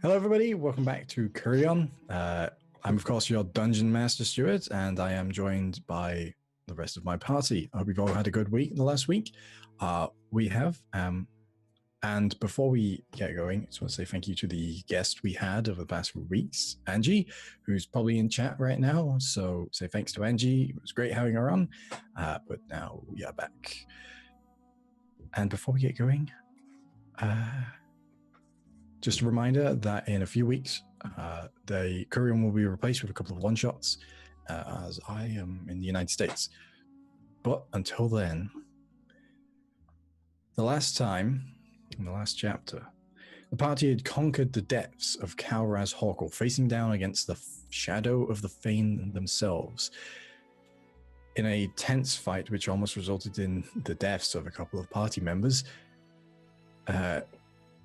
Hello, everybody. Welcome back to Kureon. I'm, of course, your Dungeon Master, Stuart, and I am joined by the rest of my party. I hope you've all had a good week in the last week. We have. And before we get going, I just want to say thank you to the guest we had over the past few weeks, Angie, who's probably in chat right now. So say thanks to Angie. It was great having her on. But now we are back. And before we get going, just a reminder that in a few weeks, the Kureon will be replaced with a couple of one-shots, as I am in the United States. But until then, the last time, in the last chapter, the party had conquered the depths of Kalrazhorkul, facing down against the shadow of the Fane themselves, in a tense fight which almost resulted in the deaths of a couple of party members.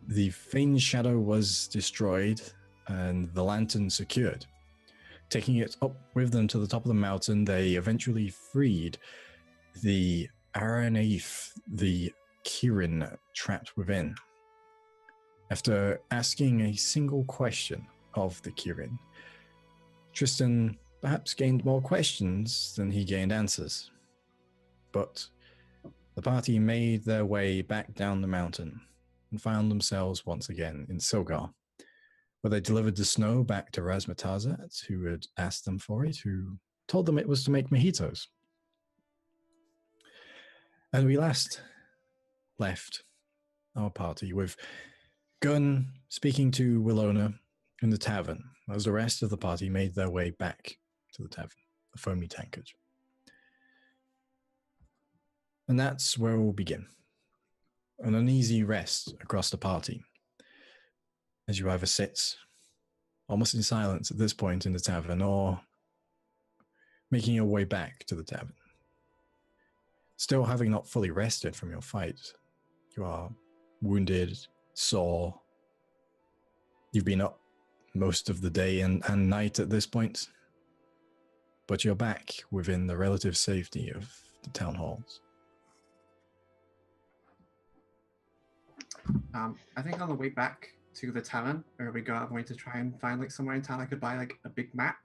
The Fane's shadow was destroyed and the lantern secured. Taking it up with them to the top of the mountain, they eventually freed the Aranaith, the Kirin trapped within. After asking a single question of the Kirin, Tristan perhaps gained more questions than he gained answers. But the party made their way back down the mountain and found themselves once again in Silgar, where they delivered the snow back to Razmatazat, who had asked them for it, who told them it was to make mojitos. And we last left our party with Gunn speaking to Willona in the tavern, as the rest of the party made their way back to the tavern, the Foamy Tankard. And that's where we'll begin. An uneasy rest across the party, as you either sit almost in silence at this point in the tavern, or making your way back to the tavern. Still having not fully rested from your fight. You are wounded, sore. You've been up most of the day and night at this point, but you're back within the relative safety of the town halls. I think on the way back to the tavern, where we go, I'm going to try and find like somewhere in town I could buy like a big map.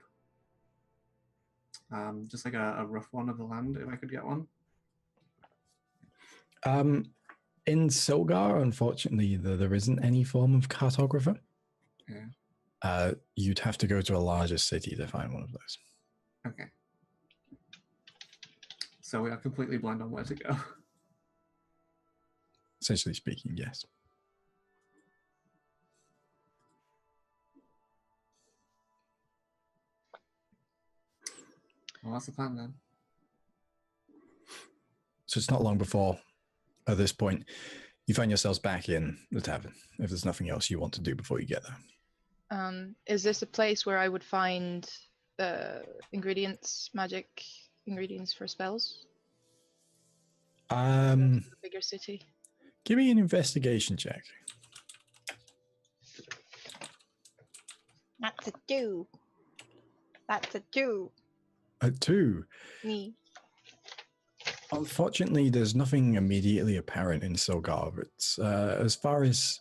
Just like a rough one of the land, if I could get one. In Silgar, unfortunately, there isn't any form of cartographer. Yeah. You'd have to go to a larger city to find one of those. Okay. So we are completely blind on where to go. Essentially speaking, yes. Well, what's the plan then? So it's not long before, at this point, you find yourselves back in the tavern, if there's nothing else you want to do before you get there. Is this a place where I would find ingredients, magic ingredients for spells? A bigger city. Give me an investigation check. That's a 2. That's a 2. A 2. Me. Unfortunately, there's nothing immediately apparent in Silgar. It's as far as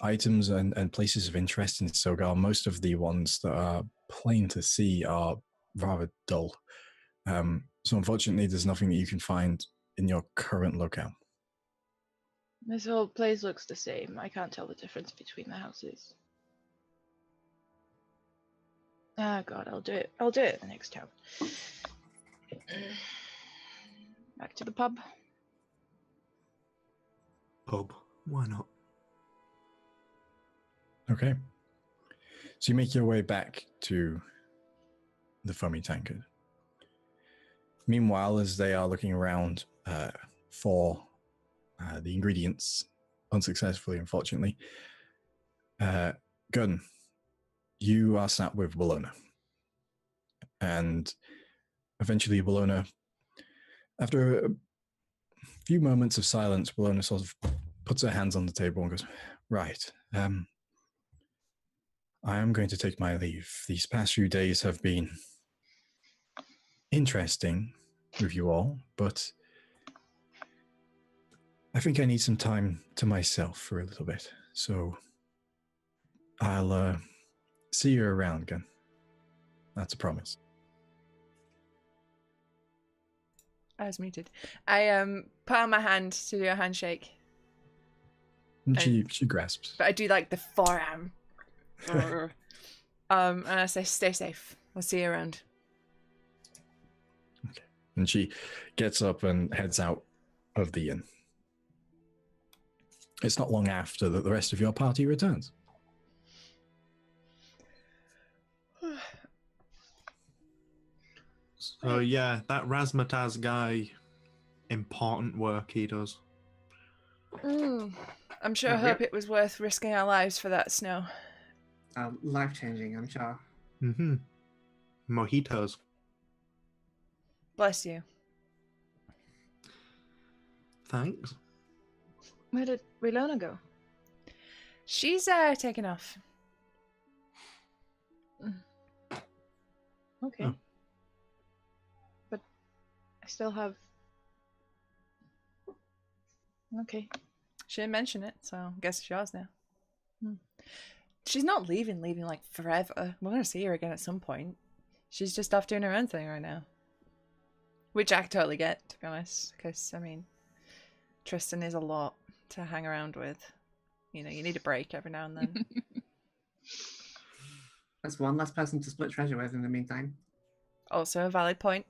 items and places of interest in Silgar, most of the ones that are plain to see are rather dull. So unfortunately, there's nothing that you can find in your current locale. This whole place looks the same. I can't tell the difference between the houses. Ah, God, I'll do it. I'll do it the next town. Back to the pub. Pub? Why not? Okay. So you make your way back to the Foamy Tankard. Meanwhile, as they are looking around for the ingredients, unsuccessfully, unfortunately, Gunn, you are sat with Willona. And eventually Willona, after a few moments of silence, Willona sort of puts her hands on the table and goes, right, I am going to take my leave. These past few days have been interesting with you all, but I think I need some time to myself for a little bit. So I'll see you around, Gun. That's a promise. I was muted. I put out my hand to do a handshake. And she grasps. But I do like the forearm. And I say, stay safe. I'll see you around. Okay. And she gets up and heads out of the inn. It's not long after that the rest of your party returns. So yeah, that Razmataz guy, important work he does. I'm sure I hope it was worth risking our lives for that snow. Life-changing, I'm sure. Mm-hmm. Mojitos. Bless you. Thanks. Where did Relona go? She's taken off. Okay. Oh. But I still have... Okay. She didn't mention it, so I guess it's yours now. She's not leaving like forever. We're gonna see her again at some point. She's just off doing her own thing right now. Which I totally get, to be honest, because, I mean, Tristan is a lot to hang around with. You know, you need a break every now and then. That's one less person to split treasure with in the meantime. Also a valid point.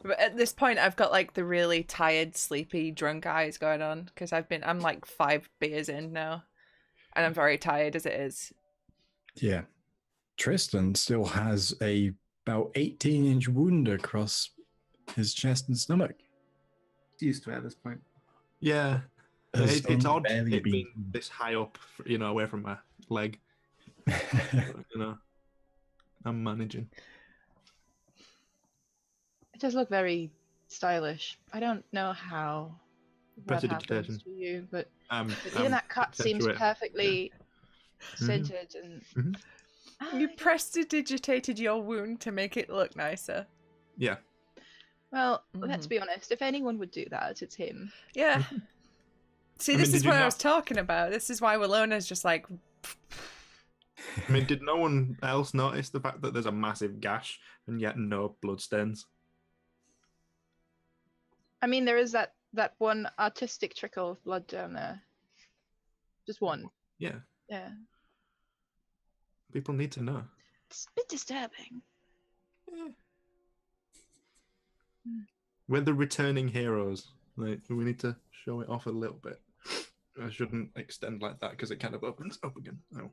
But at this point, I've got, like, the really tired, sleepy, drunk eyes going on, because I'm, like, 5 beers in now. And I'm very tired as it is. Yeah. Tristan still has a about 18-inch wound across his chest and stomach. Used to it at this point. Yeah. Has It's odd barely it being this high up, you know, away from my leg. You know, I'm managing. It does look very stylish. I don't know how that happens Prestidigitation. for you, but But even that cut seems perfectly centered and... You prestidigitated your wound to make it look nicer. Yeah. Well, let's be honest. If anyone would do that, it's him. Yeah. See, I this mean, is did you what I not- was talking about. This is why Wallona's just like... I mean, did no one else notice the fact that there's a massive gash and yet no bloodstains? I mean, there is that one artistic trickle of blood down there. Just one. Yeah. Yeah. People need to know. It's a bit disturbing. We're the returning heroes. Like, we need to show it off a little bit. I shouldn't extend like that because it kind of opens up again. Oh.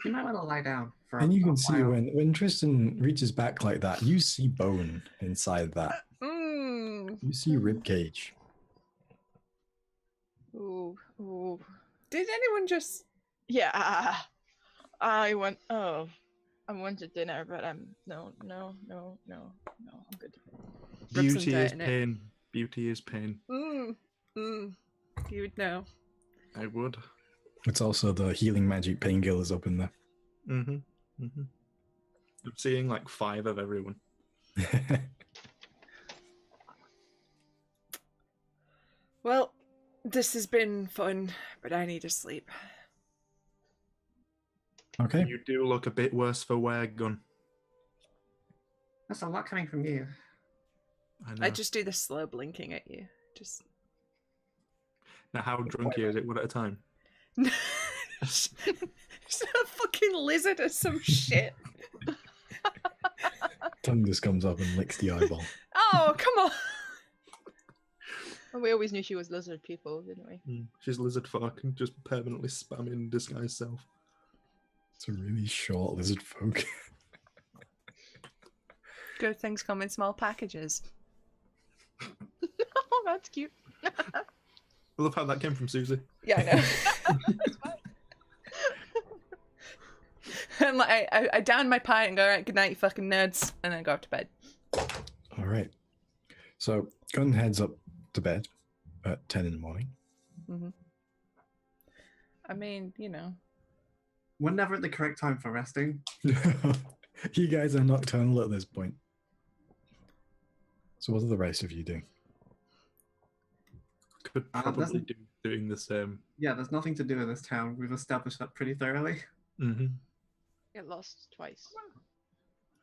You might want to lie down for And you a can see while. when Tristan reaches back like that, you see bone inside that. You see rib cage. Ooh, ooh. Did anyone just... Yeah. I wanted dinner, but no, I'm good. Rub some Beauty dirt is in it. pain. Beauty is pain. You would know. I would. It's also the healing magic painkillers up in there. I'm seeing like 5 of everyone. Well, this has been fun, but I need to sleep. Okay. You do look a bit worse for wear, Gun. That's a lot coming from you. I know. I just do the slow blinking at you. Just... Now, how drunk is it? One at a time? It's a fucking lizard or some shit. Tongue just comes up and licks the eyeball. Oh, come on. Well, we always knew she was lizard people, didn't we? She's lizard folk and just permanently spamming disguise self. It's a really short lizard folk. Good things come in small packages. Oh, that's cute. I love how that came from Susie. Yeah, I know. That's fine. And like, I down my pint and go, all right, good night, you fucking nerds, and then go off to bed. All right. So Gun heads up to bed at 10 in the morning. I mean, you know. We're never at the correct time for resting. You guys are nocturnal at this point. So what are the rest of you doing? Could That's- probably do doing the same. Yeah, there's nothing to do in this town. We've established that pretty thoroughly. Mm-hmm. Get lost twice.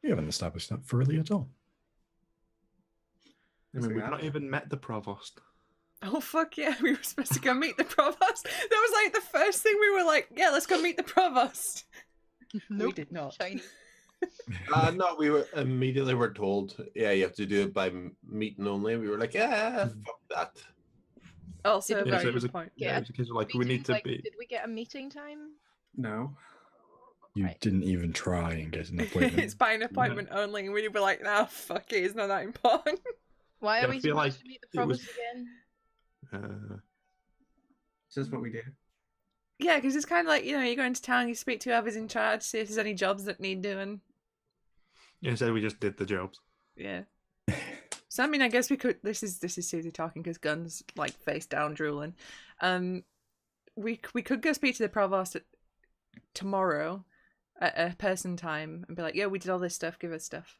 You haven't established that thoroughly at all. I mean, we've not even met the provost. Oh fuck yeah, we were supposed to go meet the provost. That was like the first thing we were like, yeah, let's go meet the provost. We did not. Shiny. No, we were immediately were told, yeah, you have to do it by meeting only. We were like, yeah, fuck that. Also, a Did very so it good was a, point. yeah, Yeah. it was a case of like, we need to Like, be. Did we get a meeting time? No. You Right. didn't even try and get an appointment. It's by an appointment only, and we'd be like, nah, fuck it, it's not that important. Why Yeah, are I we feel supposed like to meet the it was- provost again? It's just what we do. Yeah, because it's kind of like, you know, you go into town, you speak to whoever's in charge, see if there's any jobs that need doing. Yeah, so we just did the jobs. Yeah. So I mean, I guess we could. This is Susie talking because Gun's like face down drooling. We could go speak to the provost tomorrow at a person time and be like, "Yeah, we did all this stuff. Give us stuff."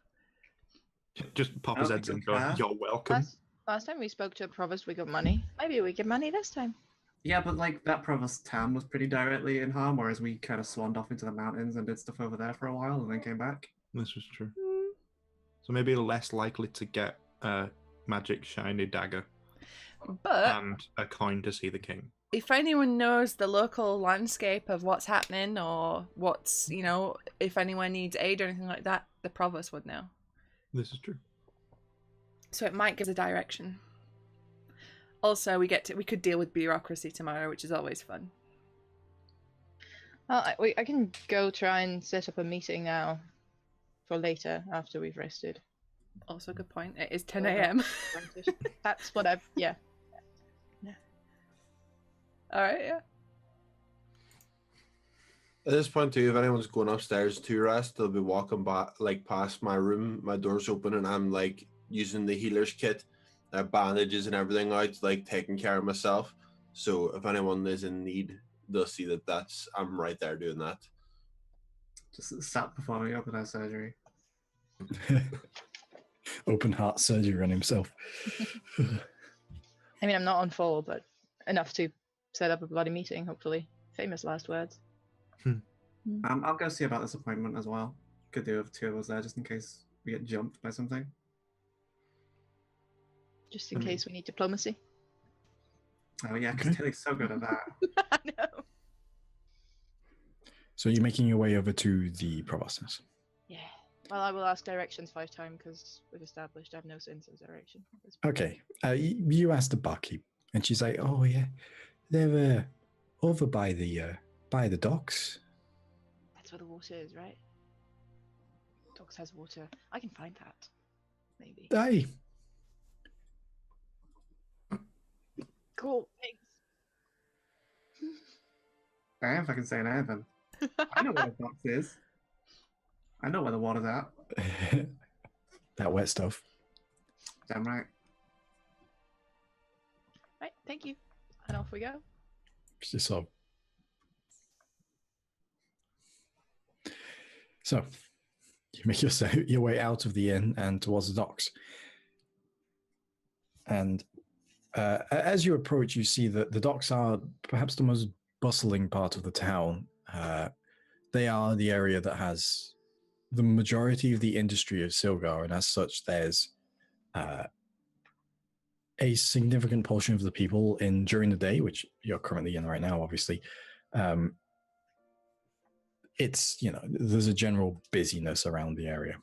Just pop I his don't heads think in. we Go, have. you're welcome. Last time we spoke to a provost, we got money. Maybe we get money this time. Yeah, but like that provost town was pretty directly in harm, whereas we kind of swanned off into the mountains and did stuff over there for a while and then came back. This was true. So maybe less likely to get a magic shiny dagger But and a coin to see the king. if anyone knows the local landscape of what's happening or what's, you know, if anyone needs aid or anything like that, the provost would know. This is true. So it might give a direction. Also, we could deal with bureaucracy tomorrow, which is always fun. Well, I can go try and set up a meeting now for later after we've rested. Also, a good point. It is 10 Well, a.m. That's what I've. Yeah. All right, yeah. At this point, too, if anyone's going upstairs to rest, they'll be walking back, like past my room. My door's open, and I'm like using the healer's kit, bandages and everything out, like taking care of myself. So if anyone is in need, they'll see that I'm right there doing that. Just sat performing open heart surgery. Open heart surgery on himself. I mean, I'm not on full, but enough to set up a bloody meeting, hopefully. Famous last words. I'll go see about this appointment as well. Could do with two of us there just in case we get jumped by something. Just in case we need diplomacy. Oh yeah, because Tilly's so good at that. I know. So you're making your way over to the provost's. Yeah. Well, I will ask directions 5 times because we've established I have no sense of direction. Okay. You asked the barkeep, and she's like, "Oh yeah, they're over by the docks." That's where the water is, right? Docks has water. I can find that. Maybe. Aye. Cool. Thanks. I am fucking saying anything. I know where the box is. I know where the water's at. That wet stuff. Damn right. Right. Thank you. And off we go. It's just so you make your way out of the inn and towards the docks. And as you approach, you see that the docks are perhaps the most bustling part of the town. They are the area that has the majority of the industry of Silgar, and as such, there's a significant portion of the people in during the day, which you're currently in right now, obviously. It's, there's a general busyness around the area.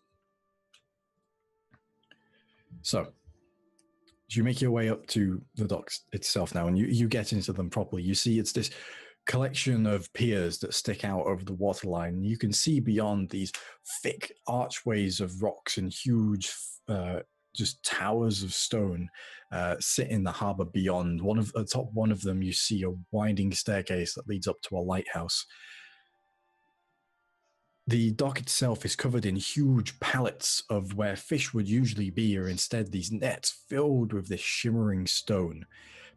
So, as you make your way up to the docks itself now, and you get into them properly, you see it's this collection of piers that stick out over the waterline. You can see beyond these thick archways of rocks and huge just towers of stone sit in the harbor beyond. Atop one of them, you see a winding staircase that leads up to a lighthouse. The dock itself is covered in huge pallets of where fish would usually be, or instead these nets filled with this shimmering stone.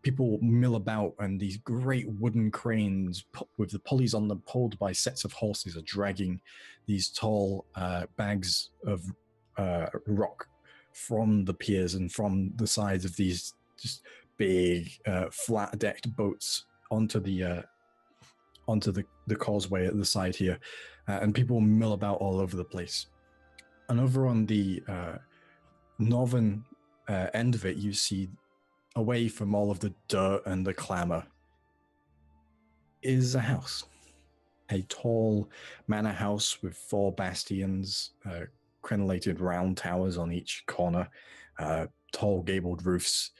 People mill about, and these great wooden cranes with the pulleys on them pulled by sets of horses are dragging these tall bags of rock from the piers and from the sides of these just big flat-decked boats onto the causeway at the side here, and people mill about all over the place. And over on the northern end of it, you see, away from all of the dirt and the clamor, is a house. A tall manor house with 4 bastions, crenellated round towers on each corner, tall gabled roofs,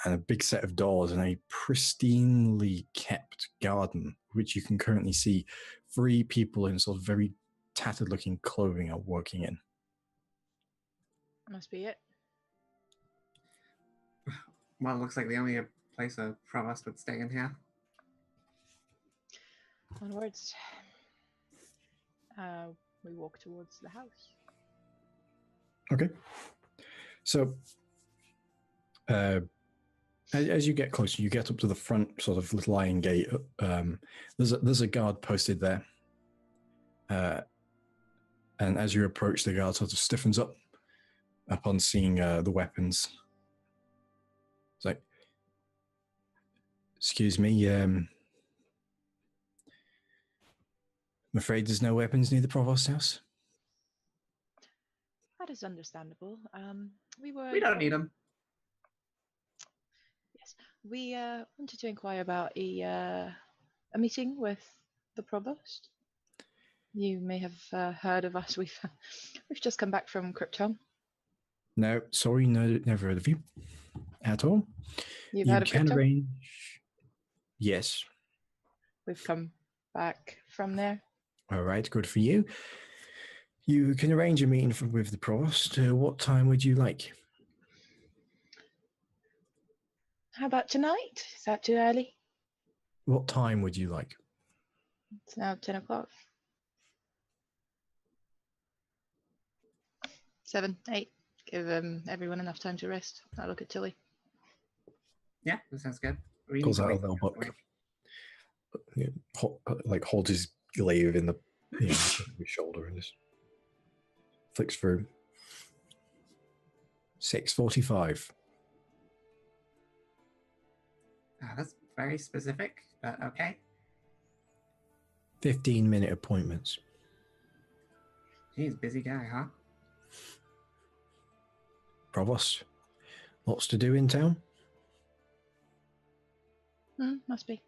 and a big set of doors, and a pristinely kept garden, which you can currently see 3 people in sort of very tattered looking clothing are working in. Must be it. Well, it looks like the only place a provost would stay in here. Onwards. We walk towards the house. Okay. So, as you get closer, you get up to the front sort of little iron gate. There's a guard posted there. And as you approach, the guard sort of stiffens up upon seeing the weapons. It's like, excuse me, I'm afraid there's no weapons near the provost's house. That is understandable. We don't need them. Yes, we wanted to inquire about a meeting with the provost. You may have heard of us. We've just come back from Krypton. No, sorry, no, never heard of you at all. You've You heard of can Krypton? arrange. Yes. We've come back from there. All right, good for you. You can arrange a meeting with the provost. What time would you like? How about tonight? Is that too early? What time would you like? It's now 10 o'clock. 7, 8. Give everyone enough time to rest. I'll look at Tilly. Yeah, that sounds good. We Pulls need to out a wait little for book. Like holds his glaive in the his shoulder and just flicks through. 6:45. That's very specific, but okay. 15-minute appointments. He's busy guy, huh? Provost, lots to do in town. Must be.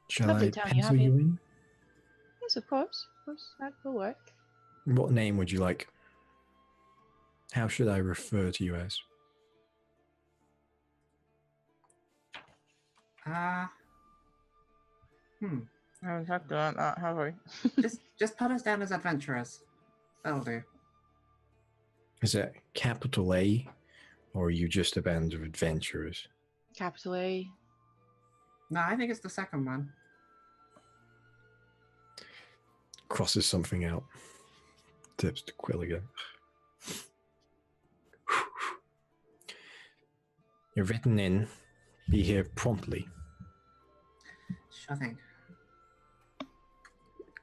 Shall Lovely I town you pencil have you here. in? Yes, of course. Of course, that will work. What name would you like? How should I refer to you as? Hmm. I don't have to learn that, have we? just put us down as adventurers. That'll do. Is it capital A, or are you just a band of adventurers? Capital A. No, I think it's the second one. Crosses something out. Tips to Quill again. You're written in. Be here promptly. Sure thing.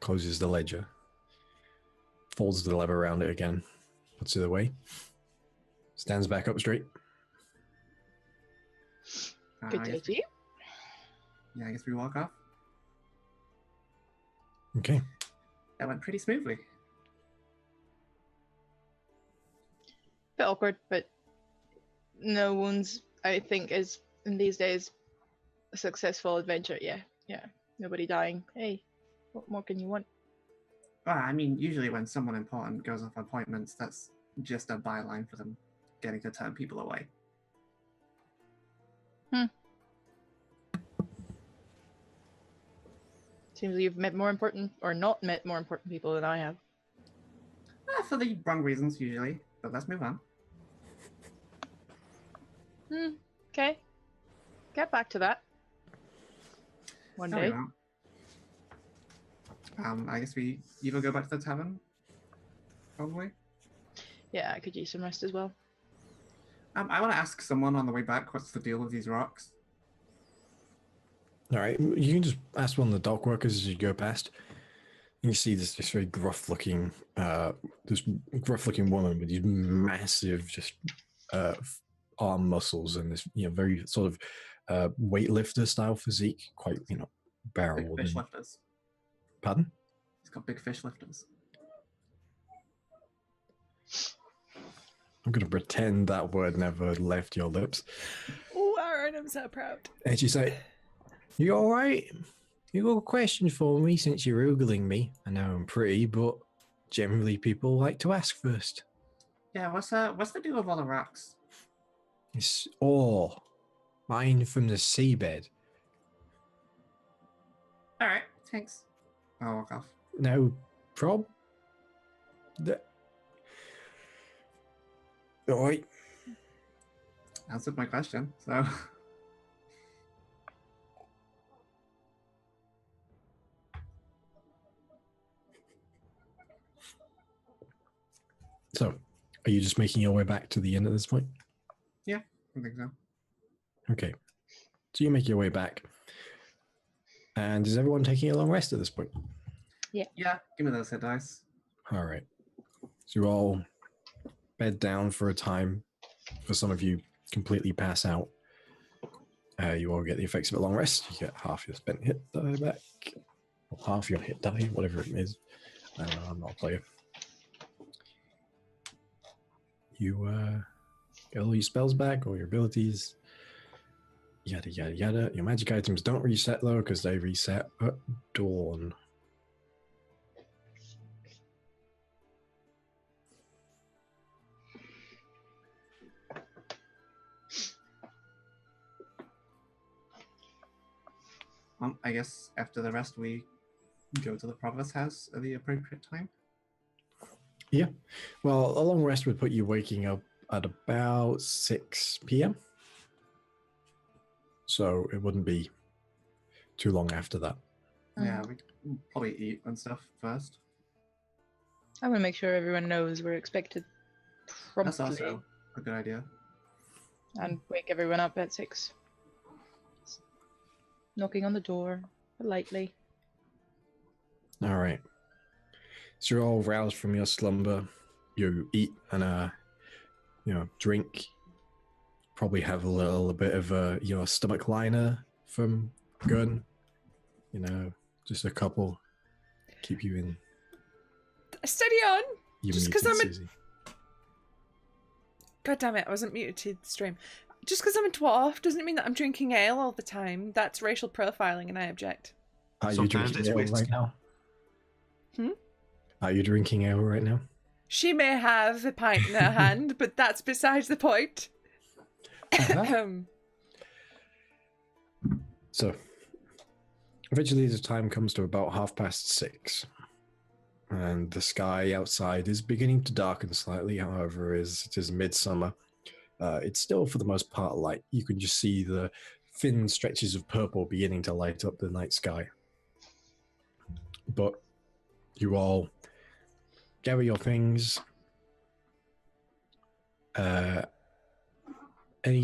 Closes the ledger. Folds the lever around it again. Puts it away. Stands back up straight. Good I day guess to you. Yeah, I guess we walk off. Okay. That went pretty smoothly. Bit awkward, but no one's, I think, is in these days a successful adventure. Yeah. Nobody dying. Hey, what more can you want? Well, I mean, usually when someone important goes off appointments, that's just a byline for them getting to turn people away. Seems you've met more important, or not met more important people than I have. For the wrong reasons, usually. But let's move on. Okay. Get back to that. One No, we day. won't. I guess we either go back to the tavern, probably. Yeah, I could use some rest as well. I want to ask someone on the way back, what's the deal with these rocks? All right. You can just ask one of the dock workers as you go past. And you see this very gruff-looking, woman with these massive, just arm muscles and this, very sort of weightlifter style physique, quite, barreled. Big fish lifters. Pardon? He's got big fish lifters. I'm going to pretend that word never left your lips. Oh, Aaron, I'm so proud. And she say, "You all right? You got a question for me since you're oogling me? I know I'm pretty, but generally people like to ask first." Yeah, what's the deal with all the rocks? It's ore, mined from the seabed. All right, thanks. I'll walk off. No prob. All right. Answered my question, so. So, are you just making your way back to the inn at this point? Yeah, I think so. Okay. So you make your way back. And is everyone taking a long rest at this point? Yeah, give me those hit dice. All right. So you all bed down for a time. For some of you, completely pass out. You all get the effects of a long rest. You get half your spent hit die back. Or half your hit die, whatever it is. I don't know, I'm not a player. You get all your spells back, all your abilities. Yada, yada, yada. Your magic items don't reset, though, because they reset at dawn. I guess after the rest, we go to the provost house at the appropriate time. Yeah. Well, a long rest would put you waking up at about 6 p.m. So it wouldn't be too long after that. Yeah, we can probably eat and stuff first. I'm gonna make sure everyone knows we're expected promptly, That's also a good idea. and wake everyone up at 6. Knocking on the door politely. All right. So you're all roused from your slumber. You eat and drink. Probably have a little bit of a stomach liner from Gun. Just a couple. Keep you in. Steady on. You Just muted, 'cause I'm a- Susie. God damn it, I wasn't muted to the stream. Just because I'm a dwarf doesn't mean that I'm drinking ale all the time. That's racial profiling and I object. Are you Sometimes drinking it's ale whiskey. right now? Hmm? Are you drinking ale right now? She may have a pint in her hand, but that's besides the point. So, eventually the time comes to about 6:30. And the sky outside is beginning to darken slightly, however, as it is midsummer. It's still, for the most part, light. You can just see the thin stretches of purple beginning to light up the night sky. But you all gather your things. Any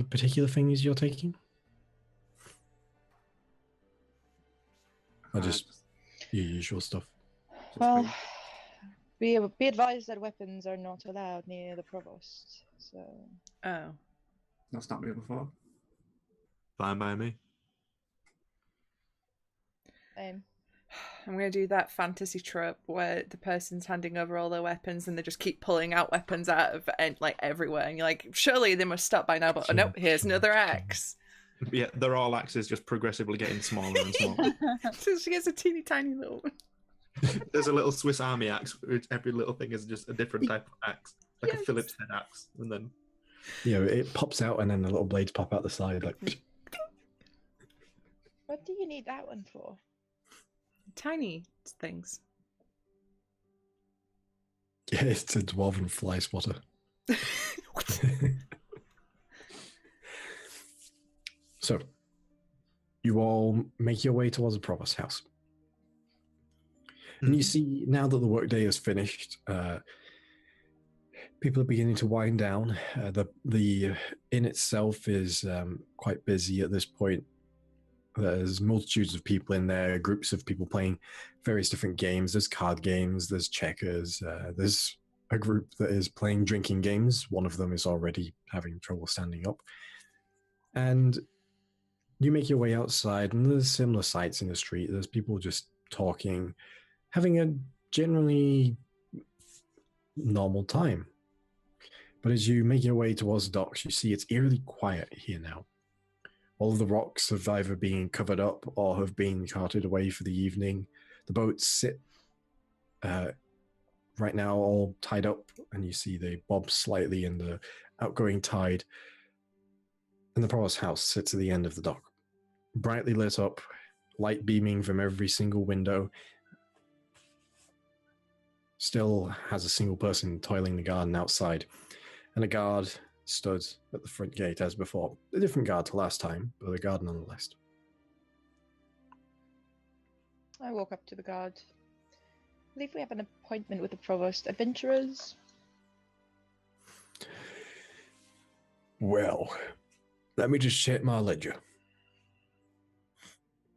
particular things you're taking? Or just your usual stuff? Well, be advised that weapons are not allowed near the provost. So Oh. That's not me before. Fine by me. I'm I'm going to do that fantasy trope where the person's handing over all their weapons and they just keep pulling out weapons out of everywhere. And you're like, surely they must stop by now, but nope, here's another axe. Yeah, they're all axes just progressively getting smaller and smaller. So she gets a teeny tiny little one. There's a little Swiss Army axe, which every little thing is just a different type of axe. Like Yes. a Phillips head axe. And then It pops out and then the little blades pop out the side. Like, What do you need that one for? Tiny things. yeah, it's a dwarven fly spotter. So, you all make your way towards the provost house. And you see, now that the workday is finished, people are beginning to wind down. The inn itself is quite busy at this point. There's multitudes of people in there, groups of people playing various different games. There's card games, there's checkers, there's a group that is playing drinking games. One of them is already having trouble standing up. And you make your way outside, and there's similar sights in the street. There's people just talking, having a generally normal time. But as you make your way towards the docks, you see it's eerily quiet here now. All of the rocks have either been covered up or have been carted away for the evening. The boats sit right now all tied up, and you see they bob slightly in the outgoing tide. And the provost house sits at the end of the dock, brightly lit up, light beaming from every single window. Still has a single person toiling the garden outside, and a guard stood at the front gate as before. A different guard to last time, but a guard nonetheless. I walk up to the guard. I believe we have an appointment with the provost. Adventurers? Well, let me just check my ledger.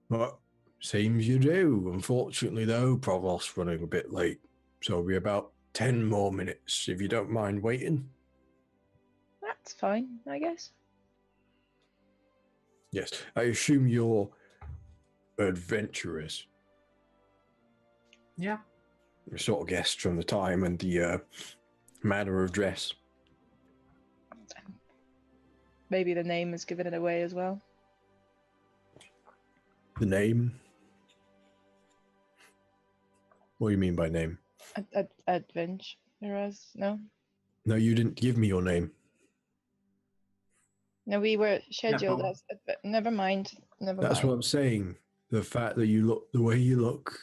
Well, seems you do. Unfortunately, though, Provost's running a bit late, so it'll be about 10 more minutes, if you don't mind waiting. That's fine, I guess. Yes, I assume you're adventurers. Yeah. You're sort of guessed from the time and the manner of dress. Maybe the name has given it away as well. The name? What do you mean by name? Adventurers? No? No, you didn't give me your name. No, we were scheduled but- as... Never mind. That's what I'm saying. The fact that you look the way you look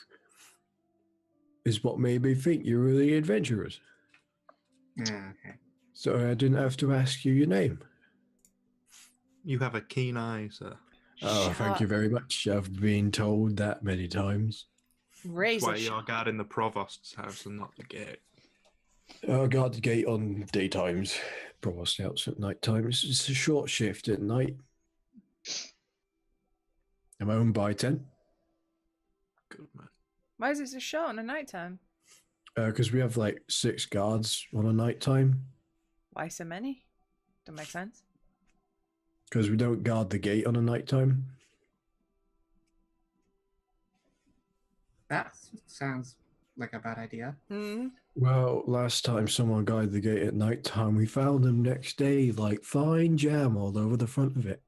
is what made me think you were the adventurers. Yeah, okay. So I didn't have to ask you your name. You have a keen eye, sir. Oh, thank you very much. I've been told that many times. That's Razor why you're sharp. guarding the provost's house and not the gate. I guard the gate on daytimes, provost outs at night times. It's a short shift at night. I'm home by 10. Good man. Why is it so short on a night time? Because we have like 6 guards on a night time. Why so many? Don't make sense. Because we don't guard the gate on a night time. That sounds like a bad idea. Hmm. Well, last time someone guarded the gate at night time, we found them next day, like fine jam all over the front of it.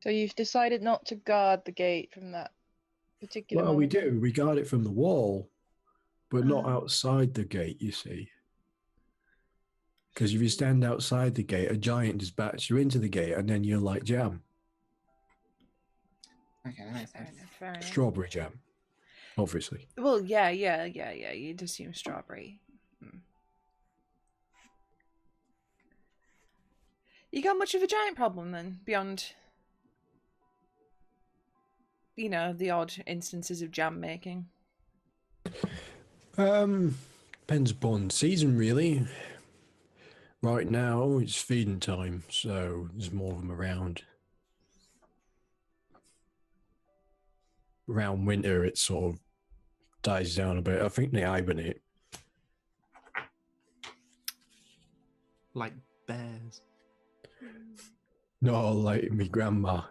So you've decided not to guard the gate from that particular Well, we moment? do. We guard it from the wall, but not Ah. outside the gate, you see. Because if you stand outside the gate, a giant just bats you into the gate, and then you're like jam. Okay, that makes Fair sense. enough, fair enough. Strawberry jam, obviously. Well, yeah. You'd assume strawberry. Hmm. You got much of a giant problem then, beyond, the odd instances of jam making? Depends upon season, really. Right now, it's feeding time, so there's more of them around. Around winter, it sort of dies down a bit. I think they hibernate. Like bears. Not like me grandma.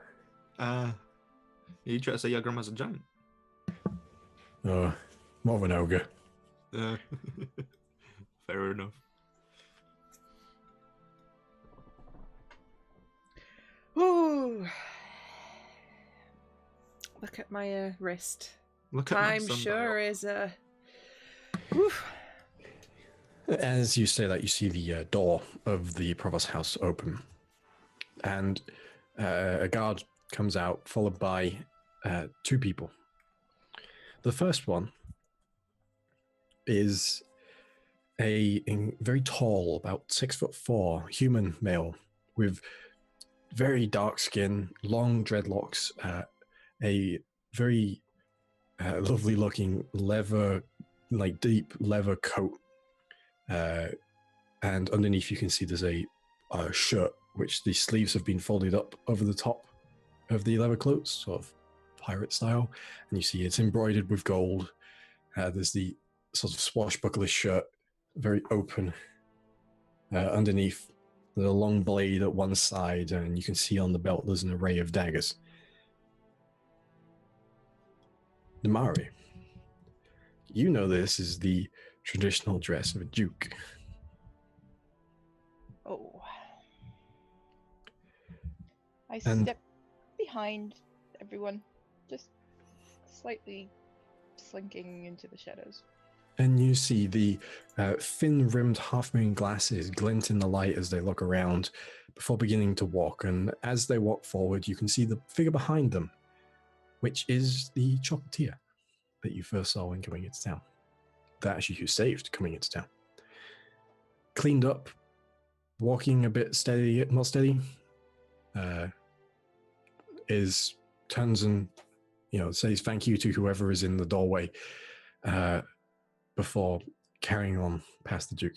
You try to say your grandma's a giant? More of an ogre. Fair enough. Ooh. Look at my wrist. Look at my Time sundial. sure is Oof. As you say that, you see the door of the provost house open, and a guard comes out, followed by 2 people. The first one is a very tall, about 6'4", human male with very dark skin, long dreadlocks, a very lovely looking leather, like deep leather coat. And underneath you can see there's a shirt which the sleeves have been folded up over the top of the leather clothes, sort of pirate style, and you see it's embroidered with gold. There's the sort of swashbuckler shirt, very open. Underneath, there's a long blade at one side, and you can see on the belt there's an array of daggers. Damari, you know this is the traditional dress of a duke. Oh. I And- step behind everyone, just slightly slinking into the shadows. And you see the thin-rimmed half-moon glasses glint in the light as they look around before beginning to walk. And as they walk forward, you can see the figure behind them, which is the chocolatier that you first saw when coming into town. That actually you saved coming into town. Cleaned up, walking a bit steady, not steady, turns and, says thank you to whoever is in the doorway before carrying on past the Duke.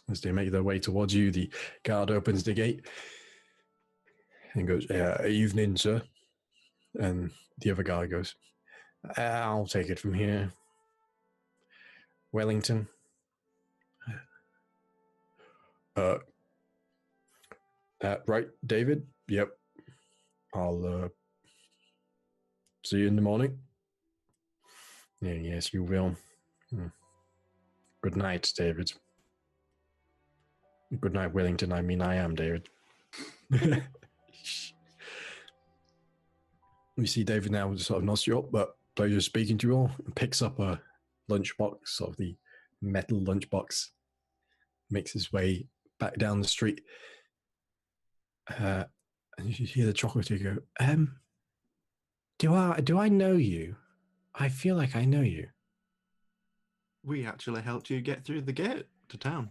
As they make their way towards you, the guard opens the gate and goes, evening, sir. And the other guy goes, I'll take it from here. Wellington. Right, David? Yep. I'll see you in the morning. Yeah, yes, you will. Good night, David. Good night, Wellington. I mean, I am David. We see David now sort of nods you up, but pleasure speaking to you all. And picks up a lunchbox, sort of the metal lunchbox. Makes his way back down the street. And you hear the chocolatier go, do I know you? I feel like I know you. We actually helped you get through the gate to town.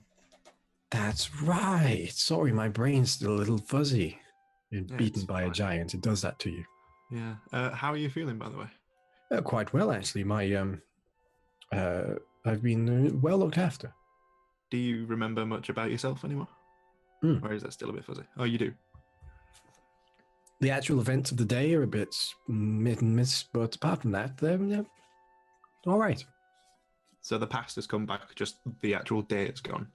That's right. Sorry, my brain's still a little fuzzy. You're Yeah, beaten it's by a fine. giant. It does that to you. Yeah. How are you feeling, by the way? Quite well, actually. I've been well looked after. Do you remember much about yourself anymore? Or is that still a bit fuzzy? Oh, you do? The actual events of the day are a bit hit and miss, but apart from that, they're all right. So the past has come back, just the actual day it's gone.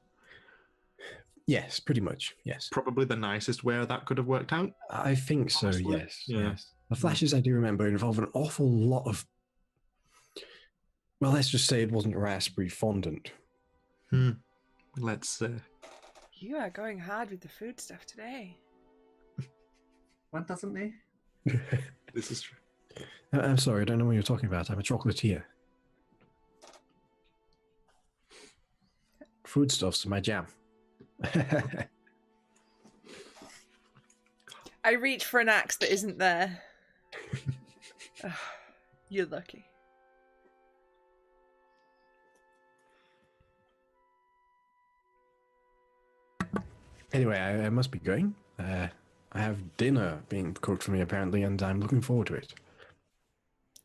Yes, pretty much, yes. Probably the nicest way that could have worked out. I think so, Honestly, yes. yeah. Yes. The flashes I do remember involve an awful lot of, well, let's just say it wasn't raspberry fondant. Let's You are going hard with the food stuff today. One doesn't he? this is true. I'm sorry, I don't know what you're talking about. I'm a chocolatier. Foodstuffs are my jam. I reach for an axe that isn't there. Ugh, you're lucky. Anyway, I must be going. I have dinner being cooked for me apparently, and I'm looking forward to it.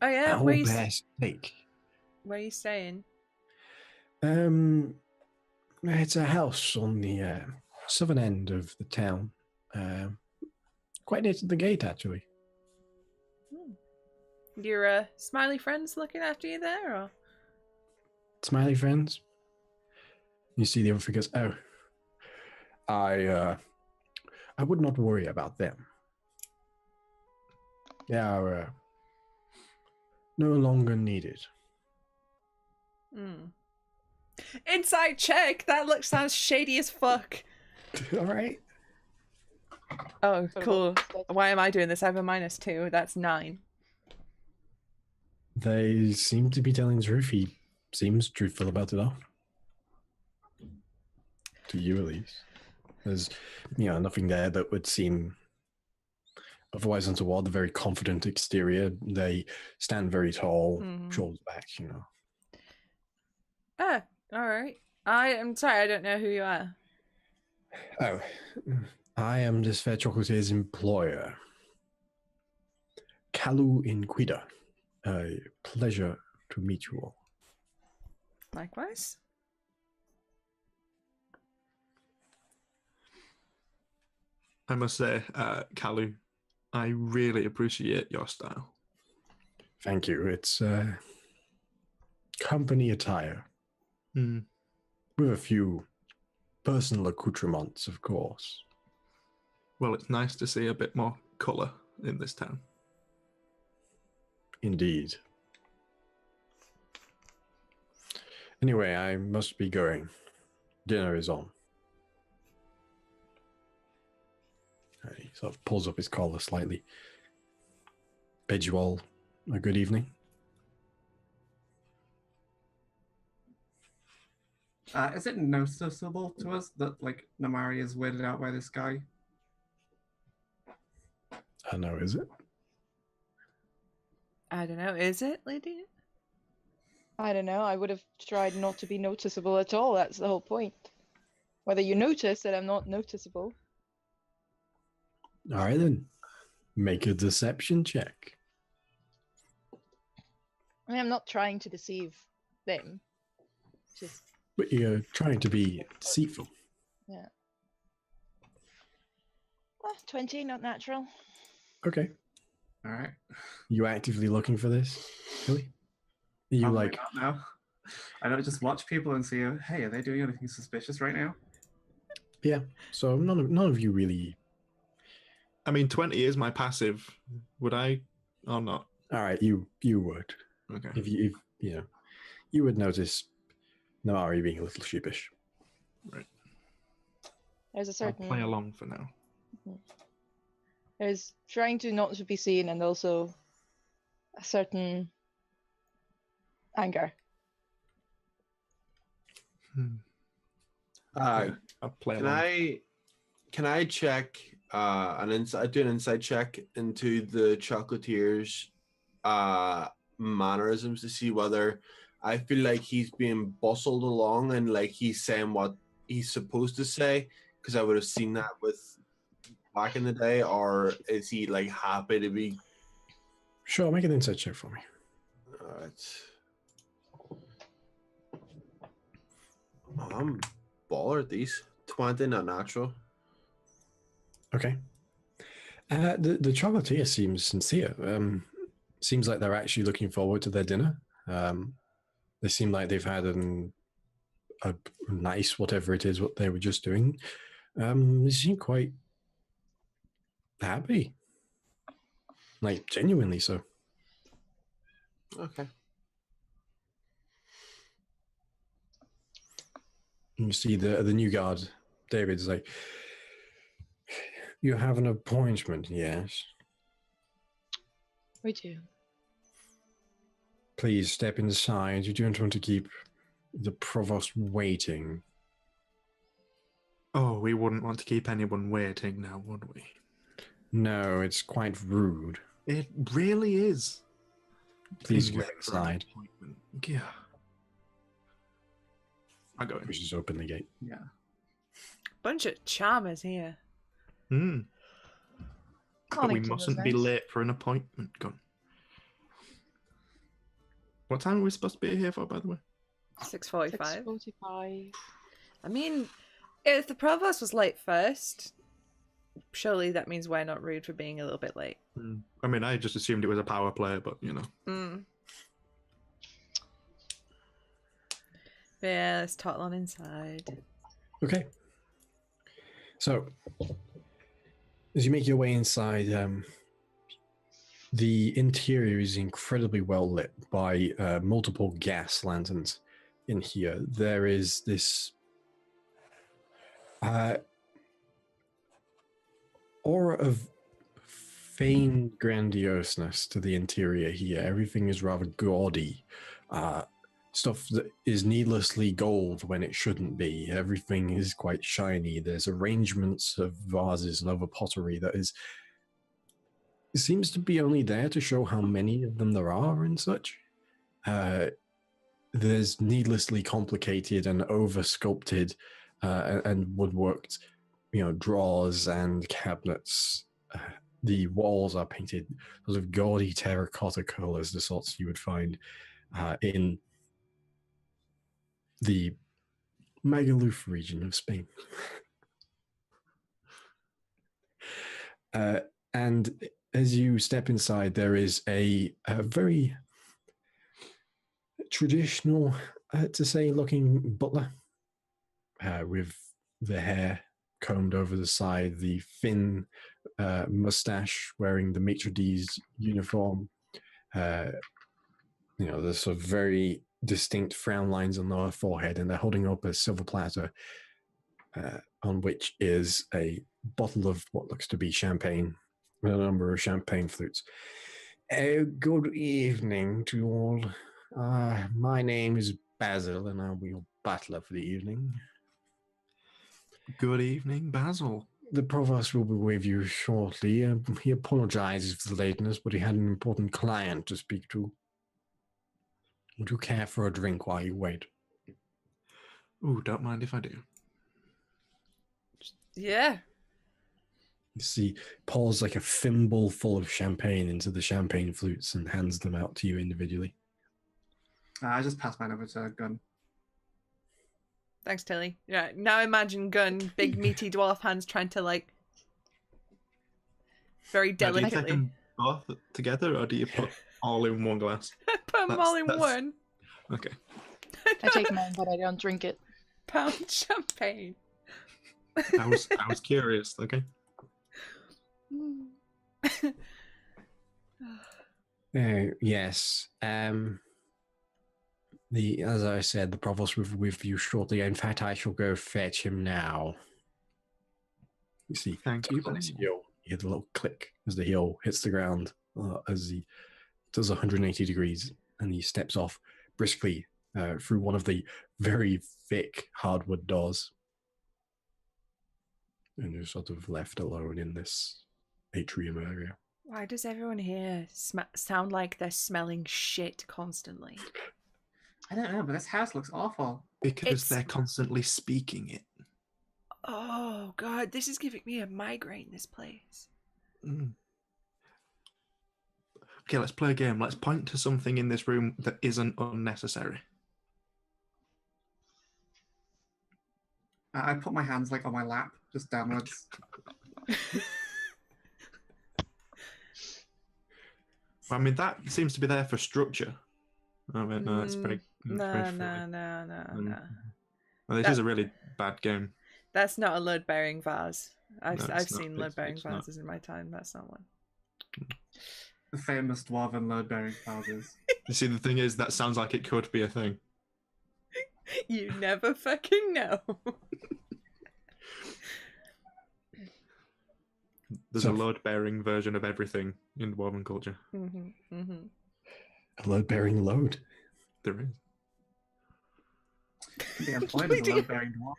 Oh yeah, Owl bear steak. where are you staying? It's a house on the southern end of the town, quite near to the gate, actually. Your smiley friends looking after you there, or? Smiley friends. You see the other figures. Oh, I would not worry about them. They are no longer needed. Inside check. That sounds shady as fuck. All right. Oh, So cool. that's- Why am I doing this? I have a -2. That's 9. They seem to be telling the truth. He seems truthful about it all. To you, at least. There's, nothing there that would seem otherwise untoward. The very confident exterior. They stand very tall, shoulders back, Ah, alright. I'm sorry, I don't know who you are. Oh, I am this fair chocolatier's employer. Kalu Inquida. A pleasure to meet you all. Likewise. I must say, Kalu, I really appreciate your style. Thank you. It's company attire Mm. with a few personal accoutrements, of course. Well, it's nice to see a bit more colour in this town. Indeed. Anyway, I must be going. Dinner is on. He sort of pulls up his collar slightly. Bid you all a good evening. Is it noticeable to us that like Namari is weirded out by this guy? I know, is it? I don't know. Is it, lady? I don't know. I would have tried not to be noticeable at all. That's the whole point. Whether you notice that I'm not noticeable. All right, then. Make a deception check. I mean, I'm not trying to deceive them. Just But you're trying to be deceitful. 20, not natural. Okay. All right. You actively looking for this, Billy? Are you Probably like, not now. I don't just watch people and see, hey, are they doing anything suspicious right now? yeah? So none of you really. I mean, 20 is my passive. Would I or not? All right, you would. Okay. If you would notice Namari being a little sheepish. There's a I'll certain. play along for now. There's trying to not to be seen, and also a certain anger. Uh, I'll play can along. I check do an insight check into the chocolatier's mannerisms to see whether I feel like he's being bustled along and like he's saying what he's supposed to say, because I would have seen that with back in the day, or is he like happy to be? Sure, make an insight check for me. Alright. I'm baller at these. 20, not natural. Okay. The chocolatier seems sincere. Seems like they're actually looking forward to their dinner. They seem like they've had a nice whatever it is what they were just doing. They seem quite happy, like genuinely so. Okay. And you see the new guard, David's like, you have an appointment, yes? We do. Please step inside. You don't want to keep the provost waiting. Oh, we wouldn't want to keep anyone waiting now, would we? No, it's quite rude. It really is. Please Being get late for an inside. appointment. Yeah. I go in. We just open the gate. Yeah. Bunch of charmers here. Hmm. But we Arlington was mustn't be nice. late for an appointment, Gun. What time are we supposed to be here for, by the way? 6:45. 6:45. I mean, if the provost was late first, surely that means we're not rude for being a little bit late. I mean, I just assumed it was a power play, but you know. Yeah, let's toddle on inside. Okay. So, as you make your way inside, the interior is incredibly well lit by multiple gas lanterns in here. There is this aura of feigned grandioseness to the interior here. Everything is rather gaudy. Stuff that is needlessly gold when it shouldn't be. Everything is quite shiny. There's arrangements of vases and other pottery that is it seems to be only there to show how many of them there are and such. There's needlessly complicated and over sculpted and woodworked, drawers and cabinets. The walls are painted sort of gaudy terracotta colors, the sorts you would find in the Magaluf region of Spain. And as you step inside, there is a very traditional, to say, looking butler with the hair combed over the side, the thin mustache, wearing the maitre d's uniform. The sort of very distinct frown lines on their forehead, and they're holding up a silver platter on which is a bottle of what looks to be champagne, with a number of champagne flutes. Good evening to all. My name is Basil, and I'll be your butler for the evening. Good evening, Basil. The provost will be with you shortly. He apologizes for the lateness, but he had an important client to speak to. Would you care for a drink while you wait? Ooh, don't mind if I do. Yeah. You see, pours like a thimble full of champagne into the champagne flutes and hands them out to you individually. I just passed mine over to Gun. Thanks, Tilly. Yeah. Now imagine Gun, big meaty dwarf hands trying to like very Now, do you delicately take them both together, or do you put all in one glass? put them all in one. Okay. I take mine, but I don't drink it. Pound champagne. I was curious. Okay. Yes. As I said, the provost will be with you shortly. In fact, I shall go fetch him now. You see, Thank you. on his heel, you hear the little click as the heel hits the ground as he does 180 degrees, and he steps off briskly through one of the very thick hardwood doors. And you're sort of left alone in this atrium area. Why does everyone here sound like they're smelling shit constantly? I don't know, but this house looks awful. Because they're constantly speaking it. Oh god, this is giving me a migraine, this place. Mm. Okay, let's play a game. Let's point to something in this room that isn't unnecessary. I put my hands like on my lap, just downwards. I mean, that seems to be there for structure. I mean, no, it's pretty. No. Well, this is a really bad game. That's not a load-bearing vase. I've No, seen load-bearing it's not. vases in my time. That's not one. The famous dwarven load-bearing houses. You see, the thing is, that sounds like it could be a thing. You never fucking know. There's a load-bearing version of everything in dwarven culture. A load-bearing load. There is. The employed as a load-bearing dwarf.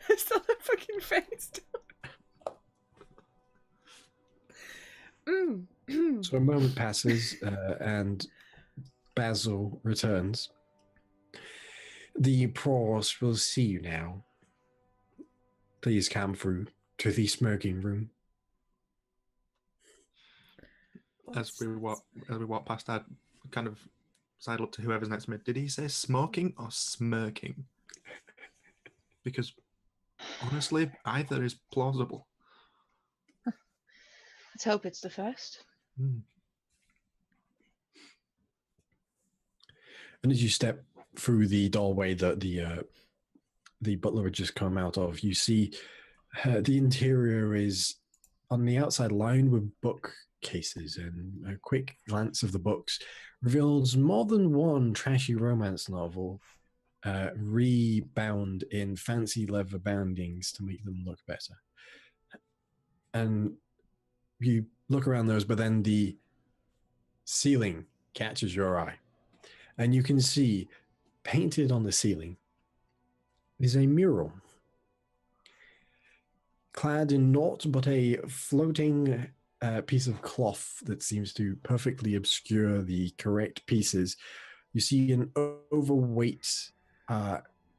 I saw that fucking face. So a moment passes and Basil returns. The provost will see you now. Please come through to the smoking room. As we walk past, I kind of sidle up to whoever's next to me. Did he say smoking or smirking? Because honestly, either is plausible. Let's hope it's the first. And as you step through the doorway that the butler had just come out of, you see the interior is on the outside lined with bookcases, and a quick glance of the books reveals more than one trashy romance novel rebound in fancy leather boundings to make them look better. And you look around those, but then the ceiling catches your eye. And you can see, painted on the ceiling, is a mural. Clad in naught but a floating piece of cloth that seems to perfectly obscure the correct pieces, you see an overweight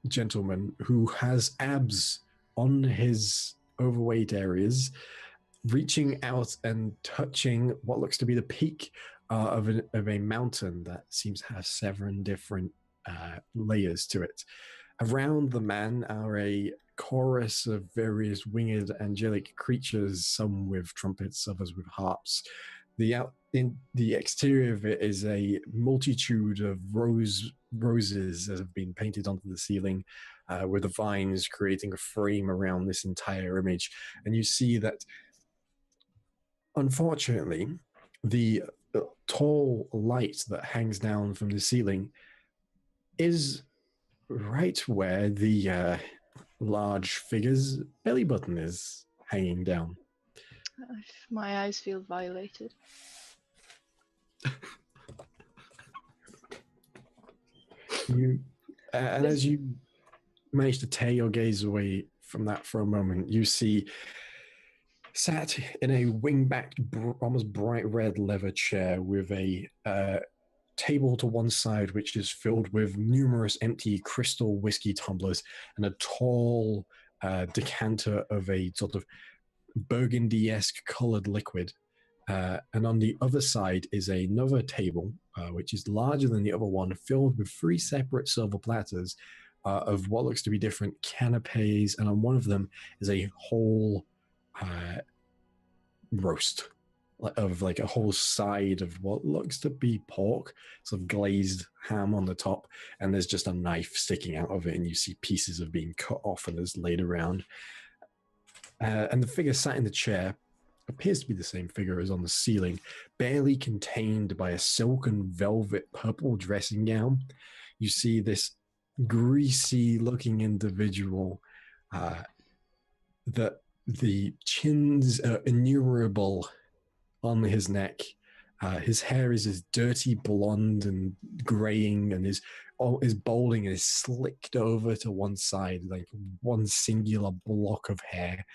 gentleman who has abs on his overweight areas, reaching out and touching what looks to be the peak of a mountain that seems to have 7 different layers to it. Around the man are a chorus of various winged angelic creatures, some with trumpets, others with harps. In the exterior of it is a multitude of roses that have been painted onto the ceiling, with the vines creating a frame around this entire image. And you see that, unfortunately, the tall light that hangs down from the ceiling is right where the large figure's belly button is hanging down. My eyes feel violated. As you manage to tear your gaze away from that for a moment, you see, sat in a wing-backed, almost bright red leather chair with a table to one side, which is filled with numerous empty crystal whiskey tumblers and a tall decanter of a sort of burgundy-esque colored liquid. And on the other side is another table, which is larger than the other one, filled with 3 separate silver platters of what looks to be different canapes, and on one of them is a whole roast of like a whole side of what looks to be pork, sort of glazed ham on the top, and there's just a knife sticking out of it, and you see pieces of being cut off and is laid around. And the figure sat in the chair appears to be the same figure as on the ceiling, barely contained by a silken velvet purple dressing gown. You see this greasy-looking individual that the chins are innumerable on his neck. His hair is this dirty blonde and graying, and his balding is slicked over to one side, like one singular block of hair.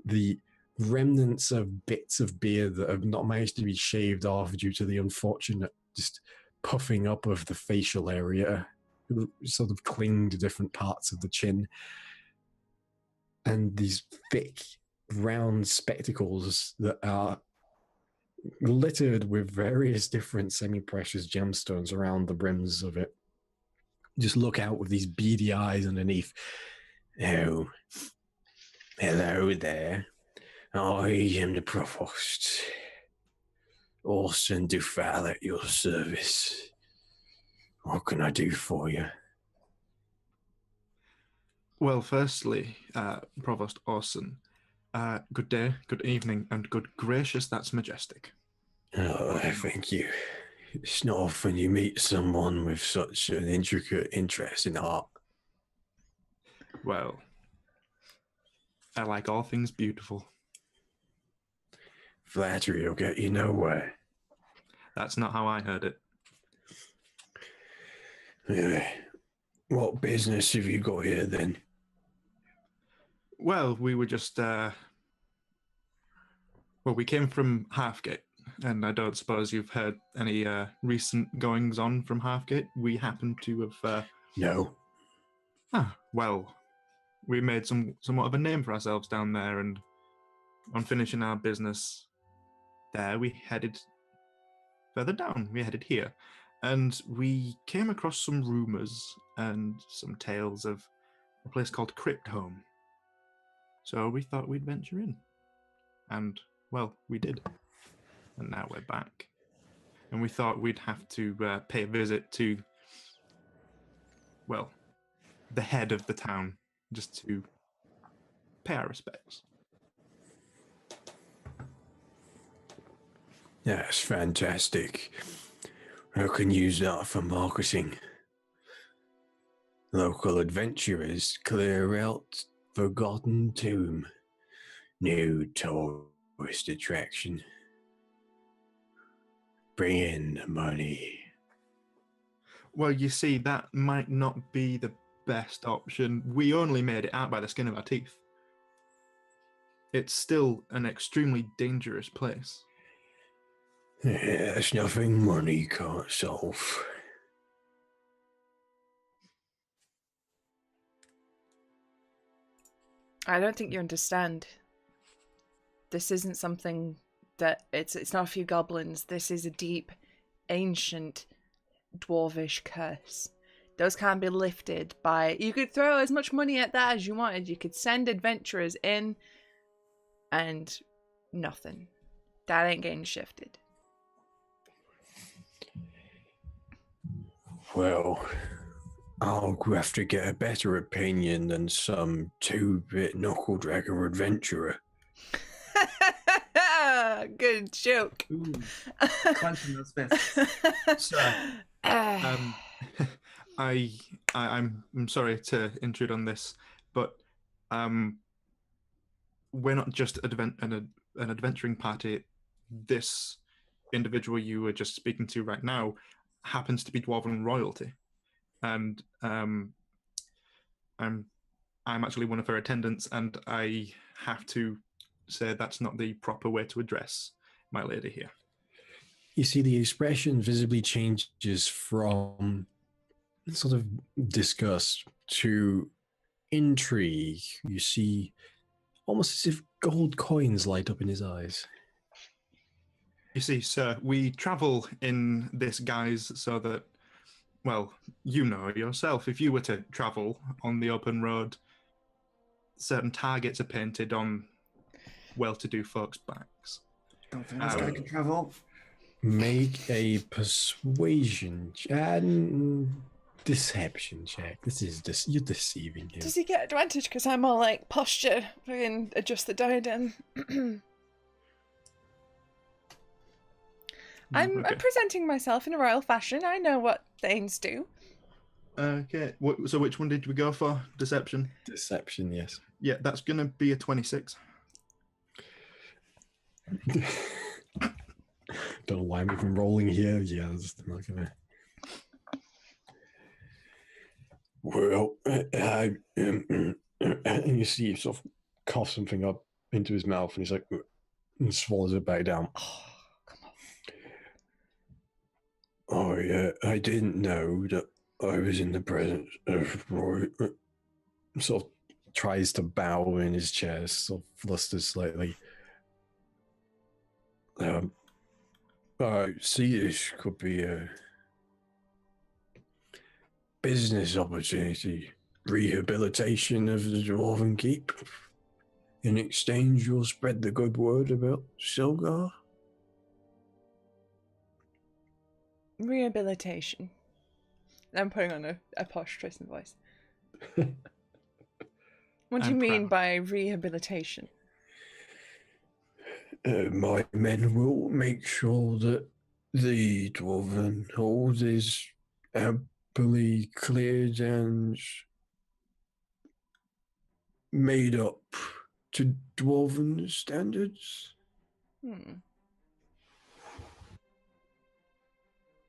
The remnants of bits of beard that have not managed to be shaved off due to the unfortunate just puffing up of the facial area sort of cling to different parts of the chin. And these thick, round spectacles that are littered with various different semi-precious gemstones around the brims of it. Just look out with these beady eyes underneath. Oh, hello there. I am the Provost. Orson Dufal at your service. What can I do for you? Well, firstly, Provost Orson, good day, good evening, and good gracious, that's majestic. Oh, thank you. It's not often you meet someone with such an intricate interest in art. Well, I like all things beautiful. Flattery will get you nowhere. That's not how I heard it. What business have you got here then? Well, we were just, we came from Halfgate, and I don't suppose you've heard any recent goings-on from Halfgate. We happen to have... No. Well, we made somewhat of a name for ourselves down there, and on finishing our business there, we headed further down. We headed here, and we came across some rumours and some tales of a place called Crypt Home. So we thought we'd venture in. And, well, we did. And now we're back. And we thought we'd have to pay a visit to, well, the head of the town, just to pay our respects. That's fantastic. I can use that for marketing. Local adventurers clear out forgotten tomb. New tourist attraction. Bring in the money. Well, you see, that might not be the best option. We only made it out by the skin of our teeth. It's still an extremely dangerous place. Yeah, there's nothing money can't solve. I don't think you understand. This isn't something that it's not a few goblins. This is a deep, ancient, dwarvish curse. those can't be lifted by... You could throw as much money at that as you wanted. You could send adventurers in and nothing. That ain't getting shifted. Well, I'll have to get a better opinion than some 2-bit knuckle dragger adventurer. Good joke. Ooh, clenching those fists. So, I'm sorry to intrude on this, but we're not just an adventuring party. This individual you were just speaking to right now happens to be dwarven royalty, and I'm actually one of her attendants, and I have to say that's not the proper way to address my lady here. You see, the expression visibly changes from sort of disgust to intrigue. You see, almost as if gold coins light up in his eyes. You see, sir, we travel in this guise so that, well, you know yourself, if you were to travel on the open road, certain targets are painted on well-to-do folks' backs. Don't think this guy can travel. Make a persuasion and deception check. This is you're deceiving him. Does he get advantage because I'm all like posture and adjust the diadem? I'm presenting myself in a royal fashion. I know what Thanes do. Okay, so which one did we go for? Deception? Deception, yes. Yeah, that's going to be a 26. Don't know why I'm even rolling here. Yeah, I'm just not gonna. Well, and you see him sort of cough something up into his mouth, and he's like, and swallows it back down. Oh, come on. Oh yeah, I didn't know that I was in the presence of Roy. Sort of tries to bow in his chair, sort of flusters slightly. I see this could be a business opportunity, rehabilitation of the Dwarven Keep. In exchange, you'll spread the good word about Silgar. Rehabilitation. I'm putting on a posh Tristan voice. What do you mean by rehabilitation? My men will make sure that the Dwarven hold is amply cleared and made up to Dwarven standards. And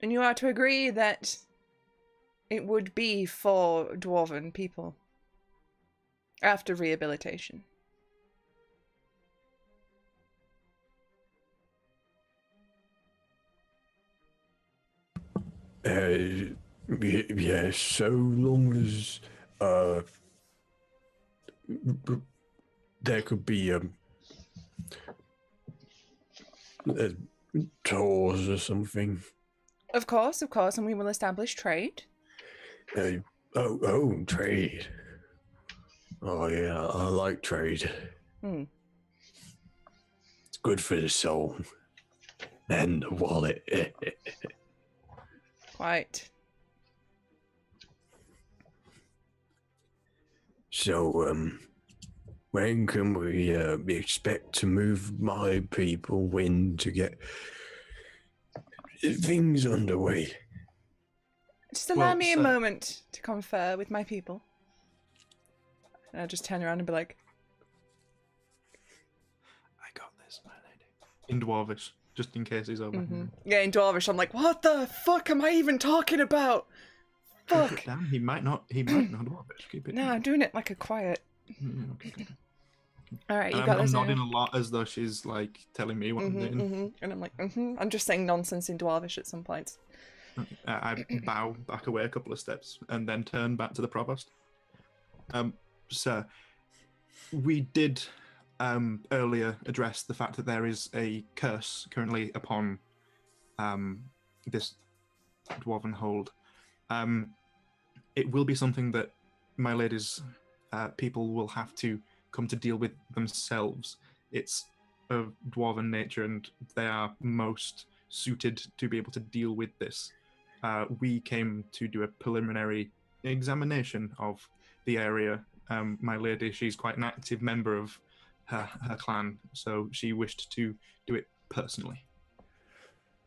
you are to agree that it would be for Dwarven people after rehabilitation. Yeah, so long as there could be tours or something. Of course, and we will establish trade. Trade. Oh yeah, I like trade. It's good for the soul and the wallet. Quite. So, when can we expect to move my people in to get things underway? Just allow me a moment to confer with my people. And I'll just turn around and be like, I got this, my lady. In Dwarvish, just in case he's over. Yeah, in Dwarvish, I'm like, what the fuck am I even talking about? Fuck. Damn, he might not Dwarvish. Keep it. No, I'm doing it like a quiet. Okay. Alright, you And got I'm this. nodding a lot as though she's like telling me what I'm doing. And I'm like, I'm just saying nonsense in Dwarvish at some points. I bow back away a couple of steps and then turn back to the provost. Sir, we did earlier address the fact that there is a curse currently upon this dwarven hold. it will be something that my lady's people will have to come to deal with themselves. It's of dwarven nature, and they are most suited to be able to deal with this. We came to do a preliminary examination of the area. My lady, she's quite an active member of her clan, so she wished to do it personally.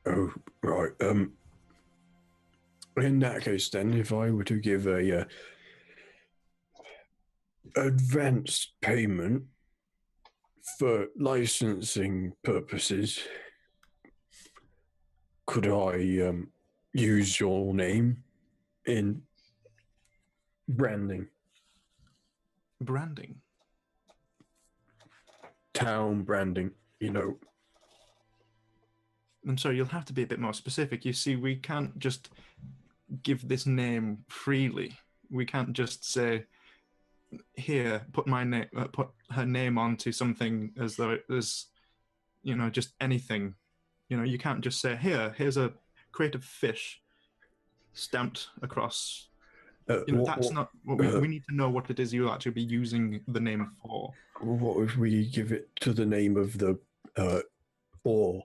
Oh, right. In that case, then, if I were to give a advance payment for licensing purposes, could I use your name in branding? Branding? Town branding, you know. I'm sorry, you'll have to be a bit more specific. You see, we can't just give this name freely. We can't just say, here, put my name, put her name onto something as though it was, just anything. You can't just say, here's a crate of fish stamped across. That's not what we need to know what it is you'll actually be using the name for. What if we give it to the name of the ore?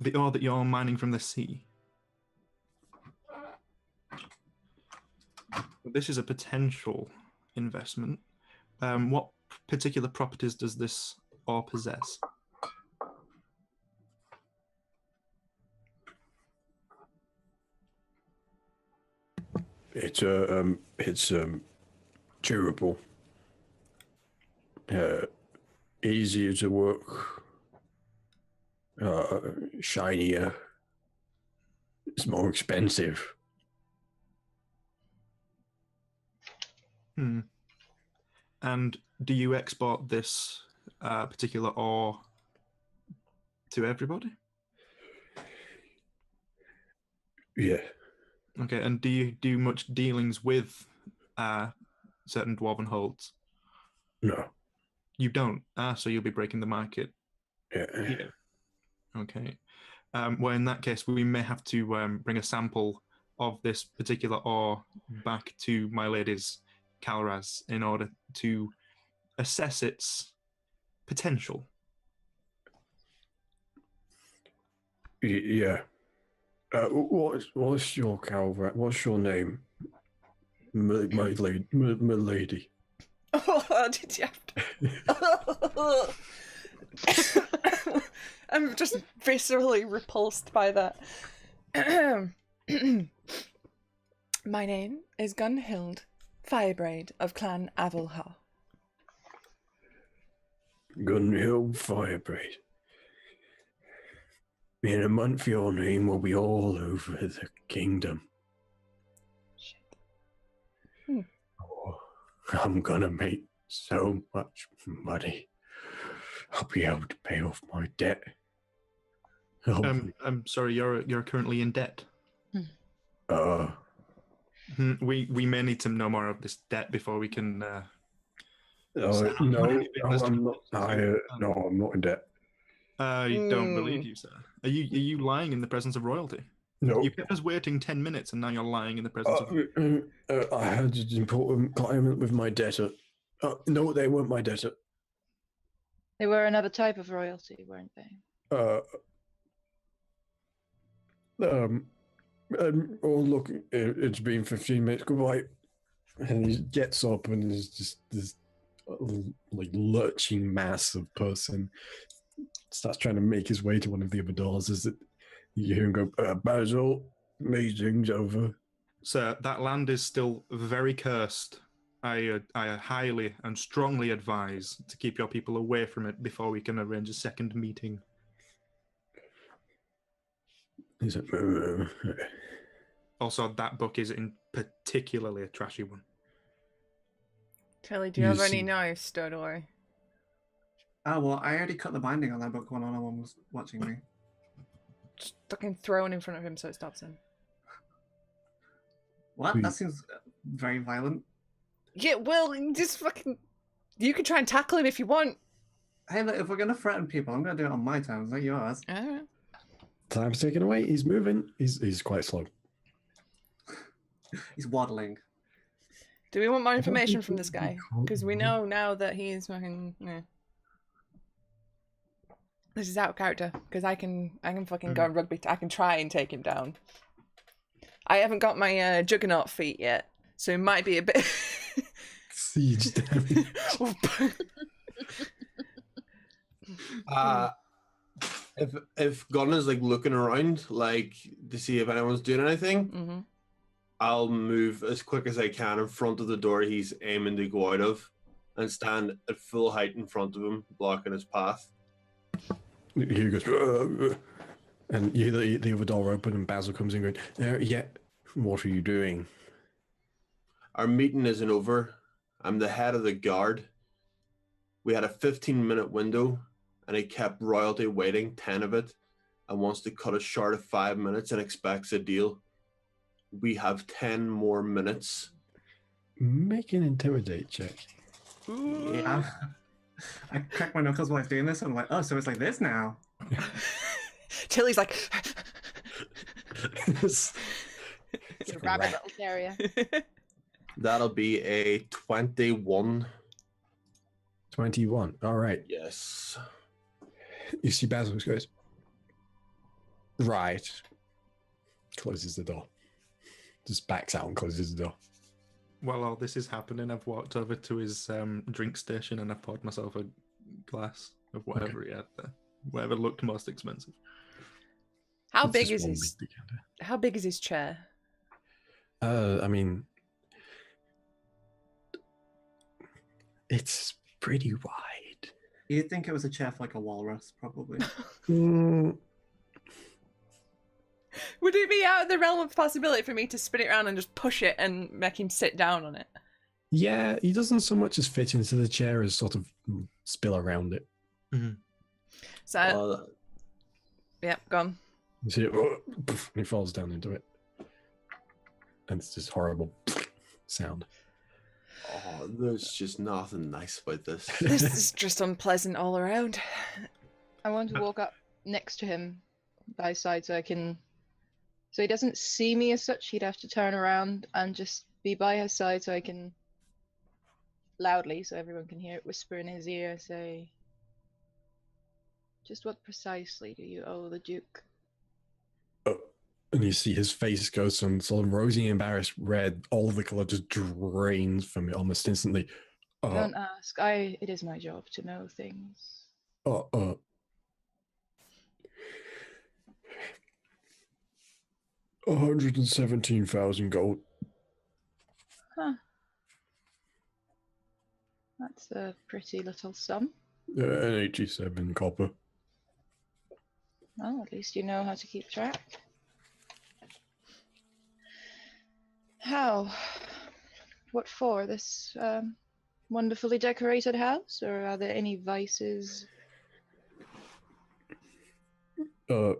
The ore that you're mining from the sea. This is a potential investment. What particular properties does this ore possess? It's durable, easier to work, shinier. It's more expensive. And do you export this particular ore to everybody? Yeah. Okay, and do you do much dealings with certain dwarven holds? No. You don't? So you'll be breaking the market. Yeah. Okay. Well, in that case, we may have to bring a sample of this particular ore back to my lady's Kalraz in order to assess its potential. Yeah. What's your Kalraz? What's your name? My lady. Oh, did you have to? I'm just viscerally repulsed by that. My name is Gunhild Firebraid of Clan Avalha. Gunhild Firebraid. In a month, your name will be all over the kingdom. Shit. Oh, I'm gonna make so much money. I'll be able to pay off my debt. I'm sorry, you're currently in debt. We may need to know more of this debt before we can. No, I'm not. I'm not in debt. I don't believe you, sir. Are you lying in the presence of royalty? No. You kept us waiting 10 minutes, and now you're lying in the presence of. I had an important client with my debtor. No, they weren't my debtor. They were another type of royalty, weren't they? Oh look, it's been 15 minutes. Goodbye. And he gets up, and there's just this like lurching mass of person starts trying to make his way to one of the other doors. As it, you hear him go, Basil, meeting's over. Sir, that land is still very cursed. I highly and strongly advise to keep your people away from it before we can arrange a second meeting. Is it? Also, that book is in particularly a trashy one. Kelly, do you have any knives, Dodori? Oh, well, I already cut the binding on that book when no one was watching me. Just fucking throw it in front of him so it stops him. What? That seems very violent. Yeah, well, just fucking... You can try and tackle him if you want. Hey, look, if we're going to threaten people, I'm going to do it on my terms, not yours. Alright. Time's taken away. He's moving. He's quite slow. He's waddling. Do we want more don't information think from we- this we guy? can't Because we really. know now that he's fucking. This is out of character. Because I can fucking go on rugby. I can try and take him down. I haven't got my juggernaut feet yet, so it might be a bit. Siege damage. If Gunn is like looking around, like to see if anyone's doing anything, Mm-hmm. I'll move as quick as I can in front of the door he's aiming to go out of, and stand at full height in front of him, blocking his path. He goes, and you hear the other door open, and Basil comes in going, yeah, what are you doing? Our meeting isn't over. I'm the head of the guard. We had a 15-minute window, and he kept royalty waiting 10 of it, and wants to cut us short of 5 minutes and expects a deal. We have 10 more minutes. Make an intimidate check. Yeah. I crack my knuckles while he's doing this, and I'm like, oh, so it's like this now. Tilly's like. You rabbit little terrier. That'll be a 21. 21. All right. Yes. You see Basil goes, right. Closes the door. Just backs out and closes the door. While all this is happening, I've walked over to his drink station and I've poured myself a glass of whatever he had there. Whatever looked most expensive. How It's big just is one his? big decanter. How big is his chair? I mean, it's pretty wide. You'd think it was a chair for like a walrus, probably. Mm, Would it be out of the realm of possibility for me to spin it around and just push it and make him sit down on it? yeah, he doesn't so much as fit into the chair as sort of spill around it. So, yeah, gone. You see it, and he falls down into it. And it's this horrible sound. Oh, there's just nothing nice about this. This is just unpleasant all around. I want to walk up next to him by his side so he doesn't see me as such. He'd have to turn around and just be by his side so I can loudly, so everyone can hear it, whisper in his ear, say, just what precisely do you owe the Duke? And you see his face goes from sort of rosy, embarrassed red. All of the color just drains from it almost instantly. Don't ask. It is my job to know things. 117,000 gold. Huh. That's a pretty little sum. And 87 copper. Well, at least you know how to keep track. How? What for? This wonderfully decorated house? Or are there any vices? I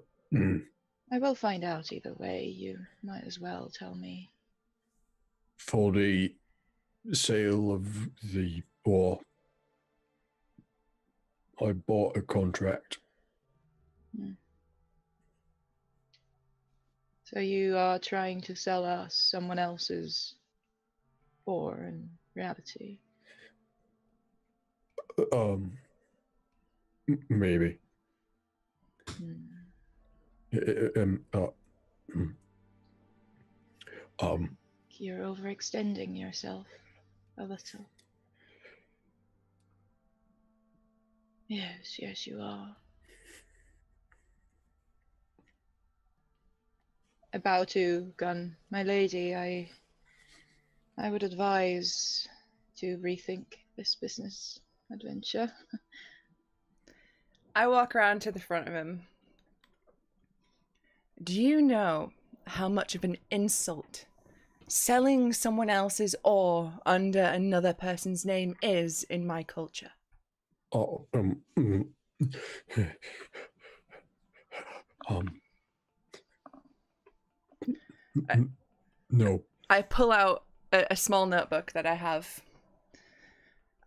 will find out either way. You might as well tell me. For the sale of the ore, I bought a contract. So you are trying to sell us someone else's ore in reality? Maybe. You're overextending yourself a little. Yes, you are. I bow to Gun. My lady, I would advise to rethink this business adventure. I walk around to the front of him. Do you know how much of an insult selling someone else's ore under another person's name is in my culture? No. I pull out a small notebook that I have.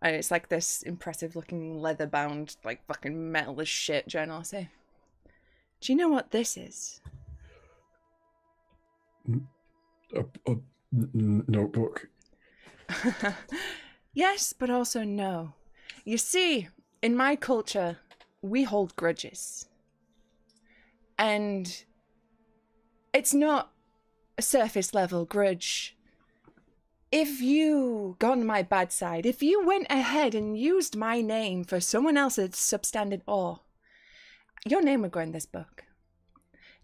And it's like this impressive looking leather bound, like fucking metal as shit journal. I say, do you know what this is? notebook. Yes, but also no. You see, in my culture, we hold grudges. And it's not a surface level grudge. If you got on my bad side, if you went ahead and used my name for someone else's substandard ore, your name would go in this book.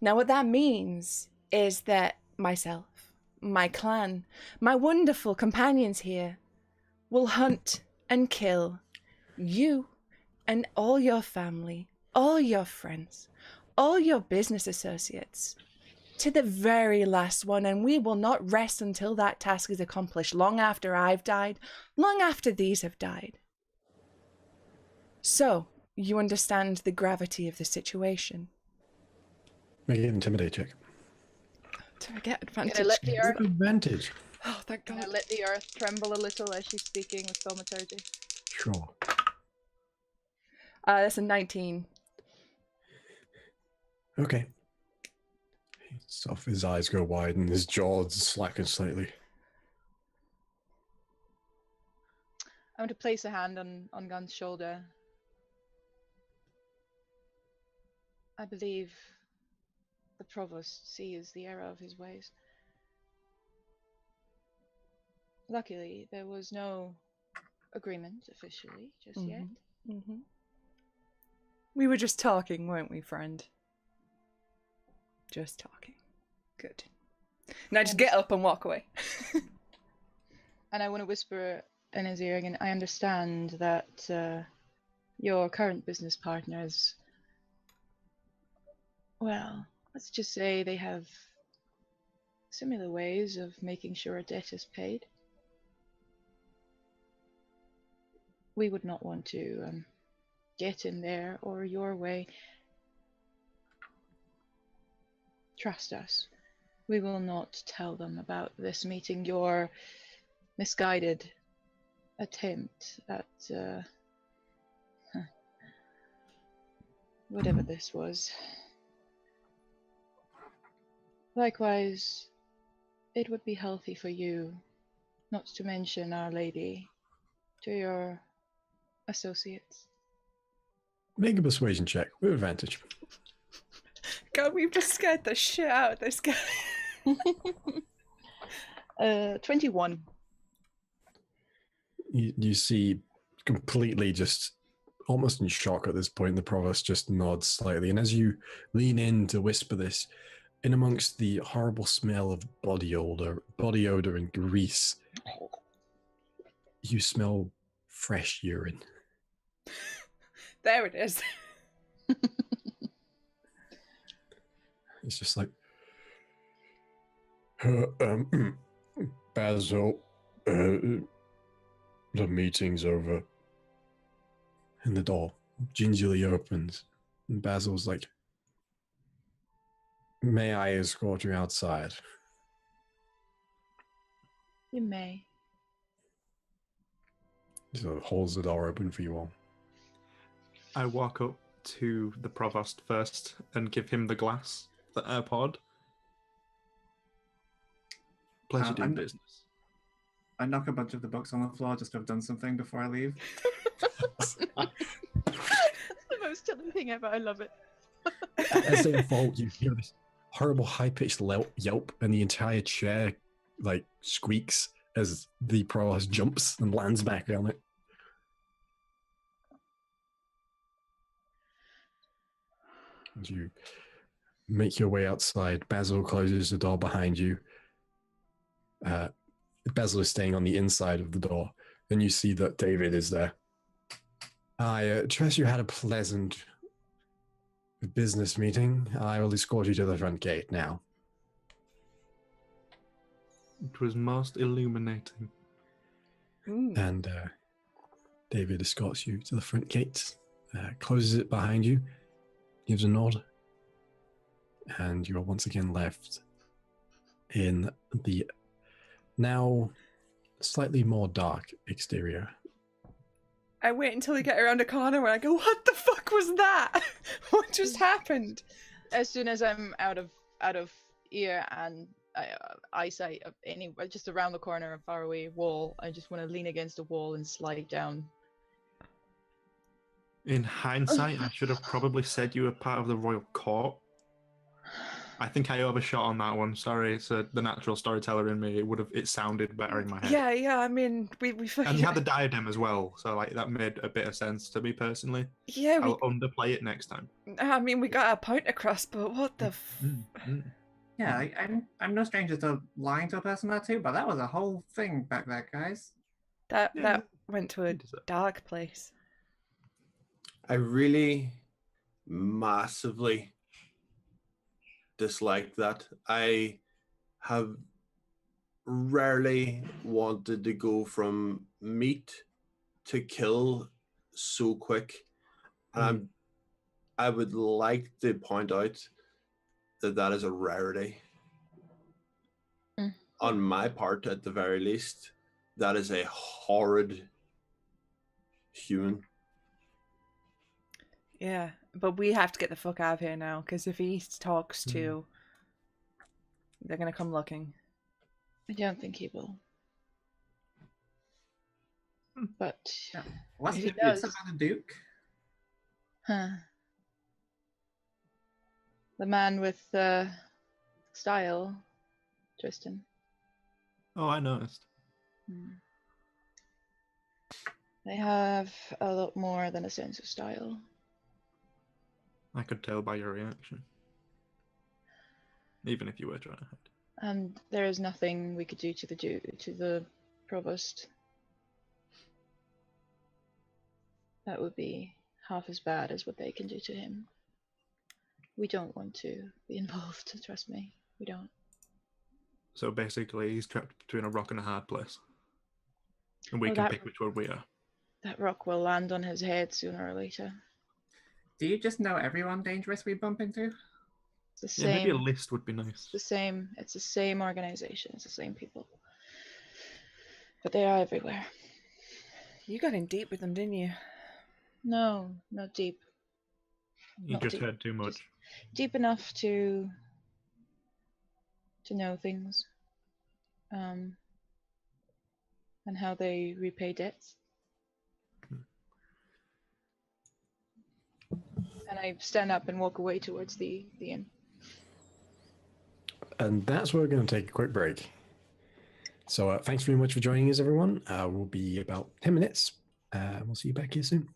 Now, what that means is that myself, my clan, my wonderful companions here will hunt and kill you and all your family, all your friends, all your business associates, to the very last one, and we will not rest until that task is accomplished, long after I've died, long after these have died. So, you understand the gravity of the situation. Make it an intimidate check. Do I get advantage? Can I let the earth, Advantage. Oh, thank can I God. let the earth tremble a little as she's speaking with thaumaturgy? Sure. That's a 19. Okay. His eyes go wide and his jaws slacken slightly. I want to place a hand on Gun's shoulder. I believe the provost sees the error of his ways. Luckily, there was no agreement officially just yet. Mm-hmm. We were just talking, weren't we, friend? Just talking. Good. Now just get up and walk away. And I want to whisper in his ear again, I understand that your current business partners, well, let's just say they have similar ways of making sure a debt is paid. We would not want to get in there or your way. Trust us. We will not tell them about this meeting, your misguided attempt at whatever this was. Likewise, it would be healthy for you, not to mention Our Lady, to your associates. Make a persuasion check with advantage. God, we've just scared the shit out of this guy. 21. You see, completely just almost in shock at this point, the provost just nods slightly. And as you lean in to whisper this, in amongst the horrible smell of body odor and grease, you smell fresh urine. There it is. It's just like, Basil, the meeting's over. And the door gingerly opens. And Basil's like, may I escort you outside? You may. So holds the door open for you all. I walk up to the provost first and give him the glass that I poured. Pleasure doing business. I knock a bunch of the books on the floor just to have done something before I leave. That's the most telling thing ever. I love it. As they fall, you hear this horrible high-pitched yelp, and the entire chair like squeaks as the provost jumps and lands back on it. As you make your way outside, Basil closes the door behind you. Basil is staying on the inside of the door. Then you see that David is there. I trust you had a pleasant business meeting. I will escort you to the front gate now. It was most illuminating. And David escorts you to the front gate, closes it behind you, gives a nod, and you are once again left in the now slightly more dark exterior. I wait until we get around a corner where I go, what the fuck was that? What just happened? As soon as I'm out of ear and eyesight of any, just around the corner, a far away wall. I just want to lean against the wall and slide down. In hindsight, I should have probably said you were part of the royal court. I think I overshot on that one. Sorry, it's the natural storyteller in me. It sounded better in my head. Yeah. I mean, we And you had the diadem as well, so like that made a bit of sense to me personally. yeah. I'll underplay it next time. I mean, we got our point across, but what the? Yeah, I'm no stranger to lying to a person or two, but that was a whole thing back there, guys. That went to a dark place. I really massively dislike that. I have rarely wanted to go from meat to kill so quick. And I would like to point out that is a rarity. On my part, at the very least, that is a horrid human. Yeah, but we have to get the fuck out of here now, because if he talks to, they're gonna come looking. I don't think he will. But What's if the he bits does, about the Duke? The man with style, Tristan. Oh, I noticed. They have a lot more than a sense of style. I could tell by your reaction. Even if you were trying to hide. And there is nothing we could do to the provost. That would be half as bad as what they can do to him. We don't want to be involved, trust me. We don't. So basically, he's trapped between a rock and a hard place. And we can pick which one we are. That rock will land on his head sooner or later. Do you just know everyone dangerous we bump into? It's the same. Yeah, maybe a list would be nice. It's the same. It's the same organization. It's the same people. But they are everywhere. You got in deep with them, didn't you? No, not deep. You just heard too much. Just deep enough to know things. And how they repay debts. And I stand up and walk away towards the inn. And that's where we're going to take a quick break. So thanks very much for joining us, everyone. We'll be about 10 minutes. We'll see you back here soon.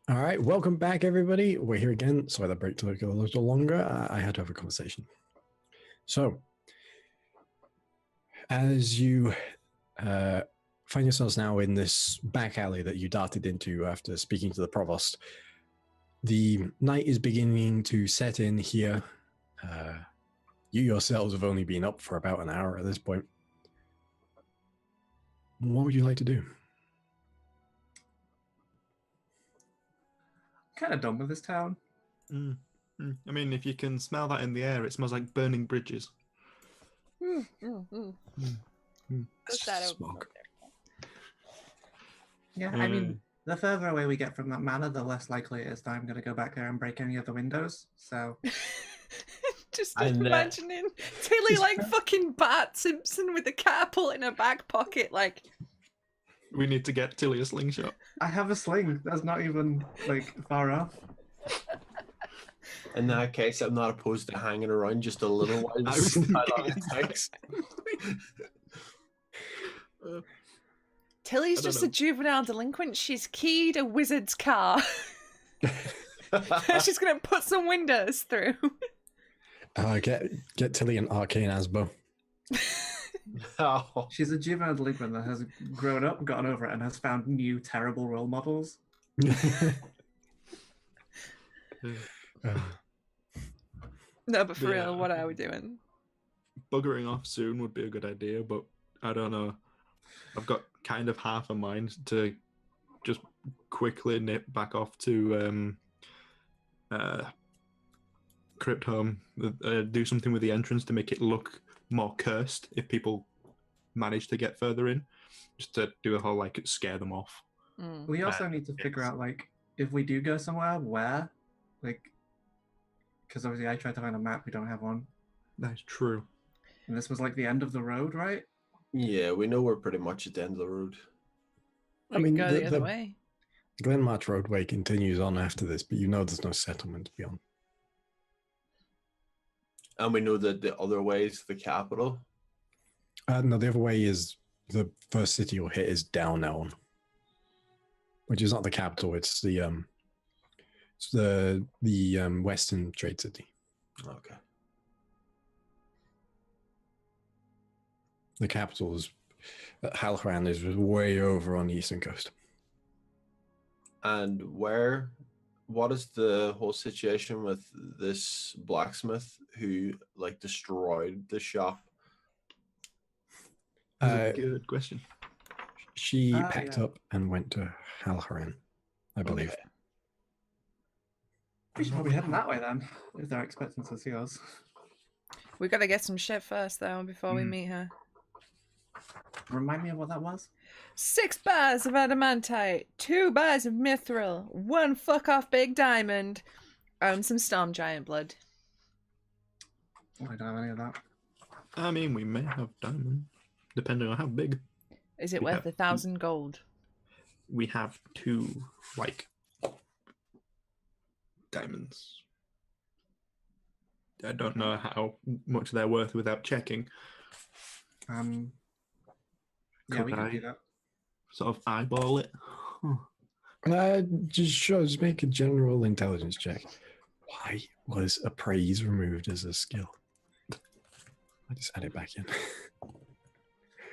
All right, welcome back, everybody. We're here again. Sorry, that break took a little longer. I had to have a conversation. So, as you find yourselves now in this back alley that you darted into after speaking to the provost, the night is beginning to set in here. You yourselves have only been up for about an hour at this point. What would you like to do? Kind of done with this town. I mean, if you can smell that in the air, it smells like burning bridges. That's just smoke. Yeah, I mean, the further away we get from that manor, the less likely it is that I'm going to go back there and break any of the windows. So, Just And, imagining Tilly like fucking Bart Simpson with the catapult in her back pocket, like. We need to get Tilly a slingshot. I have a sling. That's not even like far off. In that case, I'm not opposed to hanging around just a little while to see how long it takes. Tilly's just a juvenile delinquent. She's keyed a wizard's car. She's gonna put some windows through. Get Tilly an arcane asbo. Oh. She's a juvenile delinquent that has grown up, gotten over it, and has found new terrible role models. No, but for Yeah. real, what are we doing? Buggering off soon would be a good idea, but I don't know. I've got kind of half a mind to just quickly nip back off to Crypt Home, do something with the entrance to make it look more cursed if people manage to get further in, just to do a whole like scare them off. We also need to figure out like if we do go somewhere, where, like, because obviously I tried to find a map, we don't have one, That's true. and this was like the end of the road, right? Yeah, we know we're pretty much at the end of the road. I mean, go the other way. Glenmarch roadway continues on after this, but you know there's no settlement beyond. And we know that the other way is the capital. No, the other way is the first city you'll hit is Down Elm, which is not the capital. It's the Western Trade City. Okay. The capital is Halhran is way over on the eastern coast. And what is the whole situation with this blacksmith who like destroyed the shop? That's a good question. She packed up and went to Halhran, I believe. Okay. We should probably head that way then, if they're expecting to see us. We gotta get some shit first, though, before we meet her. Remind me of what that was? 6 bars of adamantite, 2 bars of mithril, 1 fuck-off big diamond, and some storm giant blood. Oh, I don't have any of that. I mean, we may have diamond, depending on how big. Is it We worth have 1,000 gold? We have 2, like, diamonds. I don't know how much they're worth without checking. Yeah, we Could can I do that. sort of eyeball it? Just make a general intelligence check. Why was appraise removed as a skill? I just add it back in.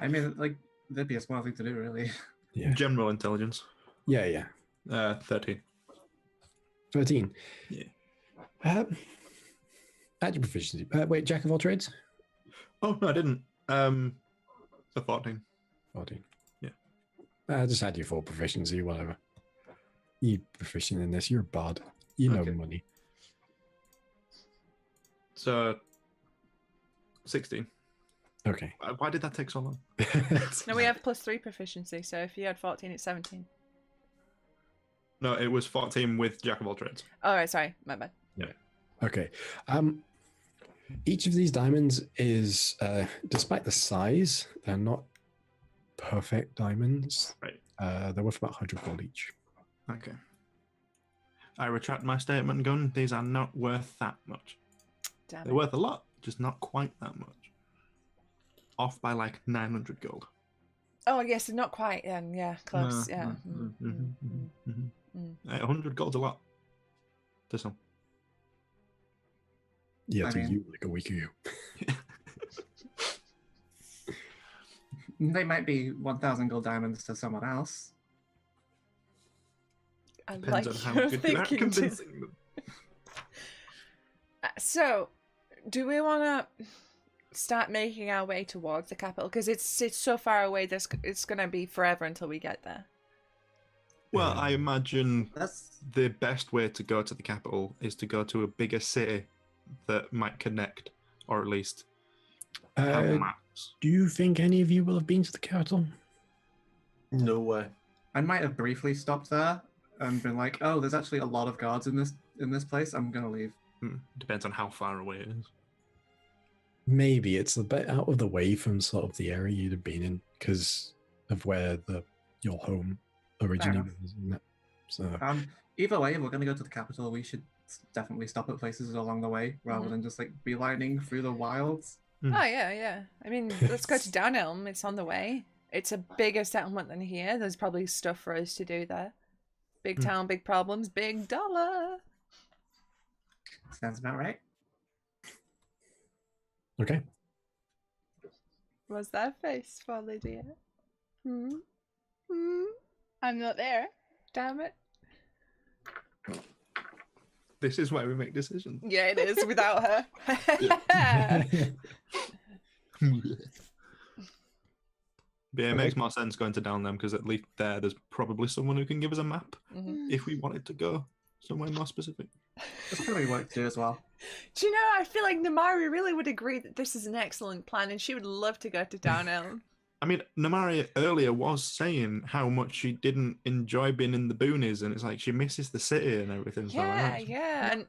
I mean, like, that'd be a smart thing to do, really. Yeah. General intelligence. Yeah. 13. 13. Yeah. Add your proficiency. Wait, jack of all trades? Oh, no, I didn't. A 14. 14. Yeah. Just add your full proficiency, whatever. You proficient in this, you're a bard. You know Okay. money. So, 16. Okay. Why did that take so long? No, we have +3 proficiency, so if you had 14, it's 17. No, it was 14 with Jack of all trades. Oh, right, sorry, my bad. Okay. Each of these diamonds is, despite the size, they're not perfect diamonds. Right. They're worth about 100 gold each. Okay. I retract my statement, Gun. These are not worth that much. Damn They're it. worth a lot, just not quite that much. Off by like 900 gold. Oh, I guess not quite then. Yeah, close. No, Yeah. no, Hey, 100 gold's a lot. To some. Yeah, I to mean- you like a week ago. They might be 1,000 gold diamonds to someone else. I Depends like on how your good you are at thinking. convincing them. So, do we want to start making our way towards the capital? Because it's so far away. It's gonna be forever until we get there. Well, I imagine That's the best way to go to the capital is to go to a bigger city that might connect, or at least have Uh, maps. do you think any of you will have been to the capital? No way. I might have briefly stopped there and been like, "Oh, there's actually a lot of guards in this place. I'm gonna leave." Depends on how far away it is. Maybe it's a bit out of the way from sort of the area you'd have been in because of where your home originally enough. was. And that. So Either way, if we're gonna go to the capital, we should definitely stop at places along the way rather than just like beelining through the wilds. Mm. Oh yeah. I mean, let's go to Downelm. It's on the way. It's a bigger settlement than here. There's probably stuff for us to do there. Big town, big problems, big dollar. Sounds about right. okay. Was that face for Lydia? Hmm. I'm not there. Damn it. This is why we make decisions. Yeah, it is without her. But yeah, it makes more sense going to down them because at least there's probably someone who can give us a map Mhm. if we wanted to go somewhere more specific. That's probably work to do as well. Do you know, I feel like Namari really would agree that this is an excellent plan and she would love to go to Downelm. I mean, Namari earlier was saying how much she didn't enjoy being in the boonies, and it's like she misses the city and everything. Yeah. And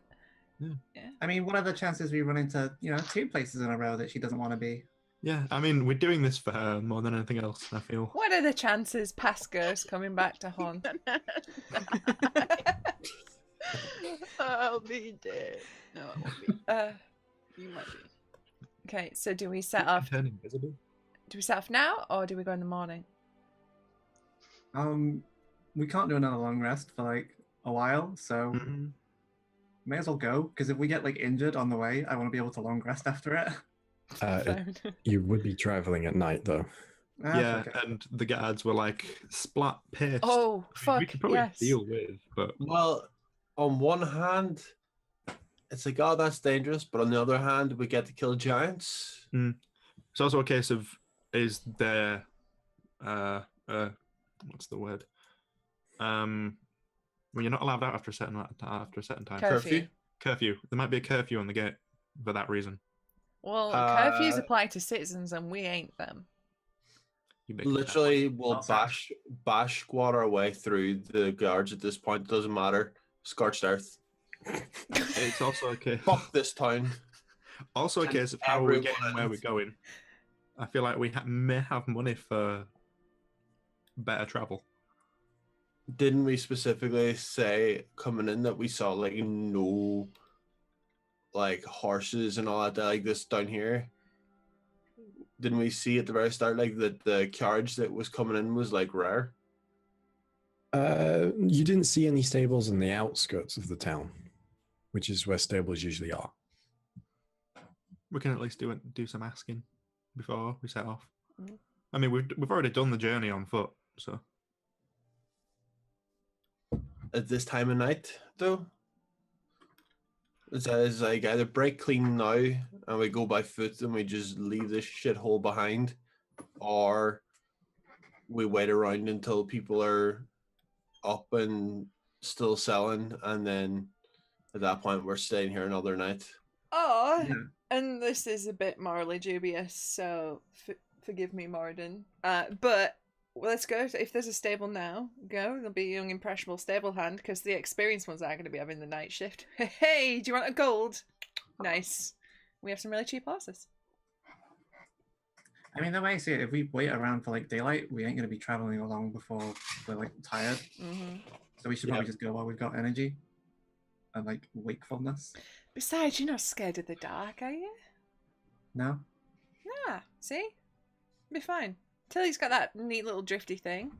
I mean, what are the chances we run into, two places in a row that she doesn't want to be? Yeah, I mean, we're doing this for her more than anything else, I feel. what are the chances Pasco's coming back to haunt? I'll be dead. No, I won't be. You might be. Okay, so do we set off? Turn invisible. Do we set off now or do we go in the morning? We can't do another long rest for like a while, so Mhm. may as well go. Because if we get like injured on the way, I want to be able to long rest after it. You would be traveling at night though. Yeah, Okay. and the guards were like splat pissed. Oh, fuck, we could probably yes. deal with, but Well, on one hand, it's like, oh, that's dangerous, but on the other hand, we get to kill giants. it's also a case of is there what's the word? When you're not allowed out after a certain time. Curfew. Curfew. There might be a curfew on the gate for that reason. Well, curfews apply to citizens and we ain't them. You make a fair Literally, point. we'll Also- bash squad our way through the guards at this point. Doesn't matter. Scorched earth. It's also a case. Fuck this town. Also a And case of how we're everyone getting where we're else. going. I feel like we may have money for better travel. Didn't we specifically say coming in that we saw like no like horses and all that like this down here? Didn't we see at the very start like that the carriage that was coming in was like rare? You didn't see any stables in the outskirts of the town, which is where stables usually are. We can at least do some asking before we set off. Mhm. I mean, we've already done the journey on foot, so At this time of night, though, it's like either break clean now and we go by foot and we just leave this shithole behind, or we wait around until people are up and still selling, and then at that point we're staying here another night. Oh, Yeah. and this is a bit morally dubious, so forgive me, Morden. But let's go. If there's a stable now, go. There'll be a young, impressionable stable hand because the experienced ones aren't going to be having the night shift. Hey, do you want a gold? Nice. We have some really cheap horses. I mean, the way I see it, if we wait around for like daylight, we ain't gonna be traveling along before we're like tired. Mm-hmm. So we should probably just go while we've got energy and like wakefulness. Besides, you're not scared of the dark, are you? No. Nah, see? Be fine. Tilly's got that neat little drifty thing.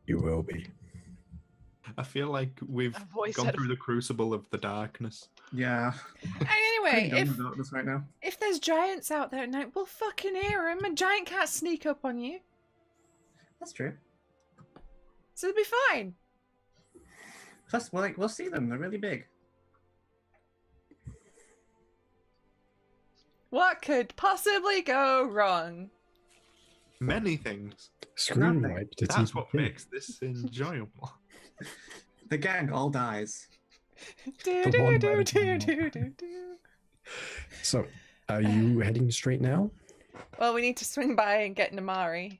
You will be. I feel like we've A voice gone out of- through the crucible of the darkness. Yeah. And anyway, Pretty if done with darkness right now. if there's giants out there at night, we'll fucking hear them. A giant can't sneak up on you, That's true. so it'll be fine. Plus, we'll see them. They're really big. What could possibly go wrong? Many things. Screen Nothing. wiped. It's That's easy what to makes this enjoyable. The gang all dies. Do, The do, one do, where do, the- do, do, do. So, are you heading straight now? Well, we need to swing by and get Namari.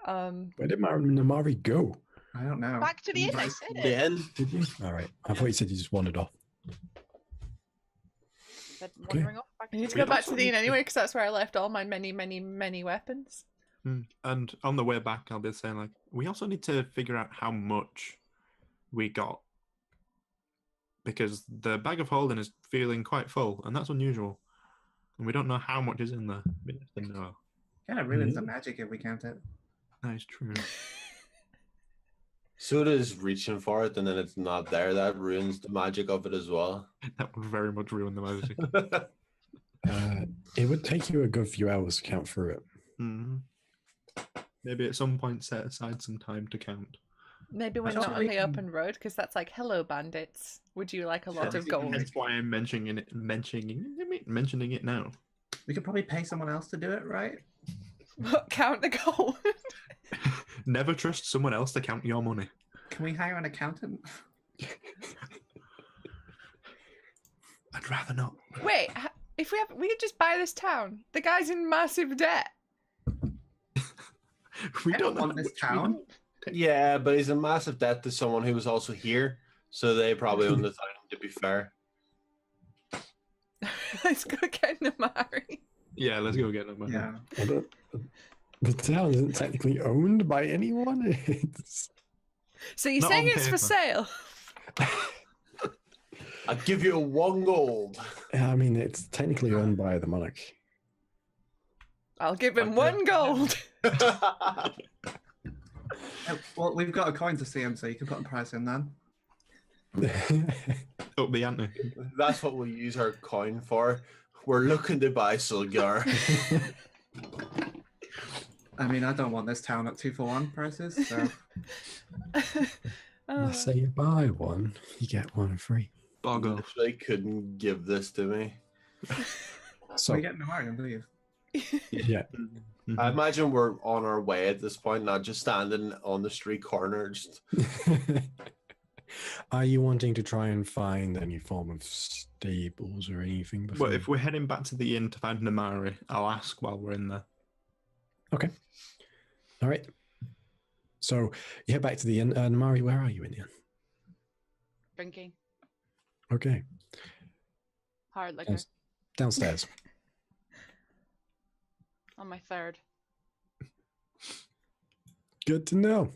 Where did Namari go? I don't know. Back to the inn, I said it. Then Did you? All right. I thought you said you just wandered off. Said Okay. wandering off back I need to We go back also to the need inn to- anyway, because that's where I left all my many, many, many weapons. And on the way back, I'll be saying, like, we also need to figure out how much we got. Because the bag of holding is feeling quite full, and that's unusual. And we don't know how much is in there. We have to know. Kind of ruins the magic if we count it. That is true. Soda's reaching for it and then it's not there. That ruins the magic of it as well. That would very much ruin the magic. It would take you a good few hours to count through it. Mhm. Maybe at some point set aside some time to count. Maybe we're That's not on right. the open road, because that's like, hello, bandits. Would you like a lot of gold? That's why I'm mentioning it now. We could probably pay someone else to do it, right? Count the gold. Never trust someone else to count your money. Can we hire an accountant? I'd rather not. Wait, if we could just buy this town. The guy's in massive debt. We I don't know want this town. Yeah, but he's in massive debt to someone who was also here, so they probably own the town, to be fair. Let's go get Namari. Yeah, let's go get them. Yeah. Well, the town isn't technically owned by anyone. It's So you're Not saying on it's for paper. sale? I'll give you 1 gold. I mean, it's technically owned by the monarch. I'll give him Okay. 1 gold. Well, we've got a coin to see him, so you can put a price in then. Up the ante. That's what we'll use our coin for. We're looking to buy Sulgar. I mean, I don't want this town at 2-for-1 prices, so Oh. Let's say you buy one, you get one free. Boggle. They couldn't give this to me. So, we get Namari and leave. yeah. I imagine we're on our way at this point, not just standing on the street corner. Just Are you wanting to try and find any form of stables or anything before? Well, if we're heading back to the inn to find Namari, I'll ask while we're in there. Okay. All right. So you head back to the inn. Namari, where are you in the inn? Drinking. Okay. Hard liquor. Downstairs. On my third. Good to know.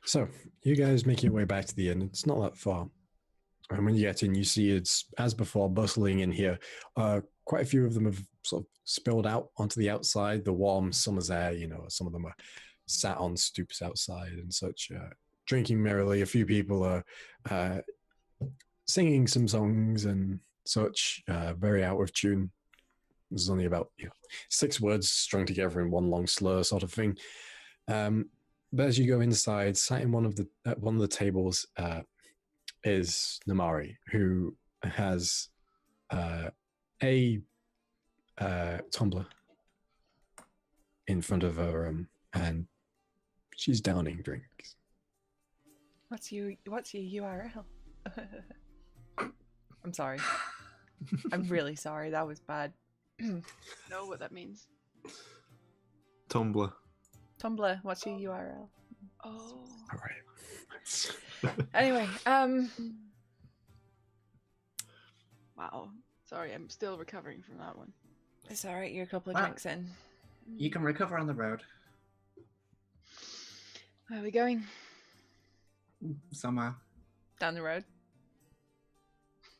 So you guys make your way back to the inn. It's not that far. And when you get in, you see it's, as before, bustling in here. Quite a few of them have sort of spilled out onto the outside, the warm summer's air. You know, some of them are sat on stoops outside and such, drinking merrily. A few people are singing some songs and such, very out of tune. There's only about 6 words strung together in one long slur sort of thing. But as you go inside, sat in one of the tables is Namari, who has a tumbler in front of her, and she's downing drinks. What's your URL? I'm sorry. I'm really sorry. That was bad. Know what that means. Tumblr. Tumblr, what's your URL? Oh. All right. Anyway, Wow. Sorry, I'm still recovering from that one. it's all right. You're a couple of Wow. drinks in. You can recover on the road. Where are we going? Somewhere. Down the road.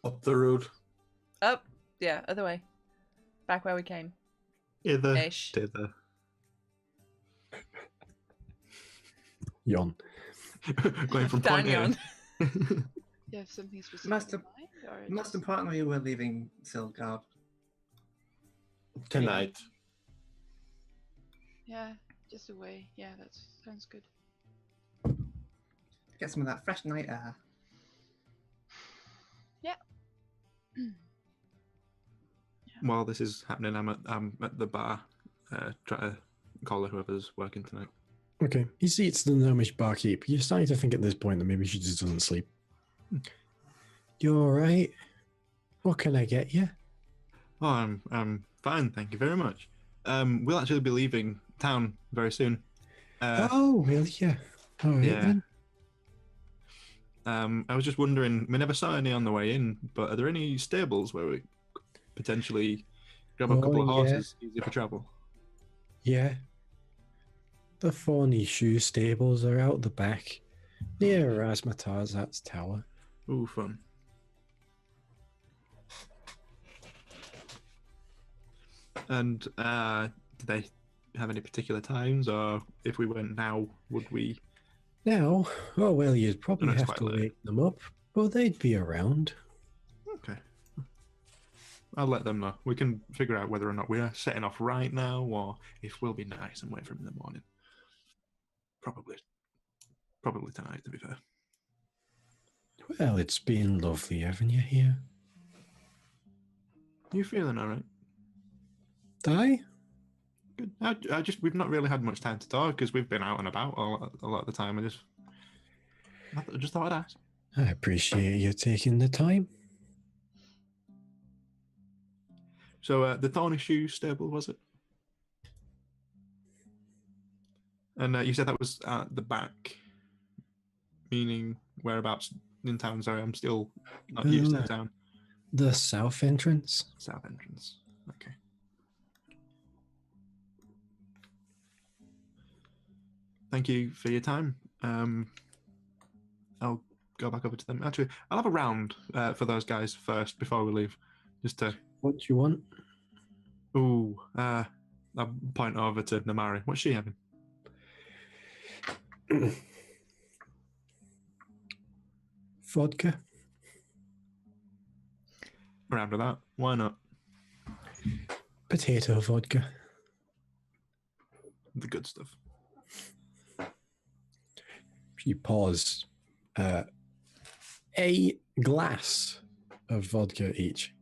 up the road. Up. Yeah, other way. Back where we came. Hither, Ish. dither. Yon. Going from point A. Danyon. Do you have something specific Most in of- mind? Or Most just- importantly, we're leaving Silgard. Tonight. Yeah, just away. Yeah, that sounds good. Get some of that fresh night air. While this is happening, I'm at the bar, trying to call whoever's working tonight. Okay. He seats the gnomish barkeep. You're starting to think at this point that maybe she just doesn't sleep. You all right? What can I get you? Oh, I'm fine, thank you very much. We'll actually be leaving town very soon. Oh, will you? All right yeah. then. I was just wondering, we never saw any on the way in, but are there any stables where we could potentially grab a couple of yeah. horses, easy for travel? Yeah. The Thorny Shoe stables are out the back, near Razmatazat's tower. Ooh, fun. And do they have any particular times, or if we went now, would we? Now, oh well, you'd probably No, it's have quite to late. wake them up, but they'd be around. Okay. I'll let them know. We can figure out whether or not we're setting off right now, or if we'll be nice and wait for them in the morning. Probably tonight, to be fair. Well, it's been lovely having you here. You feeling all right? Aye? Good. I just we've not really had much time to talk because we've been out and about a lot of the time. I just thought I'd ask. I appreciate you taking the time. So the Thorny Shoe stable, was it? And you said that was at the back, meaning whereabouts in town? Sorry, I'm still not used to the town. The south entrance. South entrance. Okay. Thank you for your time. I'll go back over to them. Actually, I'll have a round for those guys first before we leave, just to. What do you want? Ooh, I'll point over to Namari. What's she having? Vodka. Around with that. Why not? Potato vodka. The good stuff. She pours a glass of vodka each.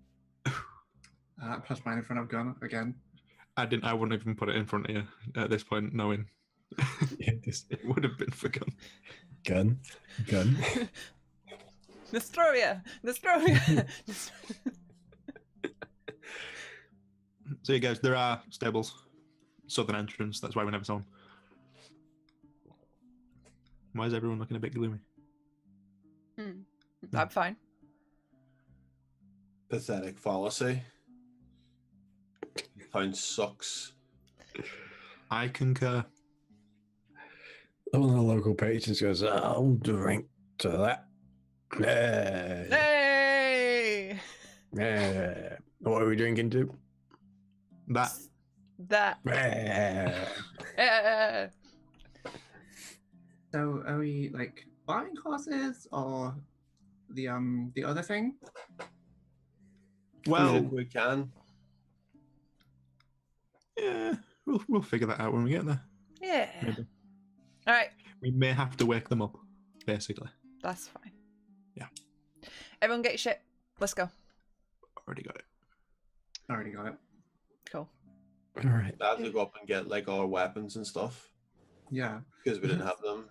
Plus mine in front of Gunn again. I wouldn't even put it in front of you at this point, knowing it would have been forgotten. Gun. Nostrovia! So you guys, there are stables. Southern entrance, that's why we never saw them. Why is everyone looking a bit gloomy? I'm fine. Pathetic fallacy. Town sucks. I concur. One of the local patrons goes, I'll drink to that. Hey! What are we drinking to? That. So are we like buying horses or the other thing? Well, Well, we can. yeah, we'll figure that out when we get there. Yeah. Maybe. All right. We may have to wake them up, basically. That's fine. Yeah. Everyone get your shit. Let's go. Already got it. Already got it. Cool. All right. I have to go up and get like all our weapons and stuff Yeah. because we didn't have them.